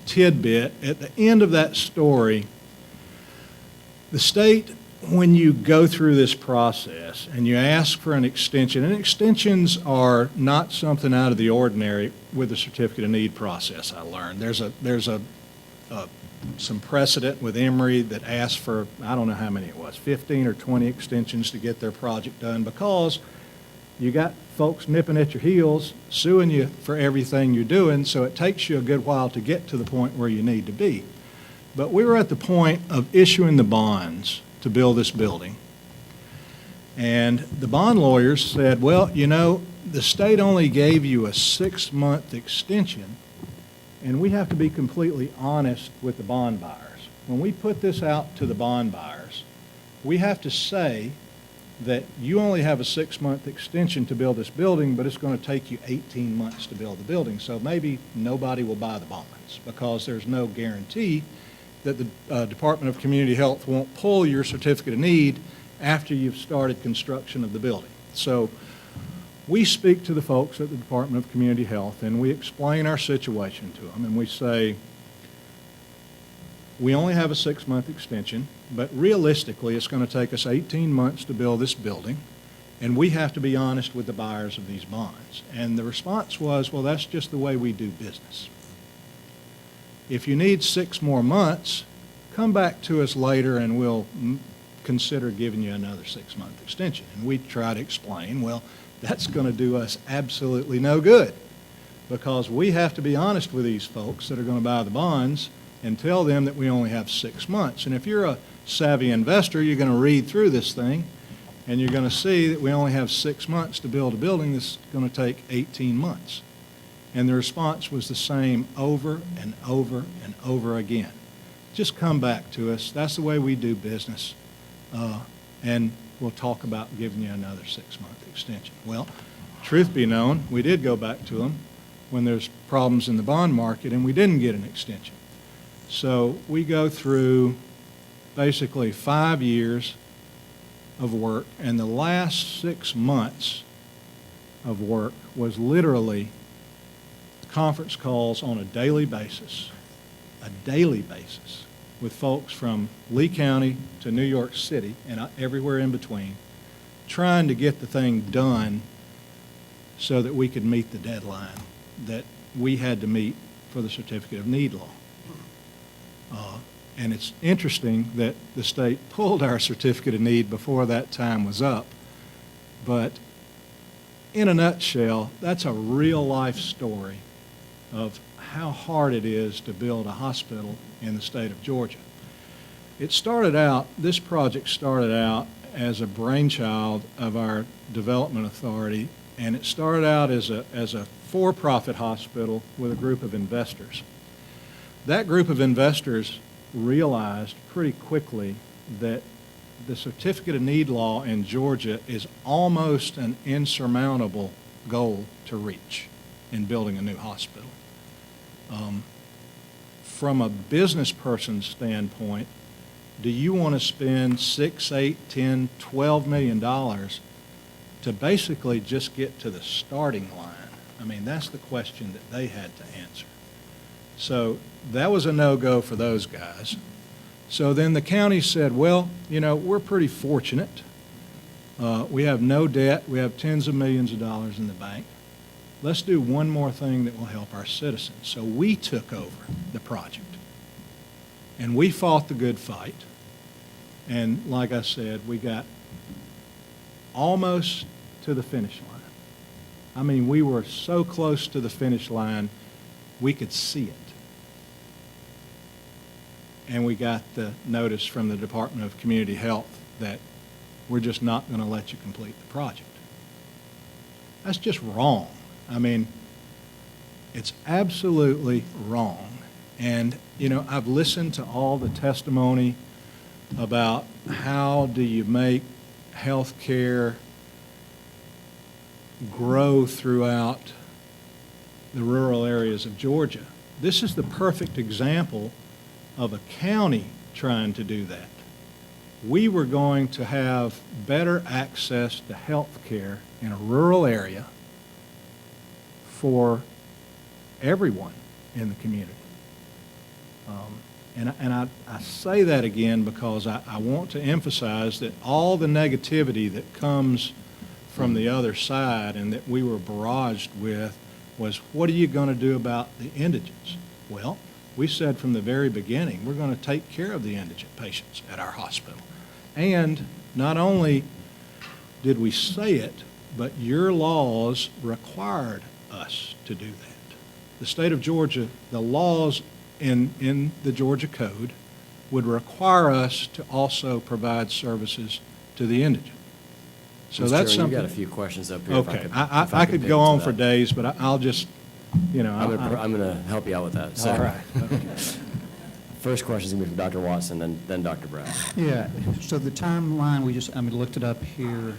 tidbit, at the end of that story, the state, when you go through this process and you ask for an extension, and extensions are not something out of the ordinary with the Certificate of Need process, I learned. There's some precedent with Emory that asked for, I don't know how many it was, 15 or 20 extensions to get their project done, because you got folks nipping at your heels, suing you for everything you're doing, so it takes you a good while to get to the point where you need to be. But we were at the point of issuing the bonds to build this building. And the bond lawyers said, well, you know, the state only gave you a 6-month extension, and we have to be completely honest with the bond buyers. When we put this out to the bond buyers, we have to say that you only have a 6-month extension to build this building, but it's going to take you 18 months to build the building. So maybe nobody will buy the bonds because there's no guarantee that the Department of Community Health won't pull your certificate of need after you've started construction of the building. So we speak to the folks at the Department of Community Health and we explain our situation to them, and we say, we only have a 6-month extension, but realistically it's going to take us 18 months to build this building, and we have to be honest with the buyers of these bonds. And the response was, well, that's just the way we do business. If you need 6 more months, come back to us later and we'll consider giving you another 6-month extension. And we try to explain, well, that's going to do us absolutely no good because we have to be honest with these folks that are going to buy the bonds and tell them that we only have 6 months. And if you're a savvy investor, you're going to read through this thing and you're going to see that we only have 6 months to build a building that's going to take 18 months. And the response was the same over and over and over again. Just come back to us. That's the way we do business. And we'll talk about giving you another 6-month extension. Well, truth be known, we did go back to them when there's problems in the bond market and we didn't get an extension. So we go through basically 5 years of work, and the last 6 months of work was literally conference calls on a daily basis, with folks from Lee County to New York City and everywhere in between, trying to get the thing done so that we could meet the deadline that we had to meet for the certificate of need law. And it's interesting that the state pulled our certificate of need before that time was up. But in a nutshell, that's a real-life story of how hard it is to build a hospital in the state of Georgia. This project started out as a brainchild of our development authority, and it started out as a for-profit hospital with a group of investors. That group of investors realized pretty quickly that the certificate of need law in Georgia is almost an insurmountable goal to reach in building a new hospital. From a business person's standpoint, do you want to spend $6, $8, $10, $12 million to basically just get to the starting line? I mean, that's the question that they had to answer. So that was a no-go for those guys. So then the county said, well, you know, we're pretty fortunate. We have no debt. We have tens of millions of dollars in the bank. Let's do one more thing that will help our citizens. So we took over the project. And we fought the good fight. And like I said, we got almost to the finish line. I mean, we were so close to the finish line, we could see it. And we got the notice from the Department of Community Health that we're just not going to let you complete the project. That's just wrong. I mean, it's absolutely wrong. And, you know, I've listened to all the testimony about how do you make health care grow throughout the rural areas of Georgia. This is the perfect example of a county trying to do that. We were going to have better access to health care in a rural area for everyone in the community. And I say that again because I want to emphasize that all the negativity that comes from the other side and that we were barraged with was, what are you going to do about the indigents? Well, we said from the very beginning, we're going to take care of the indigent patients at our hospital. And not only did we say it, but your laws required us to do that. The state of Georgia, the laws in the Georgia Code would require us to also provide services to the indigent. So Mr. that's Chairman, something. you've got a few questions up here. If Okay, could- I if could pick go to on that. for days, but I'll just, you know. I'm gonna help you out with that. So, All right. first question is gonna be from Dr. Watson, then Dr. Brass. Yeah, so the timeline, looked it up here,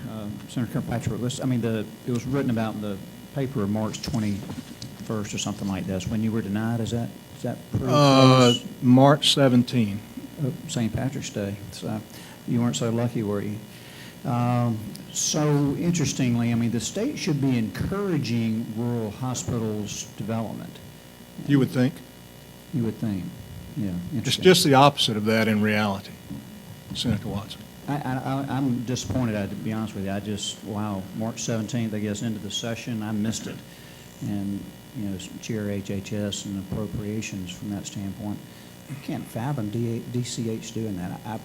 Senator Kirkpatrick, it was written about in the paper March 21st or something like this, when you were denied, is that pretty close? March 17. St. Patrick's Day, so you weren't so lucky, were you? So interestingly, the state should be encouraging rural hospitals' development. You would think? You would think, yeah. It's interesting. just the opposite of that in reality, Senator Watson. I'm disappointed, to be honest with you. Wow, March 17th, I guess, into the session, I missed it. And, as Chair HHS and appropriations from that standpoint, I can't fathom DCH doing that. I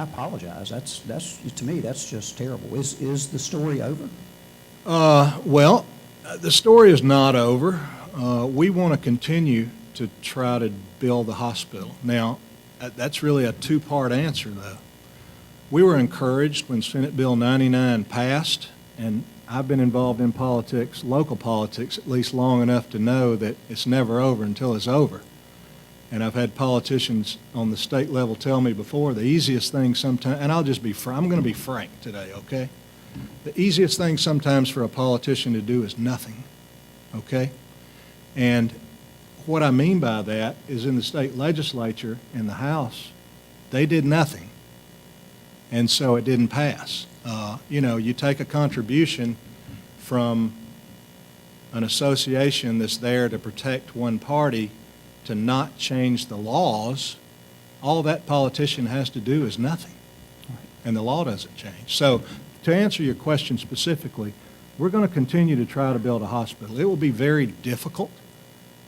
apologize. That's to me, that's just terrible. Is the story over? Well, the story is not over. We want to continue to try to build the hospital. Now, that's really a two-part answer, though. We were encouraged when Senate Bill 99 passed, and I've been involved in politics, local politics, at least long enough to know that it's never over until it's over. And I've had politicians on the state level tell me before, the easiest thing sometimes, and I'll just be I'm going to be frank today, okay? The easiest thing sometimes for a politician to do is nothing, okay? And what I mean by that is in the state legislature and the House, they did nothing. And so it didn't pass. You take a contribution from an association that's there to protect one party to not change the laws, all that politician has to do is nothing. And the law doesn't change. So to answer your question specifically, we're going to continue to try to build a hospital. It will be very difficult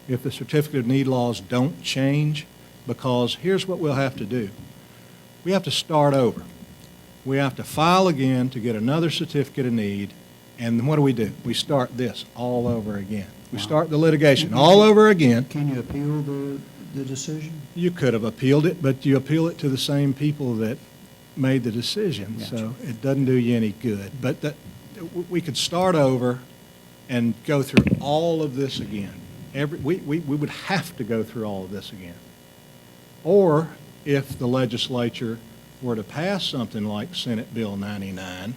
if the certificate of need laws don't change, because here's what we'll have to do. We have to start over. We have to file again to get another certificate of need, and then what do? We start this all over again. We start the litigation all over again. Can you appeal the decision? You could have appealed it, but you appeal it to the same people that made the decision, Gotcha. so it doesn't do you any good. But we could start over and go through all of this again. We would have to go through all of this again. Or if the legislature were to pass something like Senate Bill 99,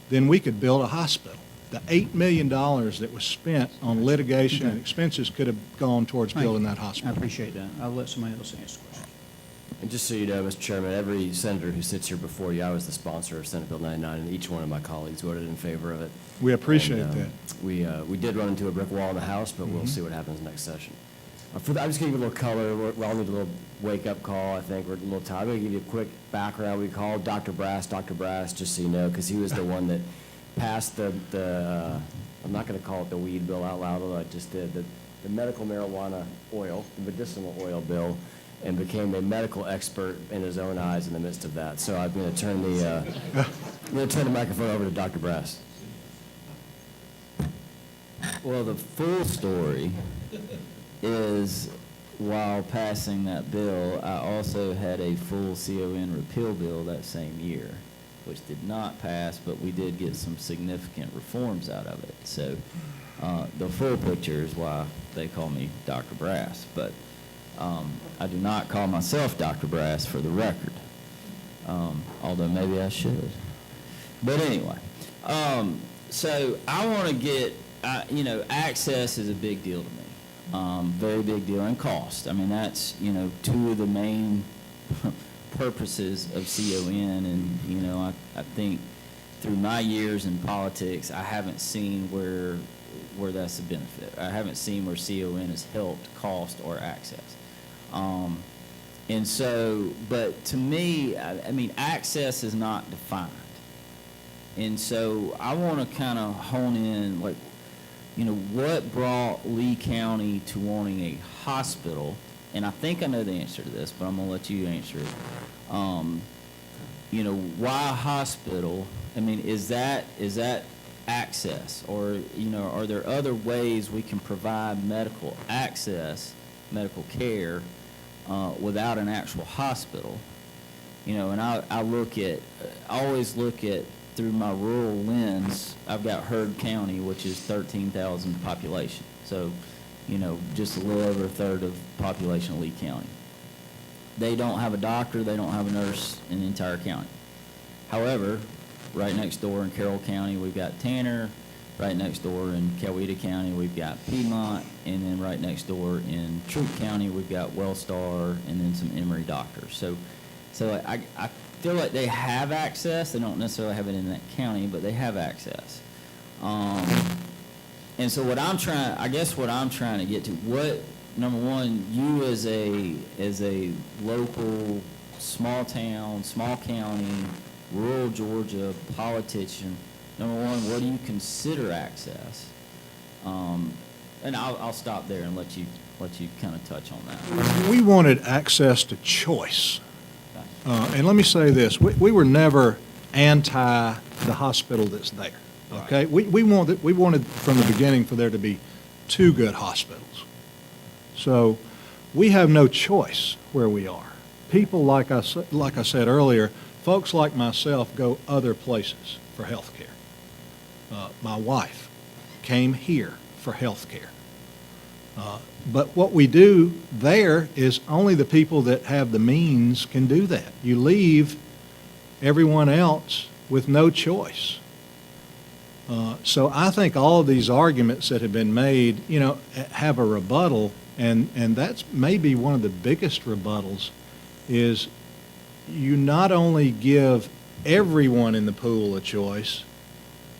then we could build a hospital. The $8 million that was spent on litigation and expenses could have gone towards Thank building you. that I hospital. appreciate that. I'll let somebody else answer the question. And just so you know, Mr. Chairman, every senator who sits here before you, I was the sponsor of Senate Bill 99, and each one of my colleagues voted in favor of it. We appreciate And, that. We did run into a brick wall in the House, but we'll see what happens next session. I'm just going to give you a little color. We all need a little wake-up call, I think. We're a little tired. I'm going to give you a quick background. We called Dr. Brass, just so you know, because he was the one that passed the I'm not going to call it the weed bill out loud, although I just did, the medical marijuana oil, the medicinal oil bill, and became a medical expert in his own eyes in the midst of that. So I'm going to turn the microphone over to Dr. Brass. Well, the full story is, while passing that bill, I also had a full CON repeal bill that same year, which did not pass, but we did get some significant reforms out of it. So the full picture is why they call me Dr. Brass. But I do not call myself Dr. Brass for the record, although maybe I should. But anyway, so I want to get, access is a big deal to me. Very big deal, and cost. I mean, that's, two of the main purposes of CON, and, I think through my years in politics, I haven't seen where that's a benefit. I haven't seen where CON has helped cost or access. And so, but to me, I mean, access is not defined. And so I want to kind of hone in, like, what brought Lee County to wanting a hospital? And I think I know the answer to this, but I'm going to let you answer it. Why a hospital? I mean, is that access? Or, are there other ways we can provide medical access medical care without an actual hospital. You know, and I always look at, through my rural lens, I've got Heard County, which is 13,000 population. So, you know, just a little over a third of population of Lee County. They don't have a doctor, they don't have a nurse in the entire county. However, right next door in Carroll County, we've got Tanner. Right next door in Coweta County, we've got Piedmont. And then right next door in Troup County, we've got Wellstar and then some Emory doctors. So I feel like they have access. They don't necessarily have it in that county, but they have access. And so what I'm trying to get to, what, number one, you as a local, small town, small county, rural Georgia politician, number one, what do you consider access? And I'll stop there and let you kind of touch on that. We wanted access to choice. And let me say this, we were never anti the hospital that's there, okay? We wanted from the beginning for there to be 2 good hospitals. So we have no choice where we are. People, like I said earlier, folks like myself go other places for health care. My wife came here for health care. But what we do there is only the people that have the means can do that. You leave everyone else with no choice. So I think all of these arguments that have been made, you know, have a rebuttal, and that's maybe one of the biggest rebuttals is you not only give everyone in the pool a choice,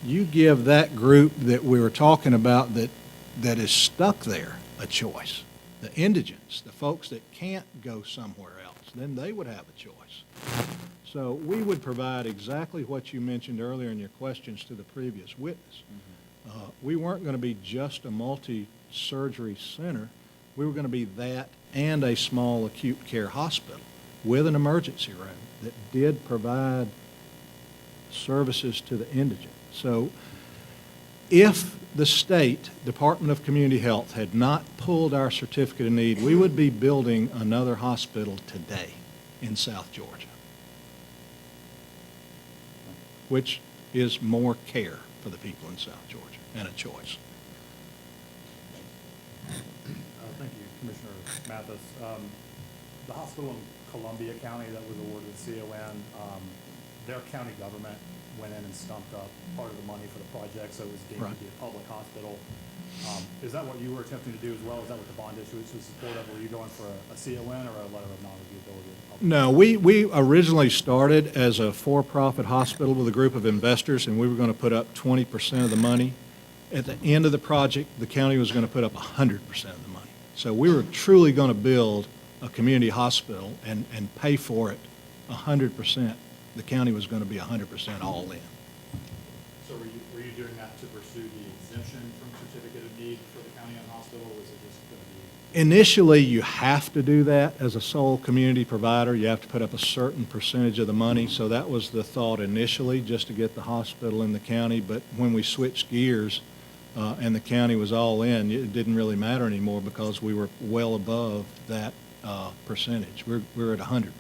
you give that group that we were talking about that is stuck there a choice. The indigents, the folks that can't go somewhere else, then they would have a choice. So we would provide exactly what you mentioned earlier in your questions to the previous witness. We weren't going to be just a multi-surgery center. We were going to be that and a small acute care hospital with an emergency room that did provide services to the indigent. So if the state Department of Community Health had not pulled our certificate of need, we would be building another hospital today in South Georgia, which is more care for the people in South Georgia and a choice. Thank you, Commissioner Mathis. The hospital in Columbia County that was awarded CON, their county government went in and stumped up part of the money for the project, so it was deemed to be a public hospital. Is that what you were attempting to do as well? Is that what the bond issuance was support of? Were you going for a CON or a letter of non-reviewability? No, we originally started as a for-profit hospital with a group of investors, and we were going to put up 20% of the money. At the end of the project, the county was going to put up 100% of the money. So we were truly going to build a community hospital and pay for it 100%. The county was going to be 100% all in. So were you doing that to pursue the exemption from certificate of need for the county and hospital, or was it just going to be? Initially, you have to do that as a sole community provider. You have to put up a certain percentage of the money. So that was the thought initially, just to get the hospital in the county. But when we switched gears and the county was all in, it didn't really matter anymore because we were well above that percentage. We're at 100%.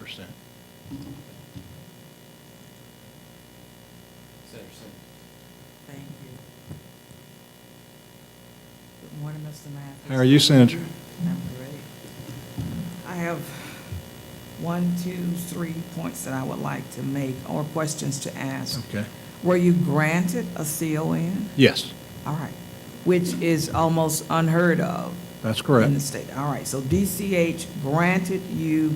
Thank you. Good morning, Mr. Mathis. How are you, Senator? I'm great. I have 1, 2, 3 points that I would like to make, or questions to ask. Okay. Were you granted a CON? Yes, All right, which is almost unheard of that's correct. in the state. All right, so DCH granted you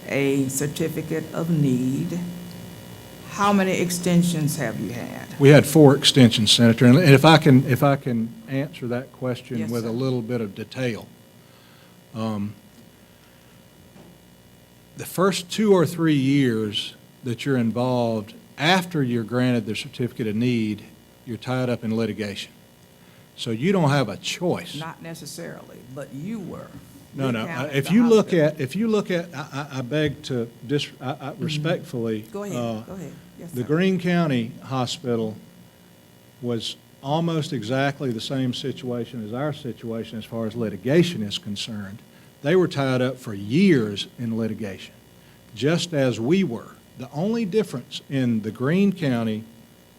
a certificate of need. How many extensions have you had? We had 4 extensions, Senator, and if I can answer that question Yes, with sir. a little bit of detail. The first 2 or 3 years that you're involved, after you're granted the certificate of need, you're tied up in litigation. So you don't have a choice. Not necessarily, but you were. No, You no. counted If the you look hospital. at, I beg to respectfully. Go ahead, go ahead. Yes, The sir. Greene County Hospital was almost exactly the same situation as our situation as far as litigation is concerned. They were tied up for years in litigation, just as we were. The only difference in the Greene County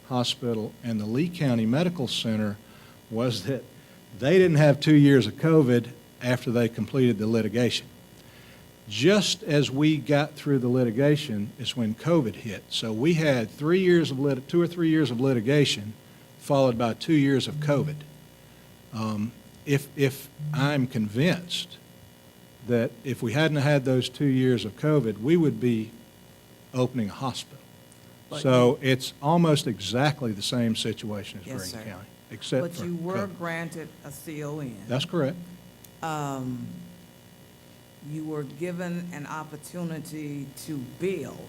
Hospital and the Lee County Medical Center was that they didn't have 2 years of COVID after they completed the litigation. Just as we got through the litigation is when COVID hit. So we had 3 years of 2 or 3 years of litigation, followed by 2 years of COVID. If I'm convinced that if we hadn't had those 2 years of COVID, we would be opening a hospital. So it's almost exactly the same situation as Yes, Greene sir. County, except But for you were COVID. granted a CON. That's correct. You were given an opportunity to build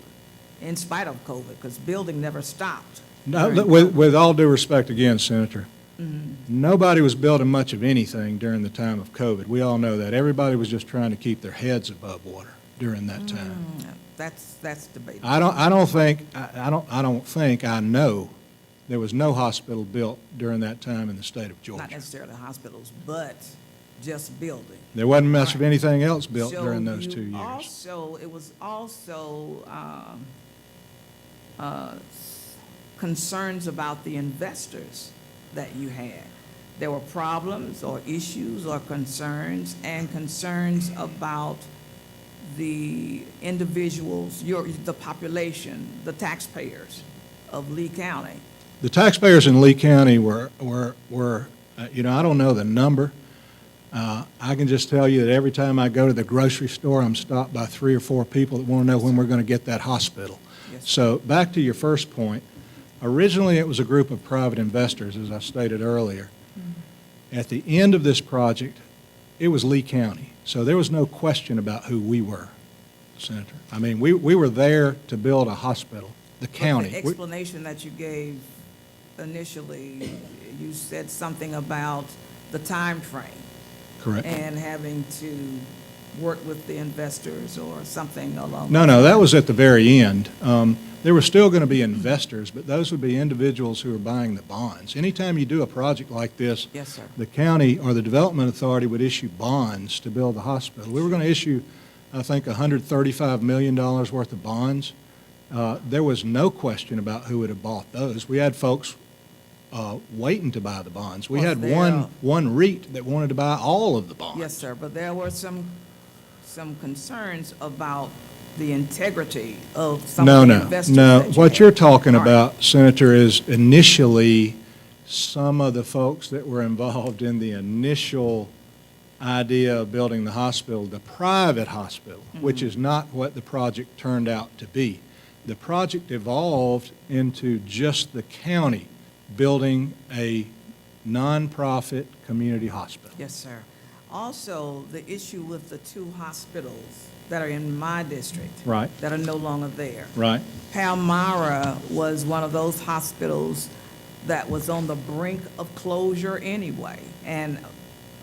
in spite of COVID, because building never stopped. No, during with all due respect again, Senator, Mhm. nobody was building much of anything during the time of COVID. We all know that. Everybody was just trying to keep their heads above water during that time. That's debatable. I don't think I know there was no hospital built during that time in the state of Not Georgia. necessarily hospitals, but just building. There wasn't much of Right. anything else built So during those you 2 years. Also, it was also concerns about the investors that you had. There were problems or issues or concerns, and concerns about the individuals, the population, the taxpayers of Lee County. The taxpayers in Lee County were I don't know the number. I can just tell you that every time I go to the grocery store, I'm stopped by 3 or 4 people that want to know when we're going to get that hospital. Yes, sir. So back to your first point, originally it was a group of private investors, as I stated earlier. At the end of this project, it was Lee County. So there was no question about who we were, Senator. I mean, we were there to build a hospital, the county. But the explanation that you gave initially, you said something about the time frame. Correct. And having to work with the investors or something along. No, that was at the very end. There were still going to be investors, but those would be individuals who are buying the bonds. Anytime you do a project like this, Yes, sir. the county or the development authority would issue bonds to build the hospital. We were going to issue, I think, $135 million worth of bonds. There was no question about who would have bought those. We had folks waiting to buy the bonds. We Was had there- one REIT that wanted to buy all of the bonds. Yes, sir, but there were some concerns about the integrity of some of the investors No. that you What had. you're talking All right. about, Senator, is initially some of the folks that were involved in the initial idea of building the hospital, the private hospital, which is not what the project turned out to be. The project evolved into just the county building a nonprofit community hospital. Yes, sir. Also, the issue with the 2 hospitals that are in my district. Right. That are no longer there. Right. Palmyra was one of those hospitals that was on the brink of closure anyway, and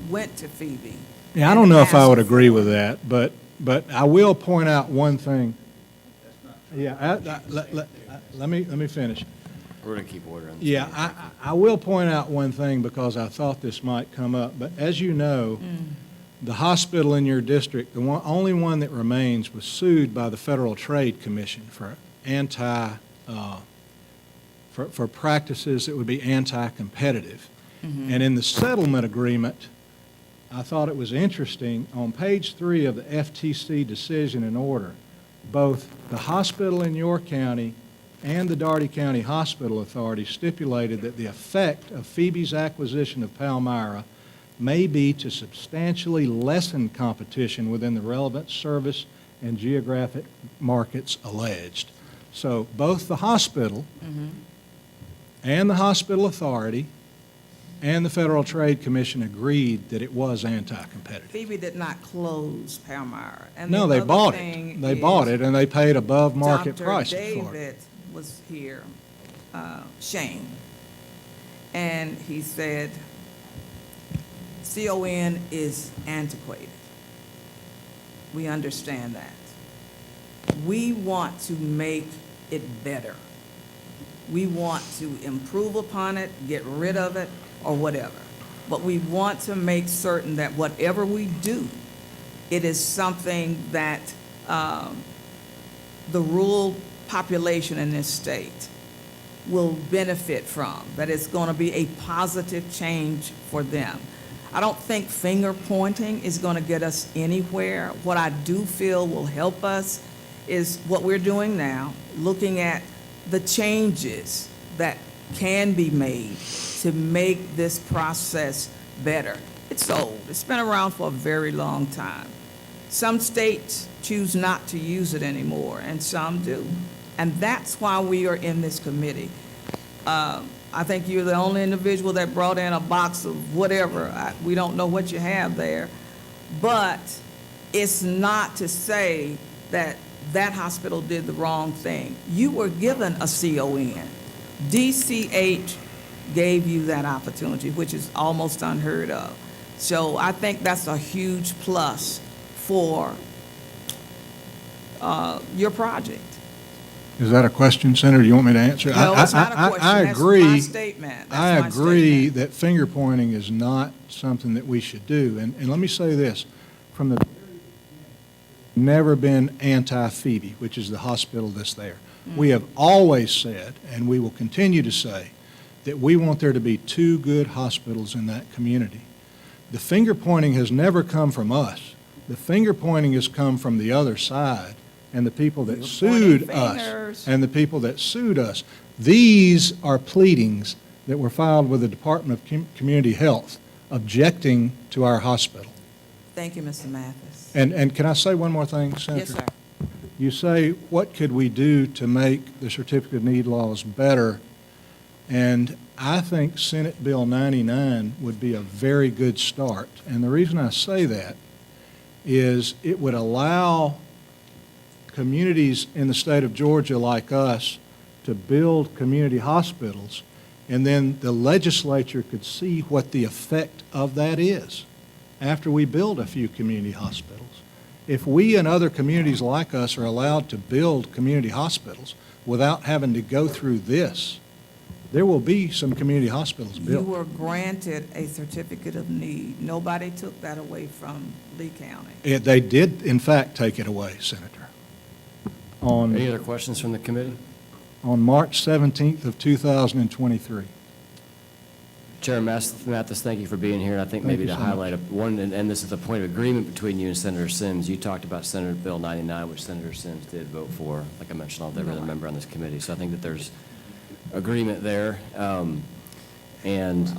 went to Phoebe. Yeah, I don't know if I would agree with that, but I will point out one thing. Yeah, let me finish. We're going to keep order on this. Yeah, I will point out one thing because I thought this might come up, but as you know, the hospital in your district, the only one that remains, was sued by the Federal Trade Commission for for practices that would be anti-competitive. And in the settlement agreement, I thought it was interesting, on page 3 of the FTC decision and order, both the hospital in your county and the Daugherty County Hospital Authority stipulated that the effect of Phoebe's acquisition of Palmyra may be to substantially lessen competition within the relevant service and geographic markets alleged. So both the hospital and the hospital authority and the Federal Trade Commission agreed that it was anti-competitive. Phoebe did not close Palmyra. And No, the they other bought thing it. They is bought it, and they paid above market Dr. prices for it. David was here, Shane, and he said, CON is antiquated. We understand that. We want to make it better. We want to improve upon it, get rid of it, or whatever. But we want to make certain that whatever we do it is something that the rural population in this state will benefit from, that it's going to be a positive change for them. I don't think finger pointing is going to get us anywhere. What I do feel will help us is what we're doing now, looking at the changes that can be made to make this process better. It's old. It's been around for a very long time. Some states choose not to use it anymore, and some do. And that's why we are in this committee. I think you're the only individual that brought in a box of whatever. We don't know what you have there. But it's not to say that that hospital did the wrong thing. You were given a CON. DCH gave you that opportunity, which is almost unheard of. So I think that's a huge plus for your project. Is that a question, Senator? Do you want me to answer? No, it's not a question. I That's agree. my statement. That's I my agree statement. that finger pointing is not something that we should do. And let me say this, from the never been anti-Phoebe, which is the hospital that's there. We have always said, and we will continue to say, that we want there to be two good hospitals in that community. The finger pointing has never come from us. The finger pointing has come from the other side and the people that sued us. And the people that sued us. These are pleadings that were filed with the Department of Community Health objecting to our hospital. Thank you, Mr. Mathis. And can I say one more thing, Senator? Yes, sir. You say, what could we do to make the certificate of need laws better? And I think Senate Bill 99 would be a very good start. And the reason I say that is it would allow communities in the state of Georgia like us to build community hospitals, and then the legislature could see what the effect of that is after we build a few community hospitals. If we and other communities like us are allowed to build community hospitals without having to go through this, there will be some community hospitals built. You were granted a certificate of need. Nobody took that away from Lee County. They did, in fact, take it away, Senator. Any other questions from the committee? On March 17th of 2023. Chairman Mathis, thank you for being here. And I think Thank maybe you to so much. highlight one, and this is the point of agreement between you and Senator Sims. You talked about Senate Bill 99, which Senator Sims did vote for, like I mentioned, all every other member on this committee. So I think that there's agreement there. And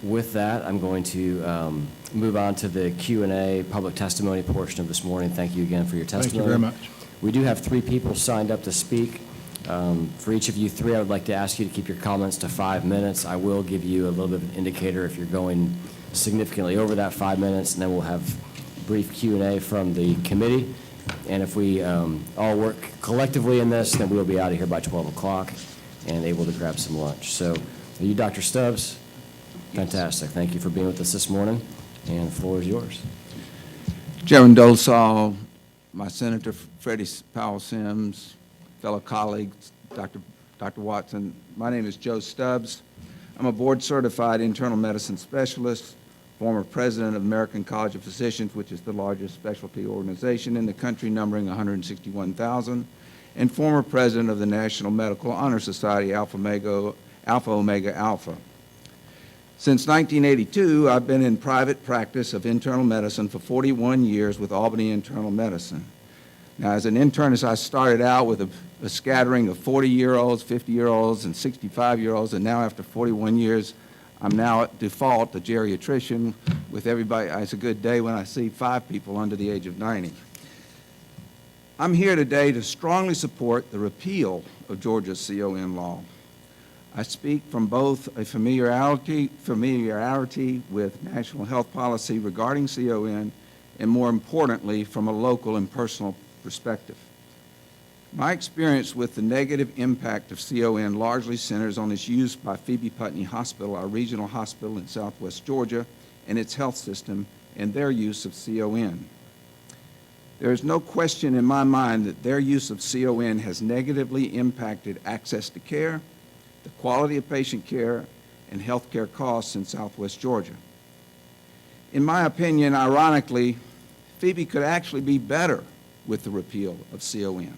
with that, I'm going to move on to the Q&A public testimony portion of this morning. Thank you again for your testimony. Thank you very much. We do have 3 people signed up to speak. For each of you 3, I would like to ask you to keep your comments to 5 minutes. I will give you a little bit of an indicator if you're going significantly over that 5 minutes, and then we'll have brief Q&A from the committee. And if we all work collectively in this, then we'll be out of here by 12 o'clock and able to grab some lunch. So are you Dr. Stubbs? Fantastic. Thank you for being with us this morning, and the floor is yours. Chairman Dolsall, my Senator Freddie Powell Sims, fellow colleagues, Dr. Watson. My name is Joe Stubbs. I'm a board-certified internal medicine specialist, former president of American College of Physicians, which is the largest specialty organization in the country, numbering 161,000, and former president of the National Medical Honor Society, Alpha Omega Alpha. Since 1982, I've been in private practice of internal medicine for 41 years with Albany Internal Medicine. Now, as an internist, I started out with a scattering of 40-year-olds, 50-year-olds, and 65-year-olds, and now after 41 years, I'm now at default a geriatrician with everybody. It's a good day when I see 5 people under the age of 90. I'm here today to strongly support the repeal of Georgia's CON law. I speak from both a familiarity with national health policy regarding CON, and more importantly, from a local and personal perspective. My experience with the negative impact of CON largely centers on its use by Phoebe Putney Hospital, our regional hospital in southwest Georgia, and its health system, and their use of CON. There is no question in my mind that their use of CON has negatively impacted access to care, the quality of patient care, and health care costs in southwest Georgia. In my opinion, ironically, Phoebe could actually be better with the repeal of CON.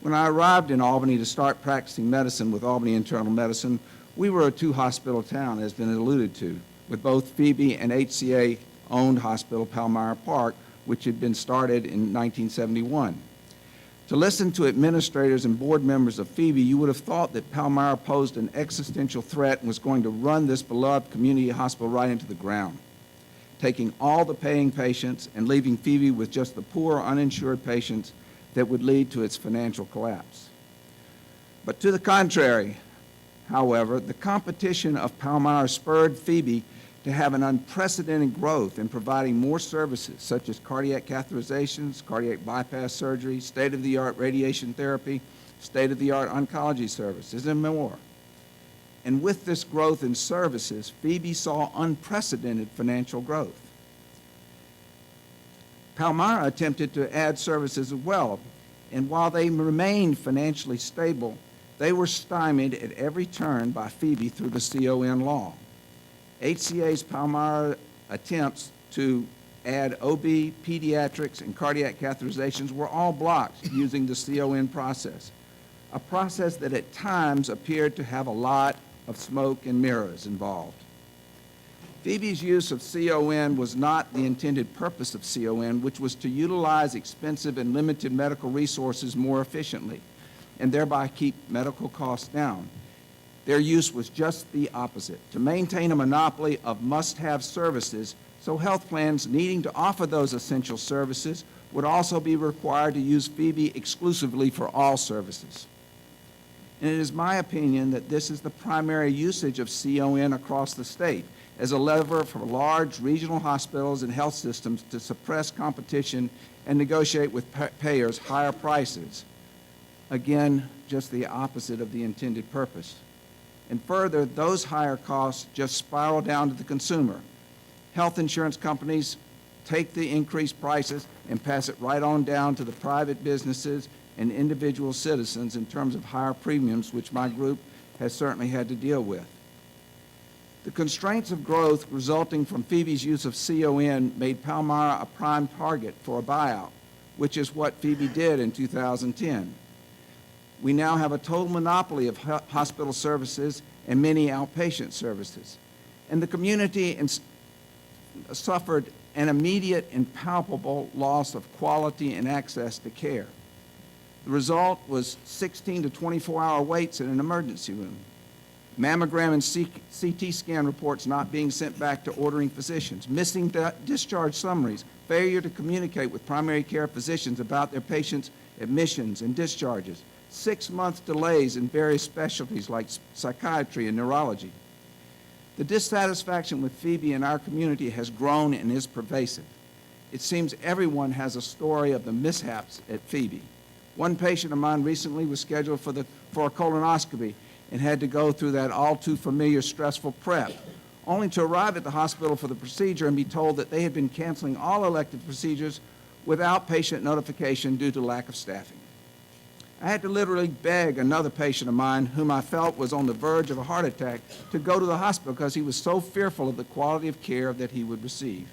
When I arrived in Albany to start practicing medicine with Albany Internal Medicine, we were a two-hospital town, as been alluded to, with both Phoebe and HCA-owned hospital Palmyra Park, which had been started in 1971. To listen to administrators and board members of Phoebe, you would have thought that Palmyra posed an existential threat and was going to run this beloved community hospital right into the ground, taking all the paying patients and leaving Phoebe with just the poor, uninsured patients that would lead to its financial collapse. But to the contrary, however, the competition of Palmyra spurred Phoebe to have an unprecedented growth in providing more services such as cardiac catheterizations, cardiac bypass surgery, state-of-the-art radiation therapy, state-of-the-art oncology services, and more. And with this growth in services, Phoebe saw unprecedented financial growth. Palmyra attempted to add services as well, and while they remained financially stable, they were stymied at every turn by Phoebe through the CON law. HCA's Palmyra attempts to add OB, pediatrics, and cardiac catheterizations were all blocked using the CON process, a process that at times appeared to have a lot of smoke and mirrors involved. Phoebe's use of CON was not the intended purpose of CON, which was to utilize expensive and limited medical resources more efficiently and thereby keep medical costs down. Their use was just the opposite, to maintain a monopoly of must-have services, so health plans needing to offer those essential services would also be required to use Phoebe exclusively for all services. And it is my opinion that this is the primary usage of CON across the state, as a lever for large regional hospitals and health systems to suppress competition and negotiate with payers higher prices. Again, just the opposite of the intended purpose. And further, those higher costs just spiral down to the consumer. Health insurance companies take the increased prices and pass it right on down to the private businesses and individual citizens in terms of higher premiums, which my group has certainly had to deal with. The constraints of growth resulting from Phoebe's use of CON made Palmyra a prime target for a buyout, which is what Phoebe did in 2010. We now have a total monopoly of hospital services and many outpatient services. And the community suffered an immediate and palpable loss of quality and access to care. The result was 16 to 24-hour waits in an emergency room, mammogram and CT scan reports not being sent back to ordering physicians, missing discharge summaries, failure to communicate with primary care physicians about their patients' admissions and discharges, 6-month delays in various specialties like psychiatry and neurology. The dissatisfaction with Phoebe in our community has grown and is pervasive. It seems everyone has a story of the mishaps at Phoebe. One patient of mine recently was scheduled for a colonoscopy and had to go through that all too familiar stressful prep, only to arrive at the hospital for the procedure and be told that they had been canceling all elective procedures without patient notification due to lack of staffing. I had to literally beg another patient of mine, whom I felt was on the verge of a heart attack, to go to the hospital because he was so fearful of the quality of care that he would receive.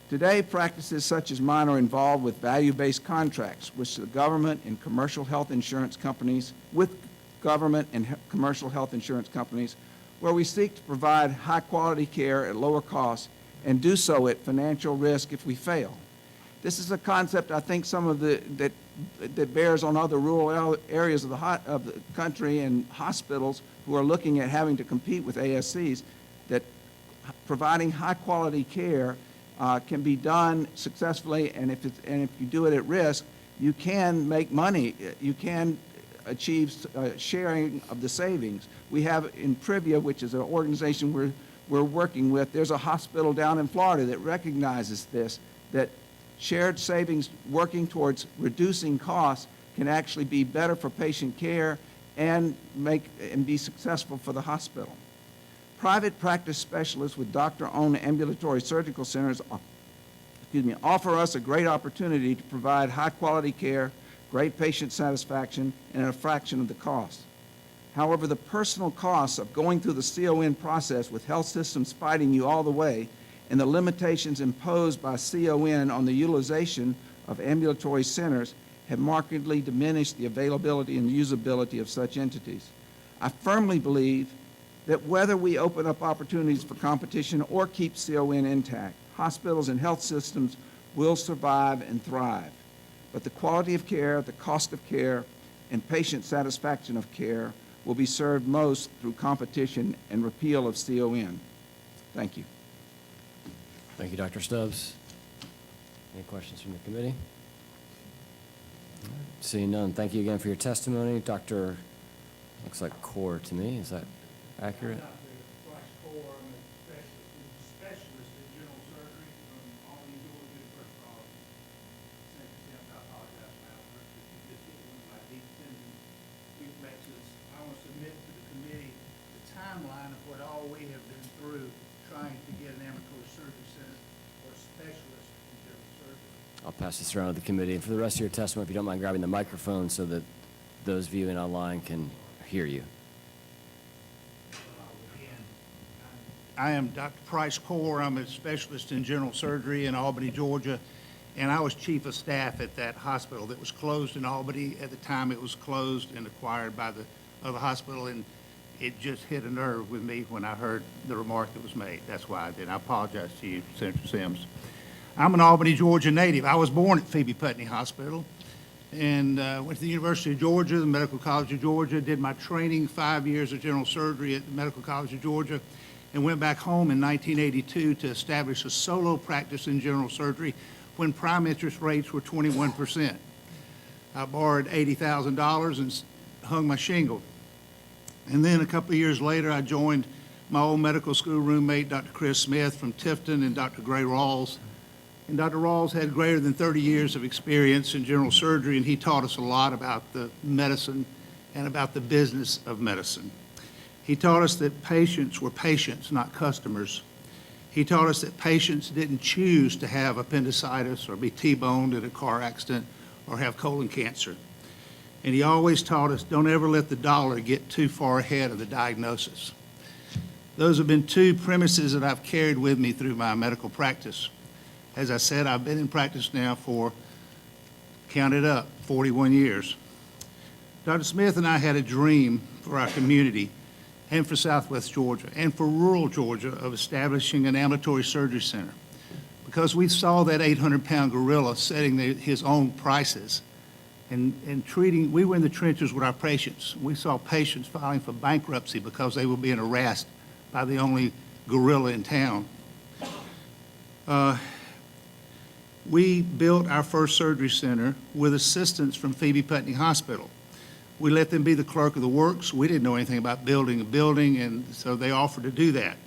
Today, practices such as mine are involved with value-based contracts, which the government and commercial health insurance companies, where we seek to provide high-quality care at lower costs and do so at financial risk if we fail. This is a concept I think some of that bears on other rural areas of the country and hospitals who are looking at having to compete with ASCs, that providing high-quality care can be done successfully, and if you do it at risk, you can make money. You can achieve sharing of the savings. We have in Privia, which is an organization we're working with, there's a hospital down in Florida that recognizes this, that shared savings working towards reducing costs can actually be better for patient care and be successful for the hospital. Private practice specialists with doctor-owned ambulatory surgical centers offer us a great opportunity to provide high-quality care, great patient satisfaction, and at a fraction of the cost. However, the personal costs of going through the CON process with health systems fighting you all the way and the limitations imposed by CON on the utilization of ambulatory centers have markedly diminished the availability and usability of such entities. I firmly believe that whether we open up opportunities for competition or keep CON intact, hospitals and health systems will survive and thrive. But the quality of care, the cost of care, and patient satisfaction of care will be served most through competition and repeal of CON. Thank you. Thank you, Dr. Stubbs. Any questions from the committee? Seeing none, thank you again for your testimony. Dr., looks like Core to me, is that accurate? Dr. Bryce Core, I'm a specialist in general surgery from Albany, Georgia. First of all, I apologize for outburst. If you just get one of my deep tendon reflexes, I want to submit to the committee the timeline of what all we have been through trying to get an ambulatory surgery center or specialist in general surgery. I'll pass this around to the committee. And for the rest of your testimony, if you don't mind grabbing the microphone so that those viewing online can hear you. I am Dr. Price Core. I'm a specialist in general surgery in Albany, Georgia, and I was chief of staff at that hospital that was closed in Albany at the time it was closed and acquired by the other hospital, and it just hit a nerve with me when I heard the remark that was made. That's why I did. I apologize to you, Senator Sims. I'm an Albany, Georgia native. I was born at Phoebe Putney Hospital and went to the University of Georgia, the Medical College of Georgia, did my training, 5 years of general surgery at the Medical College of Georgia, and went back home in 1982 to establish a solo practice in general surgery when prime interest rates were 21%. I borrowed $80,000 and hung my shingle. And then a couple of years later, I joined my old medical school roommate, Dr. Chris Smith from Tifton, and Dr. Gray Rawls. And Dr. Rawls had greater than 30 years of experience in general surgery, and he taught us a lot about the medicine and about the business of medicine. He taught us that patients were patients, not customers. He taught us that patients didn't choose to have appendicitis or be T-boned in a car accident or have colon cancer. And he always taught us, don't ever let the dollar get too far ahead of the diagnosis. Those have been two premises that I've carried with me through my medical practice. As I said, I've been in practice now for, count it up, 41 years. Dr. Smith and I had a dream for our community and for Southwest Georgia and for rural Georgia of establishing an ambulatory surgery center because we saw that 800-pound gorilla setting his own prices and treating, we were in the trenches with our patients. We saw patients filing for bankruptcy because they were being harassed by the only gorilla in town. We built our first surgery center with assistance from Phoebe Putney Hospital. We let them be the clerk of the works. We didn't know anything about building a building, and so they offered to do that.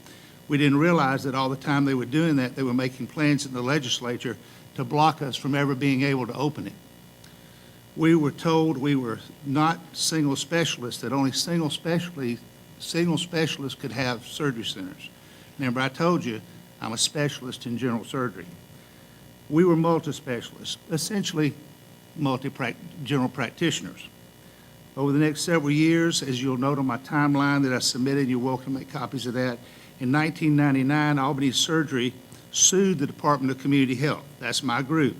We didn't realize that all the time they were doing that, they were making plans in the legislature to block us from ever being able to open it. We were told we were not single specialists, that only single specialists could have surgery centers. Remember, I told you I'm a specialist in general surgery. We were multi-specialists, essentially general practitioners. Over the next several years, as you'll note on my timeline that I submitted, you're welcome to make copies of that. In 1999, Albany Surgery sued the Department of Community Health. That's my group.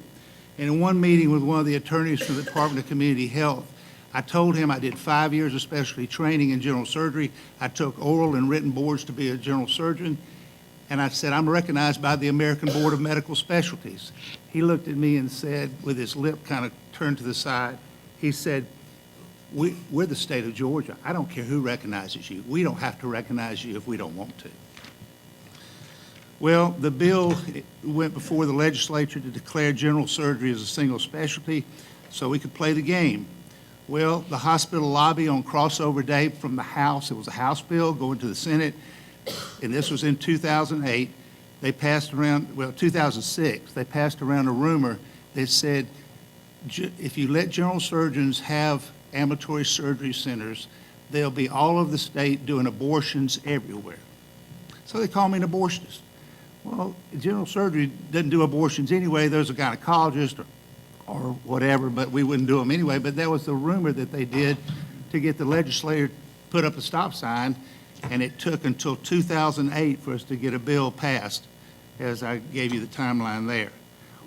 And in one meeting with one of the attorneys from the Department of Community Health, I told him I did 5 years of specialty training in general surgery. I took oral and written boards to be a general surgeon. And I said, I'm recognized by the American Board of Medical Specialties. He looked at me and said, with his lip kind of turned to the side, he said, we're the state of Georgia. I don't care who recognizes you. We don't have to recognize you if we don't want to. Well, the bill went before the legislature to declare general surgery as a single specialty so we could play the game. Well, the hospital lobby on crossover day from the House, it was a House bill going to the Senate, and this was in 2008, they passed around, 2006, they passed around a rumor that said, if you let general surgeons have ambulatory surgery centers, they'll be all over the state doing abortions everywhere. So they call me an abortionist. Well, general surgery doesn't do abortions anyway. There's a gynecologist or whatever, but we wouldn't do them anyway. But that was the rumor that they did to get the legislature to put up a stop sign, and it took until 2008 for us to get a bill passed as I gave you the timeline there.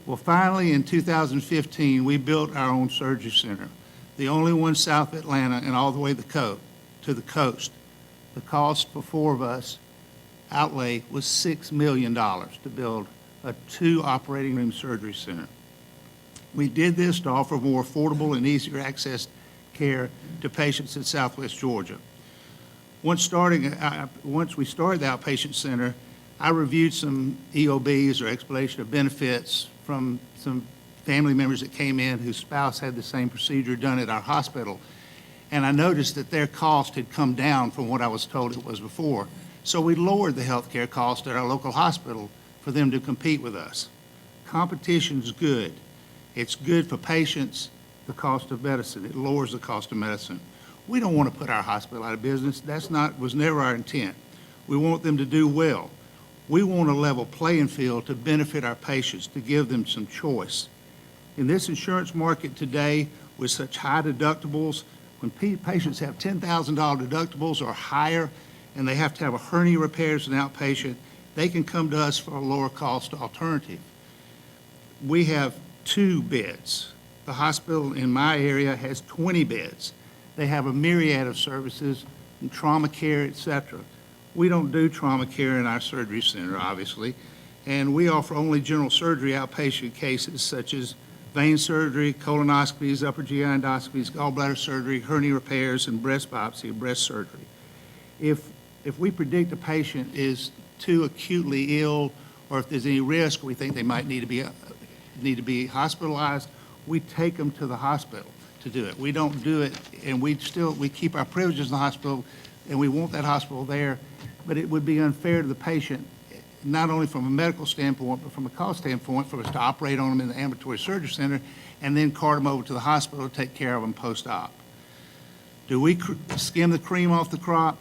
Well, finally, in 2015, we built our own surgery center, the only one south of Atlanta and all the way to the coast. The cost for 4 of us outlay was $6 million to build a 2 operating room surgery center. We did this to offer more affordable and easier access care to patients in Southwest Georgia. Once we started the outpatient center, I reviewed some EOBs or explanation of benefits from some family members that came in whose spouse had the same procedure done at our hospital. And I noticed that their cost had come down from what I was told it was before. So we lowered the health care cost at our local hospital for them to compete with us. Competition's good. It's good for patients, the cost of medicine. It lowers the cost of medicine. We don't want to put our hospital out of business. Was never our intent. We want them to do well. We want a level playing field to benefit our patients, to give them some choice. In this insurance market today, with such high deductibles, when patients have $10,000 deductibles or higher, and they have to have a hernia repair as an outpatient, they can come to us for a lower cost alternative. We have 2 beds. The hospital in my area has 20 beds. They have a myriad of services, and trauma care, et cetera. We don't do trauma care in our surgery center, obviously, and we offer only general surgery outpatient cases such as vein surgery, colonoscopies, upper GI endoscopies, gallbladder surgery, hernia repairs, and breast biopsy, breast surgery. If we predict a patient is too acutely ill, or if there's any risk we think they might need to be hospitalized, we take them to the hospital to do it. We don't do it, and we keep our privileges in the hospital, and we want that hospital there, but it would be unfair to the patient, not only from a medical standpoint, but from a cost standpoint, for us to operate on them in the ambulatory surgery center and then cart them over to the hospital to take care of them post-op. Do we skim the cream off the crop?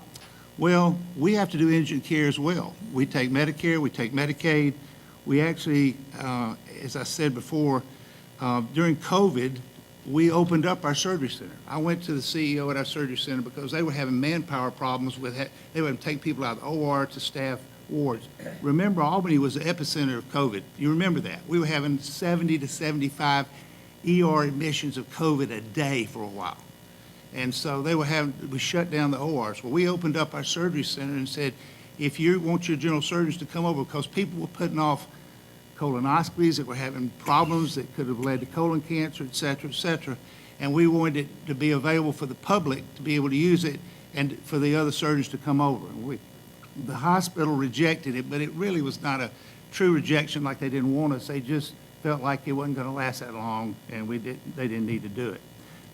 Well, we have to do indigent care as well. We take Medicare, we take Medicaid. We actually, as I said before, during COVID, we opened up our surgery center. I went to the CEO at our surgery center because they were having manpower problems they would take people out of the OR to staff wards. Remember, Albany was the epicenter of COVID. You remember that. We were having 70 to 75 ER admissions of COVID a day for a while. And so we shut down the ORs. Well, we opened up our surgery center and said, if you want your general surgeons to come over, because people were putting off colonoscopies that were having problems that could have led to colon cancer, et cetera, and we wanted it to be available for the public to be able to use it and for the other surgeons to come over. And the hospital rejected it, but it really was not a true rejection like they didn't want us. They just felt like it wasn't going to last that long, and they didn't need to do it.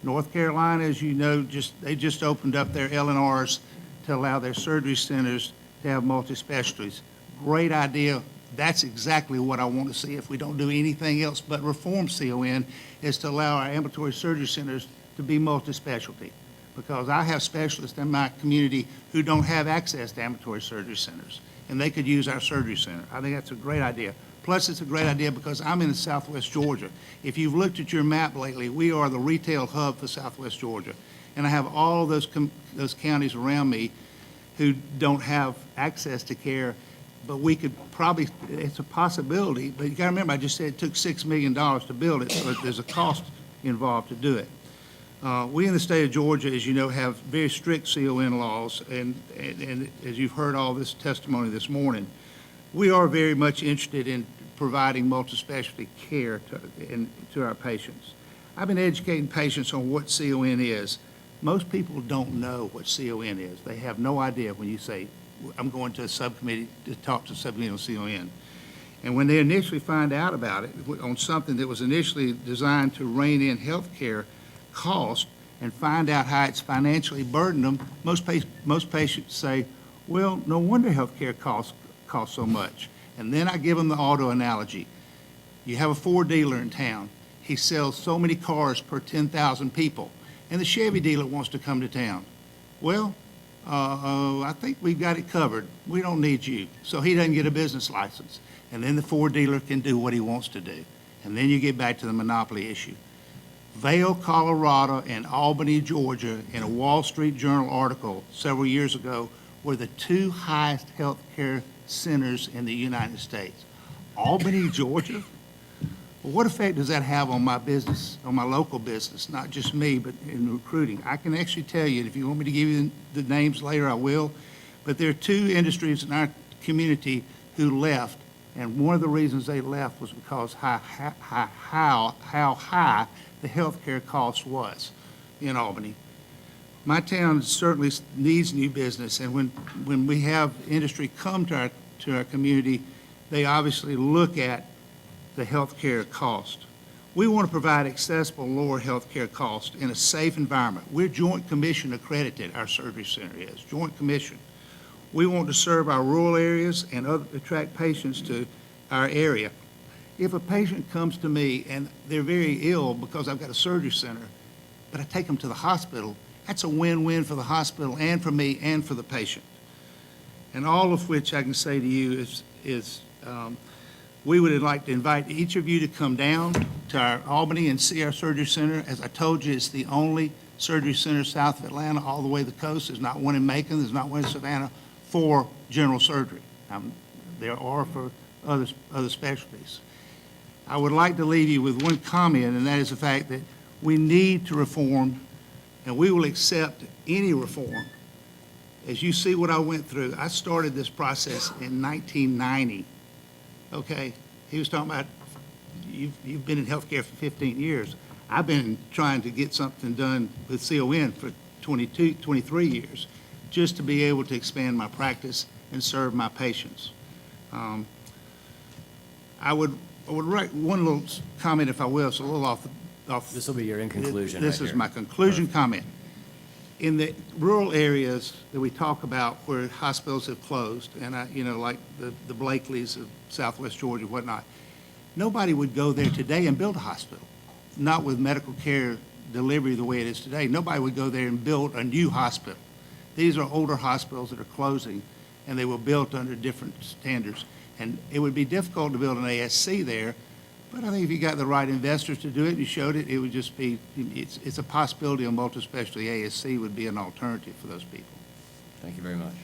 North Carolina, as you know, they just opened up their LNRs to allow their surgery centers to have multi-specialties. Great idea. That's exactly what I want to see if we don't do anything else but reform CON, is to allow our ambulatory surgery centers to be multi-specialty. Because I have specialists in my community who don't have access to ambulatory surgery centers, and they could use our surgery center. I think that's a great idea. Plus, it's a great idea because I'm in Southwest Georgia. If you've looked at your map lately, we are the retail hub for Southwest Georgia. And I have all those counties around me who don't have access to care, but we could probably, it's a possibility, but you gotta remember, I just said it took $6 million to build it, so there's a cost involved to do it. We in the state of Georgia, as you know, have very strict CON laws, and as you've heard all this testimony this morning, we are very much interested in providing multi-specialty care to our patients. I've been educating patients on what CON is. Most people don't know what CON is. They have no idea when you say, I'm going to a subcommittee to talk to a subcommittee on CON. And when they initially find out about it, on something that was initially designed to rein in health care cost and find out how it's financially burdened them, most patients say, well, no wonder health care costs so much. And then I give them the auto analogy. You have a Ford dealer in town. He sells so many cars per 10,000 people, and the Chevy dealer wants to come to town. Well, I think we've got it covered. We don't need you. So he doesn't get a business license. And then the Ford dealer can do what he wants to do. And then you get back to the monopoly issue. Vail, Colorado, and Albany, Georgia, in a Wall Street Journal article several years ago, were the 2 highest health care centers in the United States. Albany, Georgia? Well, what effect does that have on my business, on my local business, not just me, but in recruiting? I can actually tell you, and if you want me to give you the names later, I will, but there are two industries in our community who left, and one of the reasons they left was because how high the healthcare cost was in Albany. My town certainly needs new business, and when we have industry come to our community, they obviously look at the healthcare cost. We want to provide accessible, lower healthcare costs in a safe environment. We're Joint Commission accredited, our surgery center is, Joint Commission. We want to serve our rural areas and attract patients to our area. If a patient comes to me and they're very ill because I've got a surgery center, but I take them to the hospital, that's a win-win for the hospital and for me and for the patient. And all of which I can say to you is we would like to invite each of you to come down to our Albany and see our surgery center. As I told you, it's the only surgery center south of Atlanta all the way to the coast. There's not one in Macon, there's not one in Savannah for general surgery. There are for other specialties. I would like to leave you with one comment, and that is the fact that we need to reform, and we will accept any reform. As you see what I went through, I started this process in 1990. Okay, he was talking about, you've been in healthcare for 15 years. I've been trying to get something done with CON for 23 years, just to be able to expand my practice and serve my patients. I would write one little comment, if I will. It's a little off. This will be your in conclusion. This is my conclusion comment. In the rural areas that we talk about where hospitals have closed, and like the Blakeley's of Southwest Georgia, whatnot, nobody would go there today and build a hospital. Not with medical care delivery the way it is today. Nobody would go there and build a new hospital. These are older hospitals that are closing, and they were built under different standards. And it would be difficult to build an ASC there, but I think if you got the right investors to do it, you showed it, it would just be, it's a possibility a multi-specialty ASC would be an alternative for those people. Thank you very much.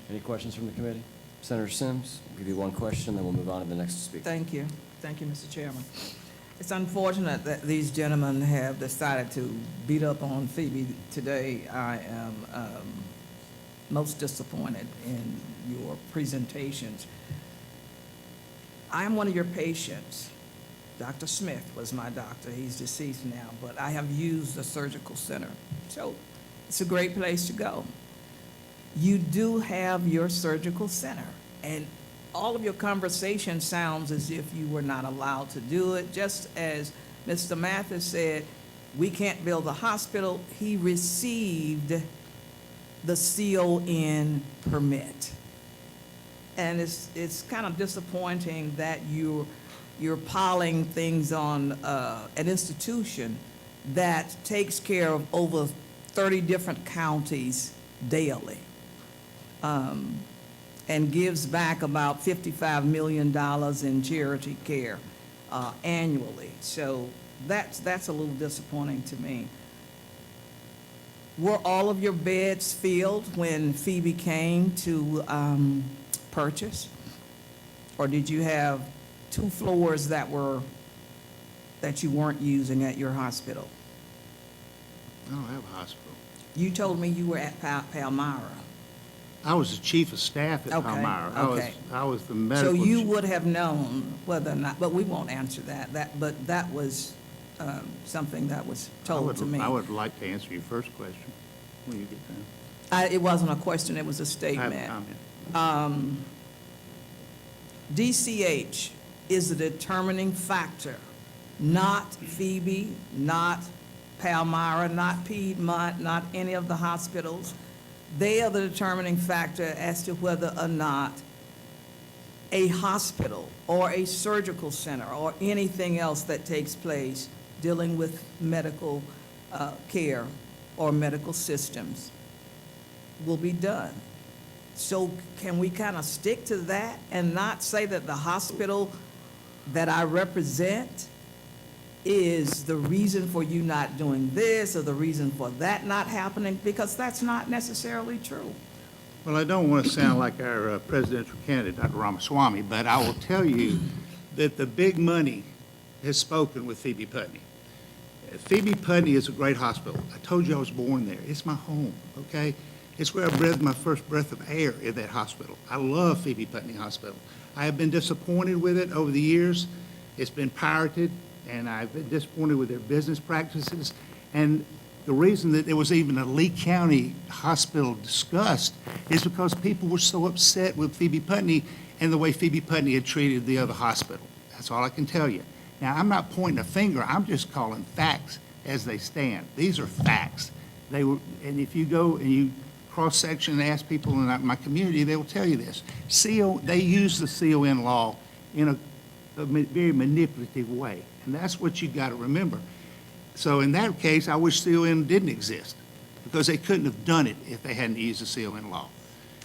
Any questions from the committee? Senator Sims, I'll give you one question, then we'll move on to the next speaker. Thank you. Thank you, Mr. Chairman. It's unfortunate that these gentlemen have decided to beat up on Phoebe today. I am most disappointed in your presentations. I am one of your patients. Dr. Smith was my doctor. He's deceased now, but I have used the surgical center. So it's a great place to go. You do have your surgical center, and all of your conversation sounds as if you were not allowed to do it. Just as Mr. Mathis said, we can't build a hospital. He received the CON permit. And it's kind of disappointing that you're piling things on an institution that takes care of over 30 different counties daily, and gives back about $55 million in charity care annually. So that's a little disappointing to me. Were all of your beds filled when Phoebe came to purchase? Or did you have 2 floors that you weren't using at your hospital? I don't have a hospital. You told me you were at Palmyra. I was the chief of staff at Okay, Palmyra. okay. I was the medical. So you would have known whether or not, but we won't answer that. But that was something that was told to me. I would like to answer your first question when you get done. It wasn't a question, it was a I statement. have a comment. DCH is the determining factor, not Phoebe, not Palmyra, not Piedmont, not any of the hospitals. They are the determining factor as to whether or not a hospital or a surgical center or anything else that takes place dealing with medical care or medical systems will be done. So can we kind of stick to that and not say that the hospital that I represent is the reason for you not doing this or the reason for that not happening? Because that's not necessarily true. Well, I don't want to sound like our presidential candidate, Dr. Ramaswamy, but I will tell you that the big money has spoken with Phoebe Putney. Phoebe Putney is a great hospital. I told you I was born there. It's my home, okay? It's where I breathed my first breath of air, in that hospital. I love Phoebe Putney Hospital. I have been disappointed with it over the years. It's been pirated, and I've been disappointed with their business practices. And the reason that there was even a Lee County hospital discussed is because people were so upset with Phoebe Putney and the way Phoebe Putney had treated the other hospital. That's all I can tell you. Now, I'm not pointing a finger. I'm just calling facts as they stand. These are facts. They were, and if you go and you cross-section and ask people in my community, they will tell you this. They use the CON law in a very manipulative way, and that's what you got to remember. So in that case, I wish CON didn't exist, because they couldn't have done it if they hadn't used the CON law.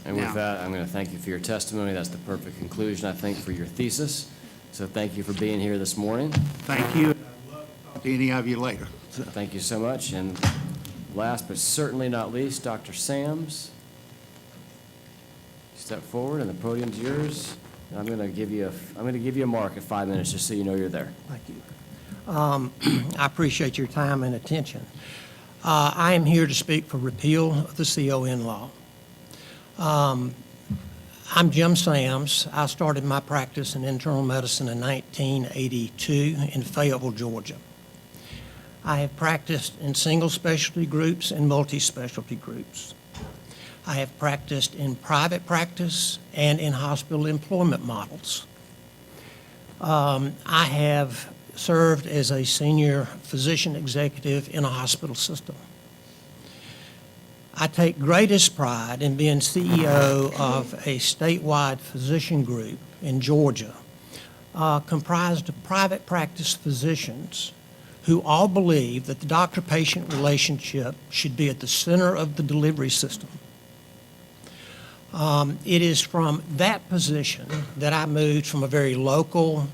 And Now- with that, I'm going to thank you for your testimony. That's the perfect conclusion, I think, for your thesis. So thank you for being here this morning. Thank you. I'd love to talk to any of you later. Thank you so much. And last but certainly not least, Dr. Sams. Step forward, and the podium's yours. And I'm going to give you a mark at 5 minutes, just so you know you're there. Thank you. I appreciate your time and attention. I am here to speak for repeal of the CON law. I'm Jim Sams. I started my practice in internal medicine in 1982 in Fayetteville, Georgia. I have practiced in single specialty groups and multi-specialty groups. I have practiced in private practice and in hospital employment models. I have served as a senior physician executive in a hospital system. I take greatest pride in being CEO of a statewide physician group in Georgia, comprised of private practice physicians who all believe that the doctor-patient relationship should be at the center of the delivery system. It is from that position that I moved from a very local,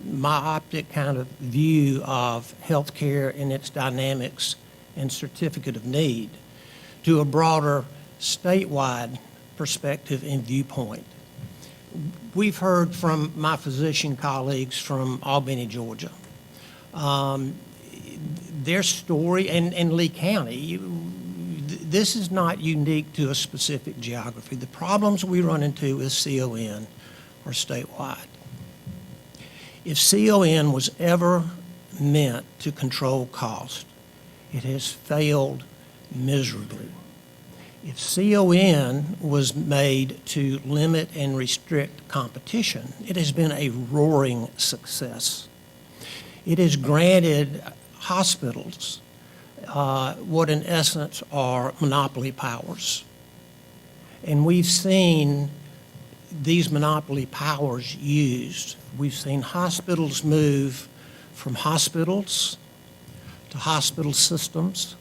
myopic kind of view of healthcare and its dynamics and certificate of need to a broader statewide perspective and viewpoint. We've heard from my physician colleagues from Albany, Georgia. Their story, and Lee County, this is not unique to a specific geography. The problems we run into with CON are statewide. If CON was ever meant to control cost, it has failed miserably. If CON was made to limit and restrict competition, it has been a roaring success. It has granted hospitals what in essence are monopoly powers. And we've seen these monopoly powers used. We've seen hospitals move from hospitals to hospital systems.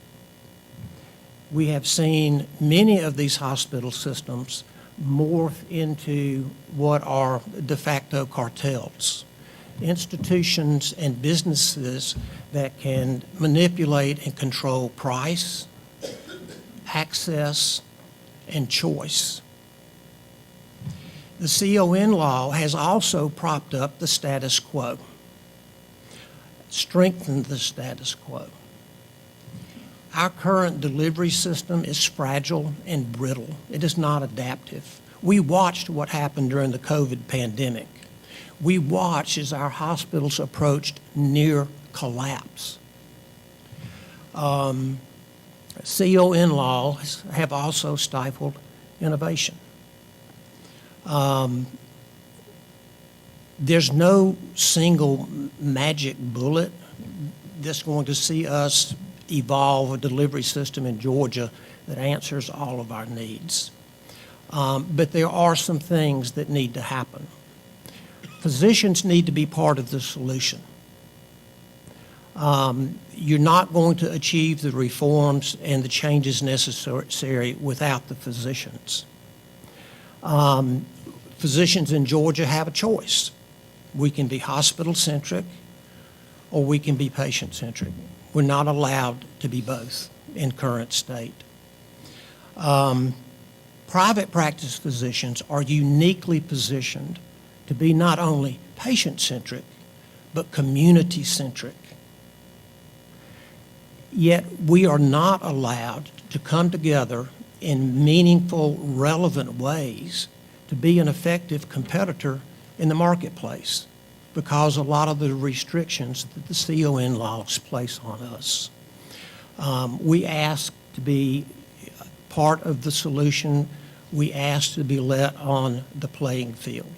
We have seen many of these hospital systems morph into what are de facto cartels, institutions and businesses that can manipulate and control price, access, and choice. The CON law has also propped up the status quo, strengthened the status quo. Our current delivery system is fragile and brittle. It is not adaptive. We watched what happened during the COVID pandemic. We watched as our hospitals approached near collapse. CON laws have also stifled innovation. There's no single magic bullet that's going to see us evolve a delivery system in Georgia that answers all of our needs. But there are some things that need to happen. Physicians need to be part of the solution. You're not going to achieve the reforms and the changes necessary without the physicians. Physicians in Georgia have a choice. We can be hospital-centric or we can be patient-centric. We're not allowed to be both in current state. Private practice physicians are uniquely positioned to be not only patient-centric, but community-centric. Yet we are not allowed to come together in meaningful, relevant ways to be an effective competitor in the marketplace because a lot of the restrictions that the CON laws place on us. We ask to be part of the solution. We ask to be let on the playing field.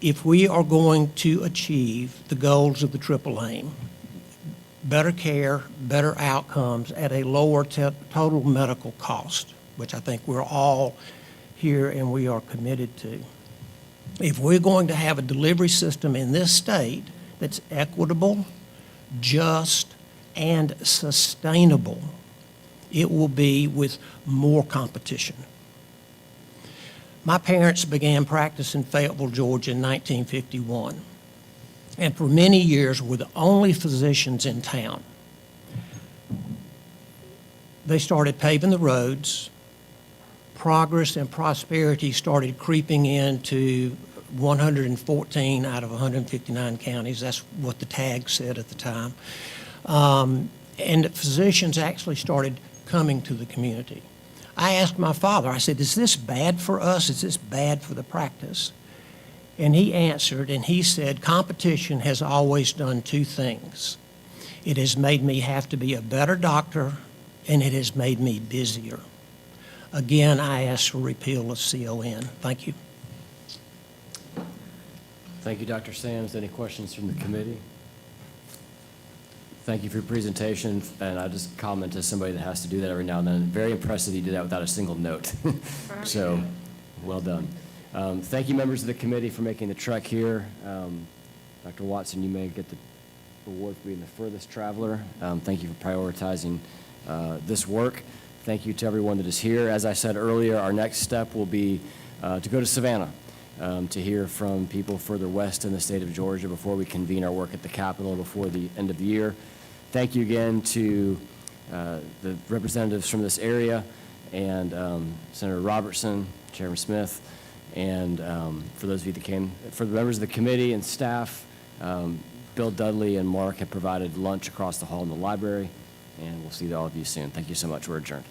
If we are going to achieve the goals of the triple aim, better care, better outcomes at a lower total medical cost, which I think we're all here and we are committed to. If we're going to have a delivery system in this state that's equitable, just, and sustainable, it will be with more competition. My parents began practice in Fayetteville, Georgia in 1951, and for many years were the only physicians in town. They started paving the roads. Progress and prosperity started creeping into 114 out of 159 counties. That's what the tag said at the time. And physicians actually started coming to the community. I asked my father, I said, is this bad for us? Is this bad for the practice? And he answered, and he said, competition has always done two things. It has made me have to be a better doctor, and it has made me busier. Again, I ask for repeal of CON. Thank you. Thank you, Dr. Sams. Any questions from the committee? Thank you for your presentation, and I just comment as somebody that has to do that every now and then. Very impressive you did that without a single note. So, well done. Thank you, members of the committee, for making the trek here. Dr. Watson, you may get the award for being the furthest traveler. Thank you for prioritizing this work. Thank you to everyone that is here. As I said earlier, our next step will be to go to Savannah to hear from people further west in the state of Georgia before we convene our work at the Capitol before the end of the year. Thank you again to the representatives from this area and Senator Robertson, Chairman Smith, and for those of you that came, for the members of the committee and staff, Bill Dudley and Mark have provided lunch across the hall in the library, and we'll see all of you soon. Thank you so much. We're adjourned.